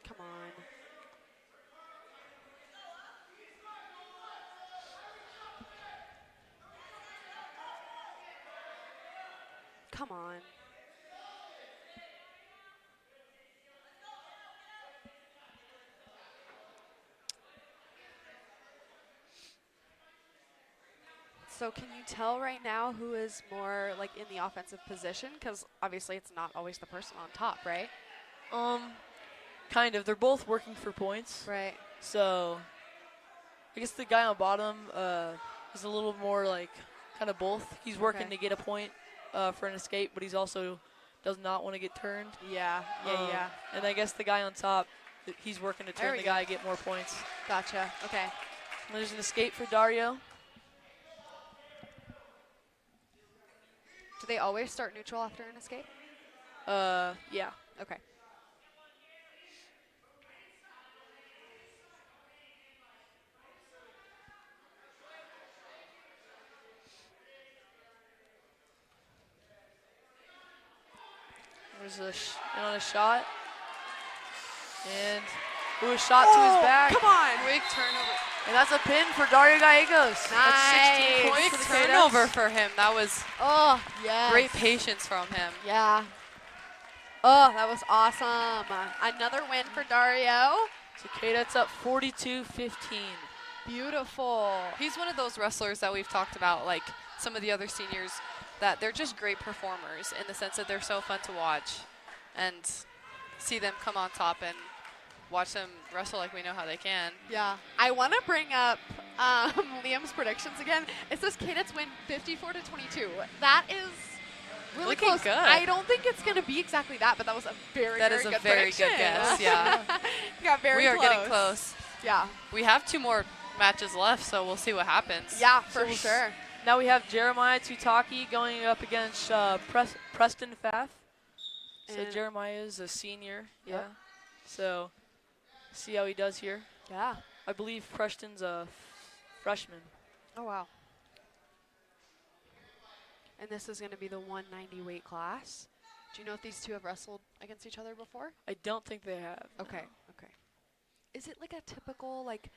Speaker 1: Come on. Come on. So can you tell right now who is more like in the offensive position? Because obviously it's not always the person on top, right?
Speaker 2: Kind of. They're both working for points.
Speaker 1: Right.
Speaker 2: So I guess the guy on bottom is a little more like kind of both. He's working to get a point for an escape, but he's also does not want to get turned.
Speaker 1: Yeah. Yeah.
Speaker 2: And I guess the guy on top, he's working to turn the guy, get more points.
Speaker 1: Gotcha. Okay.
Speaker 2: And there's an escape for Dario.
Speaker 1: Do they always start neutral after an escape?
Speaker 2: Yeah.
Speaker 1: Okay.
Speaker 2: There's a shot. And a shot to his back.
Speaker 1: Come on.
Speaker 3: Quick turnover.
Speaker 2: And that's a pin for Dario Gallegos. That's 16 points
Speaker 3: Quick
Speaker 2: for the
Speaker 3: turnover
Speaker 2: Cadets.
Speaker 3: for him. That was great patience from him.
Speaker 1: Yeah. Oh, that was awesome. Another win for Dario.
Speaker 2: So Cadets up 42-15.
Speaker 1: Beautiful.
Speaker 3: He's one of those wrestlers that we've talked about, like some of the other seniors, that they're just great performers in the sense that they're so fun to watch. And see them come on top and watch them wrestle like we know how they can.
Speaker 1: Yeah. I want to bring up Liam's predictions again. It says Kadets win 54-22. That is really
Speaker 3: Looking
Speaker 1: close.
Speaker 3: good.
Speaker 1: I don't think it's going to be exactly that, but that was a very,
Speaker 3: That
Speaker 1: very
Speaker 3: is a
Speaker 1: good
Speaker 3: very
Speaker 1: prediction.
Speaker 3: good guess, yeah.
Speaker 1: Got very
Speaker 3: We are
Speaker 1: close.
Speaker 3: getting close.
Speaker 1: Yeah.
Speaker 3: We have 2 more matches left, so we'll see what happens.
Speaker 1: Yeah, for sure.
Speaker 2: Now we have Jeremiah Tutaki going up against Preston Pfaff. So
Speaker 1: And-
Speaker 2: Jeremiah is a senior.
Speaker 1: Yep.
Speaker 2: Yeah. So see how he does here.
Speaker 1: Yeah.
Speaker 2: I believe Preston's a freshman.
Speaker 1: Oh, wow. And this is going to be the 190 weight class. Do you know if these two have wrestled against each other before?
Speaker 2: I don't think they have.
Speaker 1: Okay, okay. Is it like a typical, like,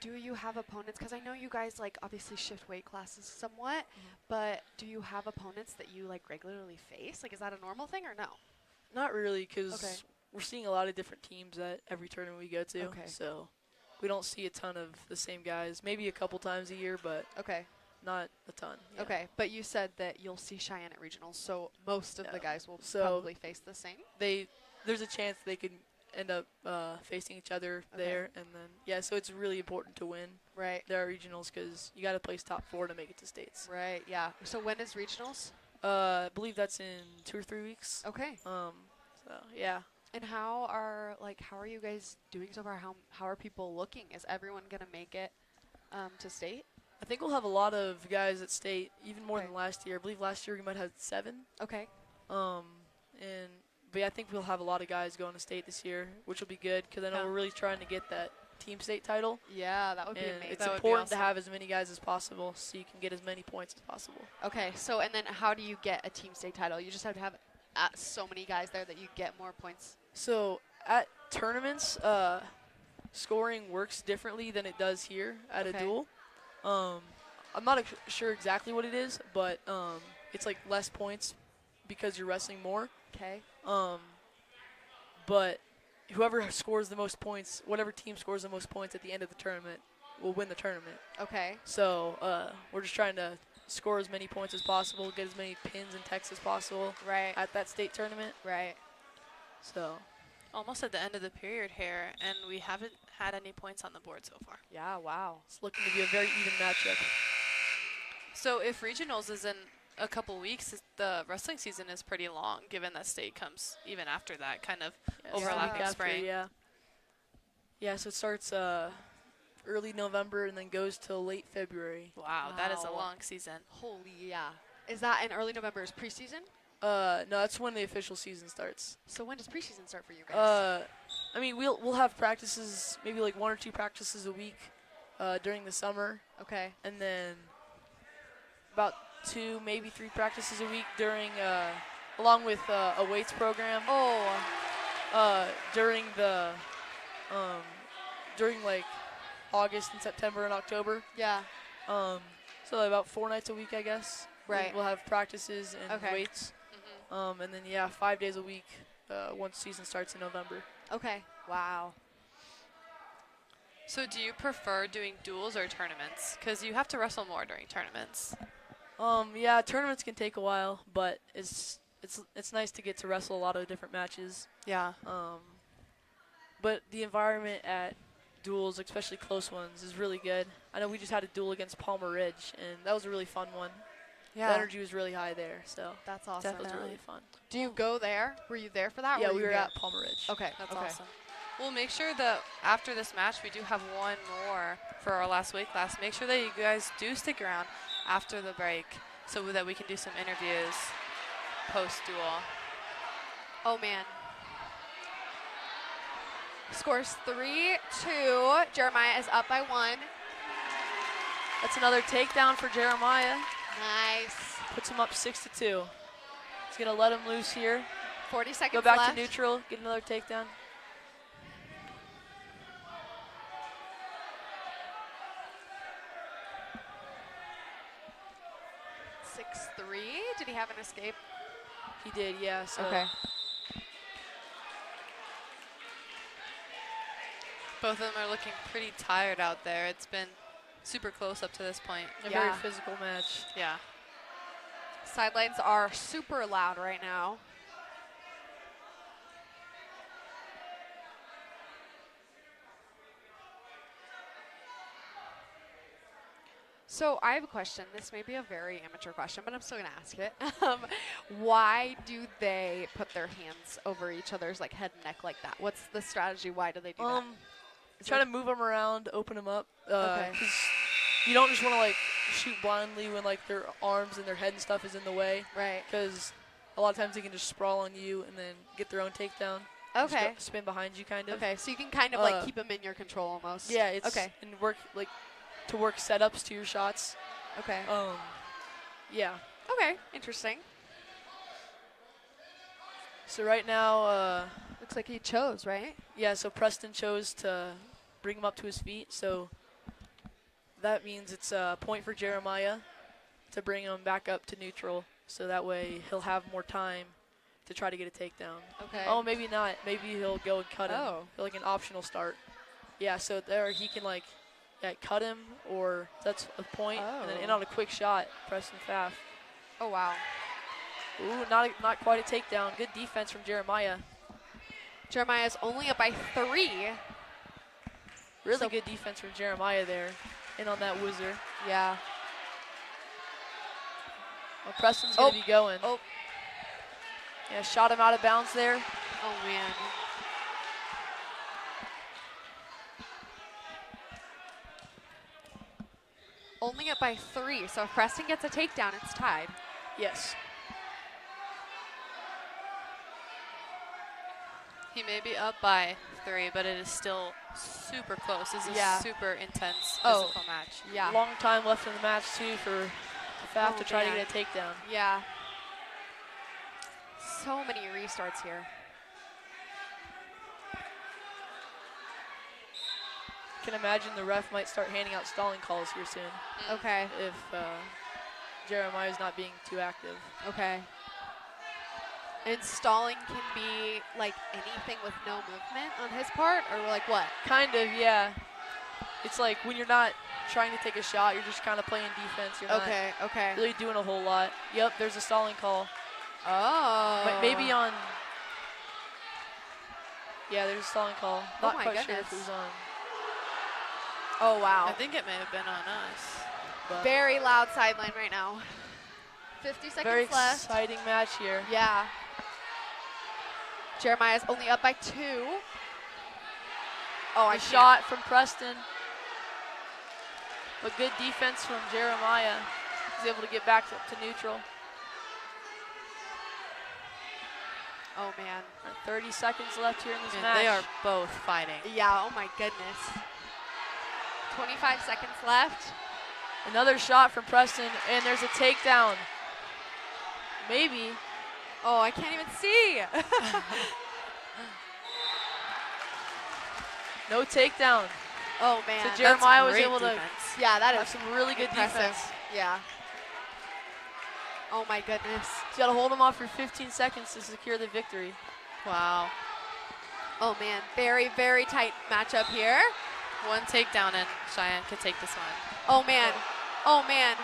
Speaker 1: do you have opponents? Because I know you guys, like, obviously shift weight classes somewhat, but do you have opponents that you, like, regularly face? Like, is that a normal thing or no?
Speaker 2: Not really, because
Speaker 1: Okay.
Speaker 2: we're seeing a lot of different teams at every tournament we go to.
Speaker 1: Okay.
Speaker 2: So we don't see a ton of the same guys. Maybe a couple times a year, but
Speaker 1: Okay.
Speaker 2: not a ton. Yeah.
Speaker 1: Okay, but you said that you'll see Cheyenne at regionals, so most of the
Speaker 2: Yeah.
Speaker 1: guys will
Speaker 2: So
Speaker 1: probably face the same?
Speaker 2: There's a chance they could end up facing each other there, and then so it's really important to win.
Speaker 1: Right.
Speaker 2: There are regionals because you got to place top 4 to make it to states.
Speaker 1: Right, yeah. So when is regionals?
Speaker 2: I believe that's in 2 or 3 weeks.
Speaker 1: Okay.
Speaker 2: So yeah.
Speaker 1: And how are you guys doing so far? How are people looking? Is everyone gonna make it to state?
Speaker 2: I think we'll have a lot of guys at state, even more
Speaker 1: Okay.
Speaker 2: than last year. I believe last year we might have 7.
Speaker 1: Okay.
Speaker 2: But yeah, I think we'll have a lot of guys going to state this year, which will be good because I know
Speaker 1: Yeah.
Speaker 2: we're really trying to get that team state title.
Speaker 1: Yeah, that would be
Speaker 2: And
Speaker 1: amazing.
Speaker 2: it's
Speaker 3: That would be
Speaker 2: important to
Speaker 3: awesome.
Speaker 2: have as many guys as possible so you can get as many points as possible.
Speaker 1: Okay, so and then how do you get a team state title? You just have to have so many guys there that you get more points.
Speaker 2: So at tournaments, scoring works differently than it does here at a
Speaker 1: Okay.
Speaker 2: duel. I'm not sure exactly what it is, but it's like less points because you're wrestling more.
Speaker 1: Okay.
Speaker 2: But whoever scores the most points, whatever team scores the most points at the end of the tournament will win the tournament.
Speaker 1: Okay.
Speaker 2: So we're just trying to score as many points as possible, get as many pins and techs as possible
Speaker 1: Right.
Speaker 2: at that state tournament.
Speaker 1: Right.
Speaker 2: So
Speaker 3: Almost at the end of the period here, and we haven't had any points on the board so far.
Speaker 1: Yeah. Wow.
Speaker 2: it's looking to be a very even matchup.
Speaker 3: So if regionals is in a couple weeks, the wrestling season is pretty long, given that state comes even after that, kind of
Speaker 2: Yeah,
Speaker 3: overlapping
Speaker 2: after,
Speaker 3: spring.
Speaker 2: Yeah, so it starts early November and then goes till late February.
Speaker 3: Wow, that is a
Speaker 1: Wow.
Speaker 3: long season.
Speaker 1: Holy yeah. Is that in early November? Is preseason?
Speaker 2: No, that's when the official season starts.
Speaker 1: So when does preseason start for you guys?
Speaker 2: I mean, we'll have practices, maybe like 1 or 2 practices a week during the summer,
Speaker 1: Okay.
Speaker 2: and then about 2, maybe 3 practices a week during, along with a weights program. During the, during like August and September and October.
Speaker 1: Yeah.
Speaker 2: So about 4 nights a week, I guess.
Speaker 1: Right.
Speaker 2: We'll have practices and
Speaker 1: Okay.
Speaker 2: weights.
Speaker 3: Mm-hmm.
Speaker 2: And then 5 days a week once season starts in November.
Speaker 1: Okay. Wow.
Speaker 3: So do you prefer doing duels or tournaments? Because you have to wrestle more during tournaments.
Speaker 2: Yeah, tournaments can take a while, but it's nice to get to wrestle a lot of different matches.
Speaker 3: Yeah.
Speaker 2: But the environment at duels, especially close ones, is really good. I know we just had a duel against Palmer Ridge, and that was a really fun one.
Speaker 1: Yeah.
Speaker 2: The energy was really high there, so
Speaker 1: That's awesome.
Speaker 2: that was really fun.
Speaker 1: Do you go there? Were you there for that? or
Speaker 2: Yeah,
Speaker 1: were
Speaker 2: we
Speaker 1: you
Speaker 2: were
Speaker 1: here?
Speaker 2: at Palmer Ridge.
Speaker 1: Okay.
Speaker 3: That's
Speaker 1: okay.
Speaker 3: awesome. We'll make sure that after this match, we do have one more for our last weight class. Make sure that you guys do stick around after the break so that we can do some interviews post-duel.
Speaker 1: Oh man. Scores 3-2. Jeremiah is up by 1.
Speaker 2: That's another takedown for Jeremiah.
Speaker 1: Nice.
Speaker 2: Puts him up 6-2. He's gonna let him loose here.
Speaker 1: 40 seconds
Speaker 2: Go back
Speaker 1: left.
Speaker 2: to neutral. Get another takedown.
Speaker 1: Did he have an escape?
Speaker 2: He did, yeah. So
Speaker 1: Okay.
Speaker 3: Both of them are looking pretty tired out there. It's been super close up to this point.
Speaker 2: a
Speaker 1: Yeah.
Speaker 2: very physical match.
Speaker 3: Yeah.
Speaker 1: Sidelines are super loud right now. So I have a question. This may be a very amateur question, but I'm still gonna ask it. Why do they put their hands over each other's like head and neck like that? What's the strategy? Why do they do that?
Speaker 2: Try to move them around, open them up.
Speaker 1: Okay.
Speaker 2: 'Cause you don't just want to like shoot blindly when like their arms and their head and stuff is in the way.
Speaker 1: Right.
Speaker 2: Because a lot of times they can just sprawl on you and then get their own takedown. Just
Speaker 1: Okay.
Speaker 2: go spin behind you kind of.
Speaker 1: Okay, so you can kind of like keep them in your control almost.
Speaker 2: Yeah, it's
Speaker 1: okay.
Speaker 2: and work like to work setups to your shots.
Speaker 1: Okay.
Speaker 2: Yeah.
Speaker 1: Okay. Interesting.
Speaker 2: So right now,
Speaker 1: Looks like he chose, right?
Speaker 2: yeah. So Preston chose to bring him up to his feet. So that means it's a point for Jeremiah to bring him back up to neutral. So that way he'll have more time to try to get a takedown.
Speaker 1: Okay.
Speaker 2: Oh, maybe not. Maybe he'll go and cut him.
Speaker 1: Oh.
Speaker 2: Like an optional start. Yeah, so there he can like cut him, or that's a point, and then in on a quick shot, Preston Pfaff.
Speaker 1: Oh, wow.
Speaker 2: Ooh, not quite a takedown. Good defense from Jeremiah.
Speaker 1: Jeremiah's only up by 3.
Speaker 2: Really good defense from Jeremiah there. In on that whizzer.
Speaker 1: Yeah.
Speaker 2: Well, Preston's going to be going.
Speaker 1: Oh.
Speaker 2: Yeah, shot him out of bounds there.
Speaker 1: Oh, man. Only up by 3, so if Preston gets a takedown, it's tied.
Speaker 2: Yes.
Speaker 3: He may be up by 3, but it is still super close. This is a super intense physical match.
Speaker 1: Yeah.
Speaker 2: Long time left in the match, too, for Pfaff to try to get a takedown.
Speaker 1: Yeah. So many restarts here.
Speaker 2: I can imagine the ref might start handing out stalling calls here soon.
Speaker 1: Okay.
Speaker 2: If Jeremiah's not being too active.
Speaker 1: Okay. And stalling can be like anything with no movement on his part, or like what?
Speaker 2: Kind of, yeah. It's like when you're not trying to take a shot, you're just kind of playing defense. You're not really doing a whole lot. Yep, there's a stalling call.
Speaker 1: Oh.
Speaker 2: Maybe on. Yeah, there's a stalling call. Not
Speaker 1: my
Speaker 2: quite sure
Speaker 1: goodness.
Speaker 2: if it was on.
Speaker 1: Oh, wow.
Speaker 3: I think it may have been on us.
Speaker 2: But
Speaker 1: Very loud sideline right now. 50 seconds
Speaker 2: very
Speaker 1: left.
Speaker 2: exciting match here.
Speaker 1: Yeah. Jeremiah's only up by 2. Oh,
Speaker 2: A shot from Preston. But good defense from Jeremiah. He's able to get back to neutral.
Speaker 1: Oh, man.
Speaker 2: 30 seconds left here in this
Speaker 3: And
Speaker 2: match.
Speaker 3: they are both fighting.
Speaker 1: Yeah, oh, my goodness. 25 seconds left.
Speaker 2: Another shot from Preston, and there's a takedown. Maybe.
Speaker 1: Oh, I can't even see.
Speaker 2: No takedown.
Speaker 1: Oh, man.
Speaker 2: So Jeremiah was
Speaker 3: great
Speaker 2: able to
Speaker 1: Yeah, that
Speaker 2: have
Speaker 1: is
Speaker 2: some really good
Speaker 1: impressive.
Speaker 2: defense.
Speaker 1: Yeah. Oh, my goodness.
Speaker 2: He's got to hold him off for 15 seconds to secure the victory.
Speaker 3: Wow.
Speaker 1: Oh, man. Very, very tight matchup here.
Speaker 3: One takedown and Cheyenne could take this one.
Speaker 1: Oh, man. Oh, man.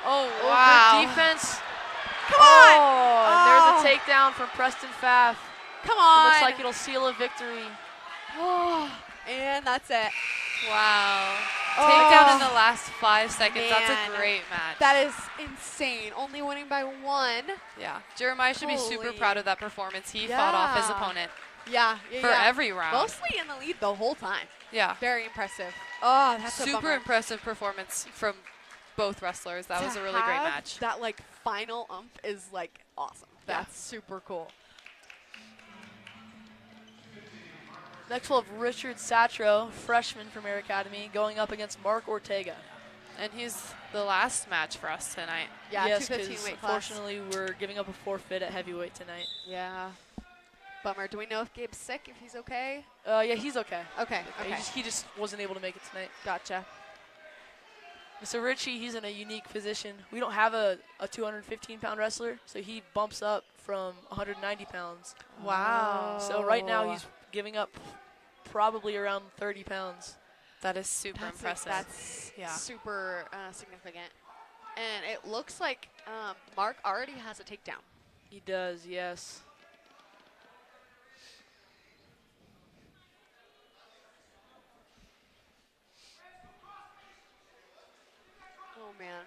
Speaker 3: Oh,
Speaker 2: Oh,
Speaker 3: wow.
Speaker 2: good defense.
Speaker 1: Come on.
Speaker 2: Oh, and there's a takedown from Preston Pfaff.
Speaker 1: Come
Speaker 2: It
Speaker 1: on.
Speaker 2: looks like it'll seal a victory.
Speaker 1: Oh, and that's it.
Speaker 3: Wow.
Speaker 1: Oh.
Speaker 3: Takedown in the last 5 seconds. That's
Speaker 1: Man.
Speaker 3: a great match.
Speaker 1: That is insane. Only winning by 1.
Speaker 3: Yeah. Jeremiah should be super
Speaker 1: Holy.
Speaker 3: proud of that performance. He fought off his
Speaker 1: Yeah.
Speaker 3: opponent
Speaker 1: Yeah.
Speaker 3: for every round.
Speaker 1: Mostly in the lead the whole time.
Speaker 3: Yeah.
Speaker 1: Very impressive. Oh, that's a
Speaker 3: Super
Speaker 1: bummer.
Speaker 3: impressive performance from both wrestlers. That was
Speaker 1: To
Speaker 3: a really great
Speaker 1: have
Speaker 3: match.
Speaker 1: That like final umph is like awesome.
Speaker 3: Yeah.
Speaker 1: That's super cool.
Speaker 2: Next we'll have Richard Satro, freshman from Air Academy, going up against Mark Ortega.
Speaker 3: And he's the last match for us tonight.
Speaker 1: Yeah,
Speaker 2: yes,
Speaker 1: 215
Speaker 2: 'cause
Speaker 1: weight class.
Speaker 2: unfortunately we're giving up a forfeit at heavyweight tonight.
Speaker 1: Yeah. Bummer. Do we know if Gabe's sick? If he's okay?
Speaker 2: Yeah, he's okay.
Speaker 1: Okay.
Speaker 2: He
Speaker 1: Okay.
Speaker 2: he just wasn't able to make it tonight.
Speaker 1: Gotcha.
Speaker 2: So Richie, he's in a unique position. We don't have a 215-pound wrestler, so he bumps up from 190 pounds.
Speaker 1: Wow.
Speaker 2: So right now he's giving up probably around 30 pounds.
Speaker 3: That is super impressive.
Speaker 1: That's
Speaker 3: Yeah.
Speaker 1: super significant. And it looks like Mark already has a takedown.
Speaker 2: He does, yes.
Speaker 1: Oh, man.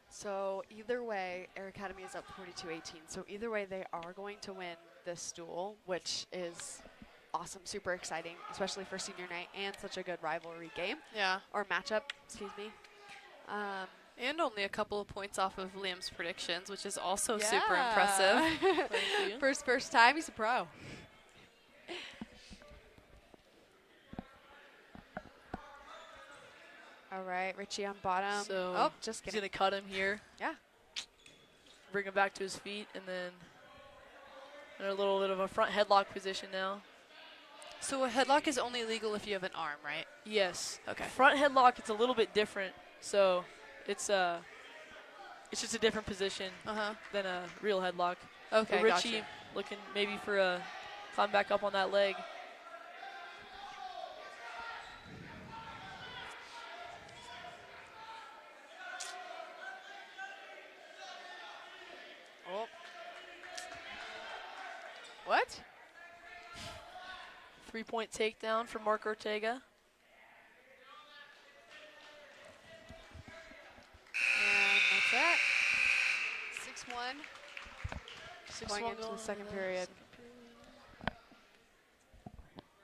Speaker 1: So either way, Air Academy is up 42-18. So either way, they are going to win this duel, which is awesome, super exciting, especially for senior night and such a good rivalry game.
Speaker 3: Yeah.
Speaker 1: Or matchup, excuse me.
Speaker 3: And only a couple of points off of Liam's predictions, which is also super impressive.
Speaker 2: Thank you.
Speaker 1: First time, he's a pro. All right, Richie on bottom.
Speaker 2: So
Speaker 1: oh, just
Speaker 2: he's
Speaker 1: kidding.
Speaker 2: going to cut him here.
Speaker 1: Yeah.
Speaker 2: Bring him back to his feet, and then in a little bit of a front headlock position now.
Speaker 3: So a headlock is only legal if you have an arm, right?
Speaker 2: Yes.
Speaker 3: Okay.
Speaker 2: Front headlock, it's a little bit different. So it's just a different position than a real headlock.
Speaker 3: Okay,
Speaker 2: But Richie
Speaker 3: gotcha.
Speaker 2: looking maybe for a climb back up on that leg.
Speaker 1: Oh. What?
Speaker 2: 3-point takedown for Mark Ortega.
Speaker 1: And that's it. 6-1. Going into the second period.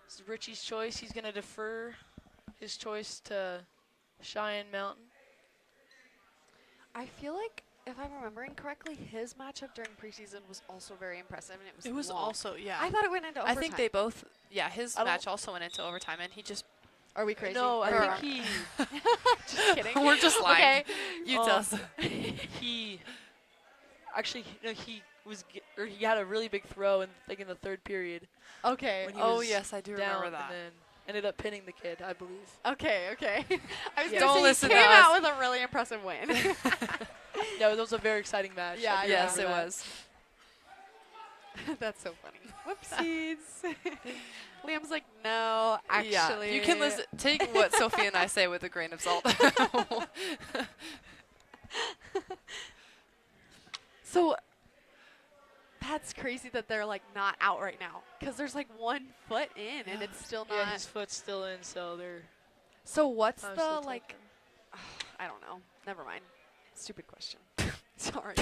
Speaker 2: This is Richie's choice. He's going to defer his choice to Cheyenne Mountain.
Speaker 1: I feel like, if I'm remembering correctly, his matchup during preseason was also very impressive, and
Speaker 3: It was
Speaker 1: long.
Speaker 3: also, yeah.
Speaker 1: I thought it went into
Speaker 3: I
Speaker 1: overtime.
Speaker 3: think they both, yeah, his
Speaker 2: I don't-
Speaker 3: match also went into overtime, and he just,
Speaker 1: Are we crazy?
Speaker 2: No, I
Speaker 1: Or-
Speaker 2: think he
Speaker 1: Just kidding.
Speaker 3: we're just lying.
Speaker 1: Okay.
Speaker 3: You tell us.
Speaker 2: he actually he had a really big throw in the third period.
Speaker 1: Okay.
Speaker 2: When he
Speaker 3: Oh,
Speaker 2: was
Speaker 3: yes, I do
Speaker 2: down
Speaker 3: remember that.
Speaker 2: and then ended up pinning the kid, I believe.
Speaker 1: Okay. I was
Speaker 2: Yeah.
Speaker 1: gonna
Speaker 3: Don't
Speaker 1: say
Speaker 3: listen
Speaker 1: he
Speaker 3: to
Speaker 1: came
Speaker 3: us.
Speaker 1: out with a really impressive win.
Speaker 2: No, it was a very exciting match.
Speaker 1: Yeah, I
Speaker 3: Yes, it
Speaker 1: remember that.
Speaker 3: was.
Speaker 1: That's so funny. Whoopsies. Liam's like, no, actually.
Speaker 3: Yeah, you can listen. Take what Sophie and I say with a grain of salt.
Speaker 1: So that's crazy that they're like not out right now, because there's like 1 foot in and it's still not.
Speaker 2: Yeah, his foot's still in, so they're.
Speaker 1: So what's
Speaker 2: time's
Speaker 1: the
Speaker 2: still
Speaker 1: like?
Speaker 2: ticking.
Speaker 1: I don't know. Never mind. Stupid question. Sorry.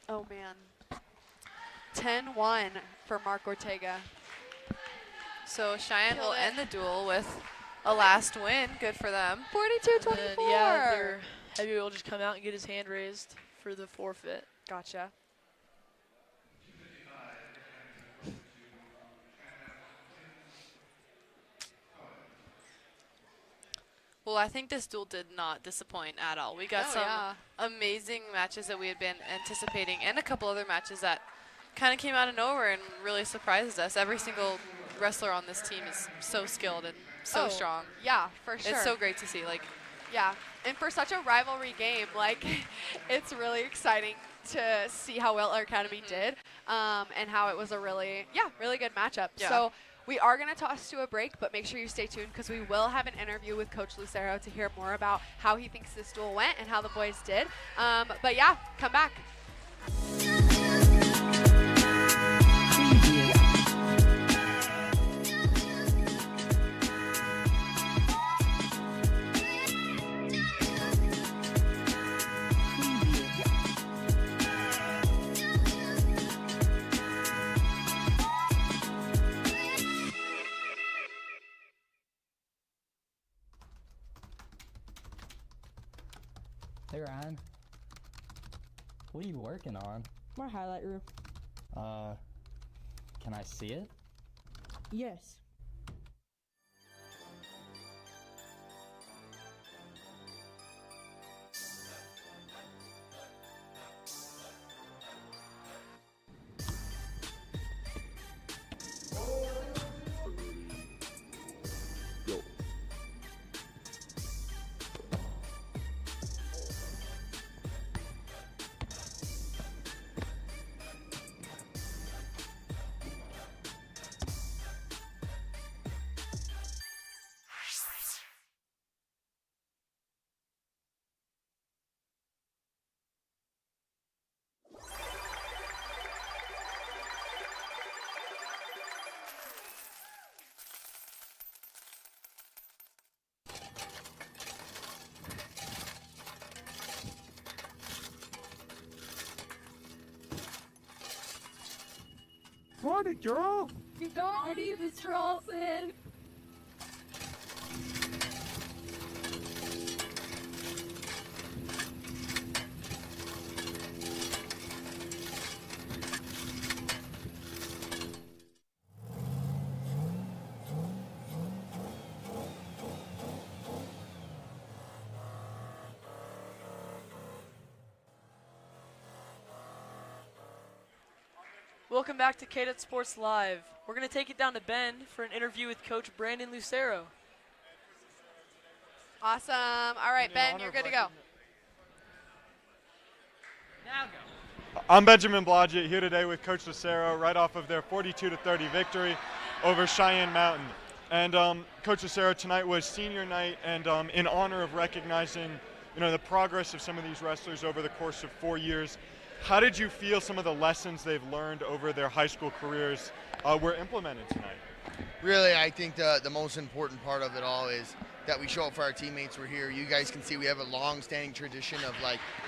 Speaker 1: Oh man. 10-1 for Mark Ortega.
Speaker 3: So Cheyenne
Speaker 1: Killed
Speaker 3: will
Speaker 1: it.
Speaker 3: end the duel with a last win. Good for them.
Speaker 1: 42-24.
Speaker 2: And then, yeah, their heavyweight will just come out and get his hand raised for the forfeit.
Speaker 1: Gotcha.
Speaker 3: Well, I think this duel did not disappoint at all. We got
Speaker 1: Oh,
Speaker 3: some
Speaker 1: yeah.
Speaker 3: amazing matches that we had been anticipating, and a couple other matches that kind of came out of nowhere and really surprised us. Every single wrestler on this team is so skilled and so
Speaker 1: Oh,
Speaker 3: strong.
Speaker 1: Yeah, for sure.
Speaker 3: It's so great to see. Like,
Speaker 1: Yeah, and for such a rivalry game, like, it's really exciting to see how well our academy did, and how it was a really good matchup.
Speaker 3: Yeah.
Speaker 1: So we are going to toss to a break, but make sure you stay tuned, because we will have an interview with Coach Lucero to hear more about how he thinks this duel went and how the boys did. But yeah, come back.
Speaker 11: Hey Ryan, what are you working on?
Speaker 12: My highlight reel.
Speaker 11: Can I see it?
Speaker 12: Yes.
Speaker 13: got it, girl.
Speaker 14: You don't need the Charleston.
Speaker 2: Welcome back to Kadet Sports Live. We're going to take it down to Bend for an interview with Coach Brandon Lucero.
Speaker 1: Awesome. All right, Ben, you're good to go.
Speaker 6: Now go.
Speaker 4: I'm Benjamin Blodgett here today with Coach Lucero right off of their 42-30 victory over Cheyenne Mountain. And Coach Lucero, tonight was senior night, and in honor of recognizing the progress of some of these wrestlers over the course of 4 years, how did you feel some of the lessons they've learned over their high school careers were implemented tonight?
Speaker 7: Really, I think the most important part of it all is that we show up for our teammates. We're here. You guys can see we have a long-standing tradition of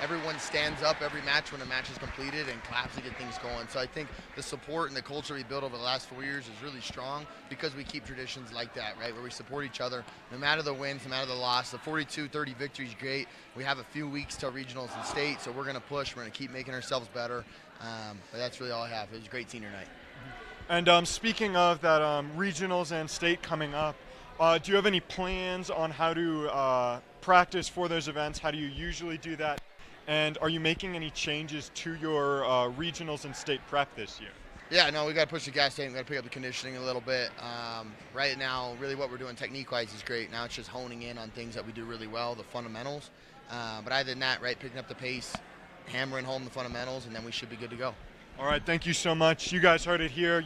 Speaker 7: everyone stands up every match when a match is completed and claps to get things going. So I think the support and the culture we built over the last 4 years is really strong because we keep traditions like that, right, where we support each other no matter the wins, no matter the loss. The 42-30 victory is great. We have a few weeks till regionals and state, so we're going to push. We're going to keep making ourselves better. But that's really all I have. It was a great senior night.
Speaker 4: And speaking of that, regionals and state coming up, do you have any plans on how to practice for those events? How do you usually do that? And are you making any changes to your regionals and state prep this year?
Speaker 7: Yeah, no, we got to push the gas tank. We got to pick up the conditioning a little bit. Right now, really what we're doing technique-wise is great. Now it's just honing in on things that we do really well, the fundamentals. But other than that, right, picking up the pace, hammering home the fundamentals, and then we should be good to go.
Speaker 4: All right, thank you so much. You guys heard it here.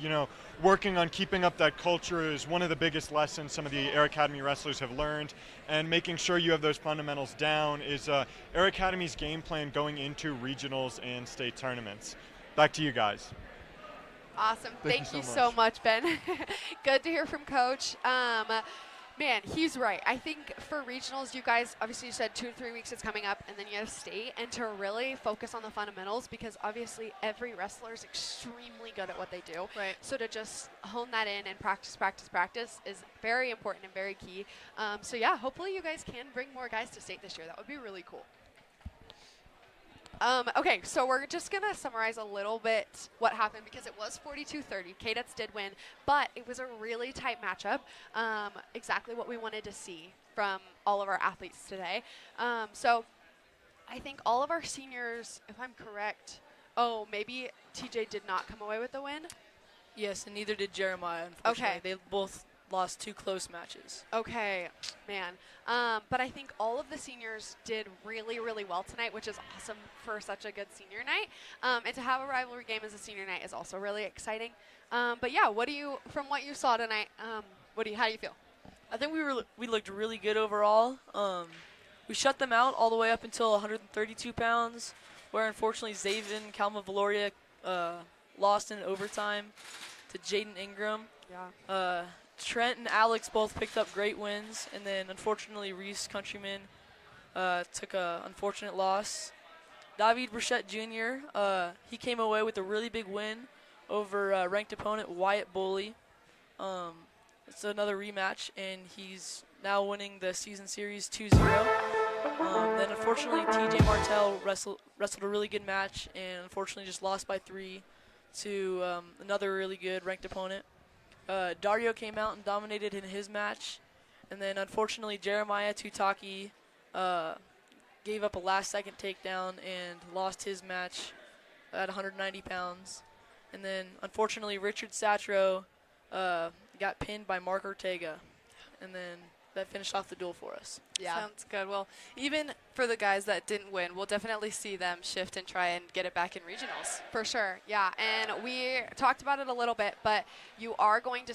Speaker 4: Working on keeping up that culture is one of the biggest lessons some of the Air Academy wrestlers have learned, and making sure you have those fundamentals down is Air Academy's game plan going into regionals and state tournaments. Back to you guys.
Speaker 1: Awesome. Thank you so much, Ben. Good to hear from Coach. Man, he's right. I think for regionals, you guys, obviously you said 2 to 3 weeks is coming up, and then you have state, and to really focus on the fundamentals, because obviously every wrestler is extremely good at what they do.
Speaker 2: Right.
Speaker 1: So to just hone that in and practice is very important and very key. So yeah, hopefully you guys can bring more guys to state this year. That would be really cool. Okay, so we're just going to summarize a little bit what happened, because it was 42-30. Cadets did win, but it was a really tight matchup. Exactly what we wanted to see from all of our athletes today. So I think all of our seniors, if I'm correct, maybe TJ did not come away with the win?
Speaker 2: Yes, and neither did Jeremiah, unfortunately.
Speaker 1: Okay.
Speaker 2: They both lost 2 close matches.
Speaker 1: Okay, man. But I think all of the seniors did really, really well tonight, which is awesome for such a good senior night. And to have a rivalry game as a senior night is also really exciting. But yeah, from what you saw tonight, how do you feel?
Speaker 2: I think we looked really good overall. We shut them out all the way up until 132 pounds, where unfortunately Zaven Kalma Valoria lost in overtime to Jaden Ingram.
Speaker 1: Yeah.
Speaker 2: Trent and Alex both picked up great wins, and then unfortunately Reese Countryman took an unfortunate loss. David Burchette Jr., he came away with a really big win over ranked opponent Wyatt Bully. It's another rematch, and he's now winning the season series 2-0. Then unfortunately TJ Martell wrestled a really good match, and unfortunately just lost by 3 to another really good ranked opponent. Dario came out and dominated in his match, and then unfortunately Jeremiah Tutaki gave up a last-second takedown and lost his match at 190 pounds. And then unfortunately Richard Satro got pinned by Mark Ortega, and then that finished off the duel for us.
Speaker 3: Yeah. Sounds good. Well, even for the guys that didn't win, we'll definitely see them shift and try and get it back in regionals.
Speaker 1: For sure, yeah. And we talked about it a little bit, but you are going to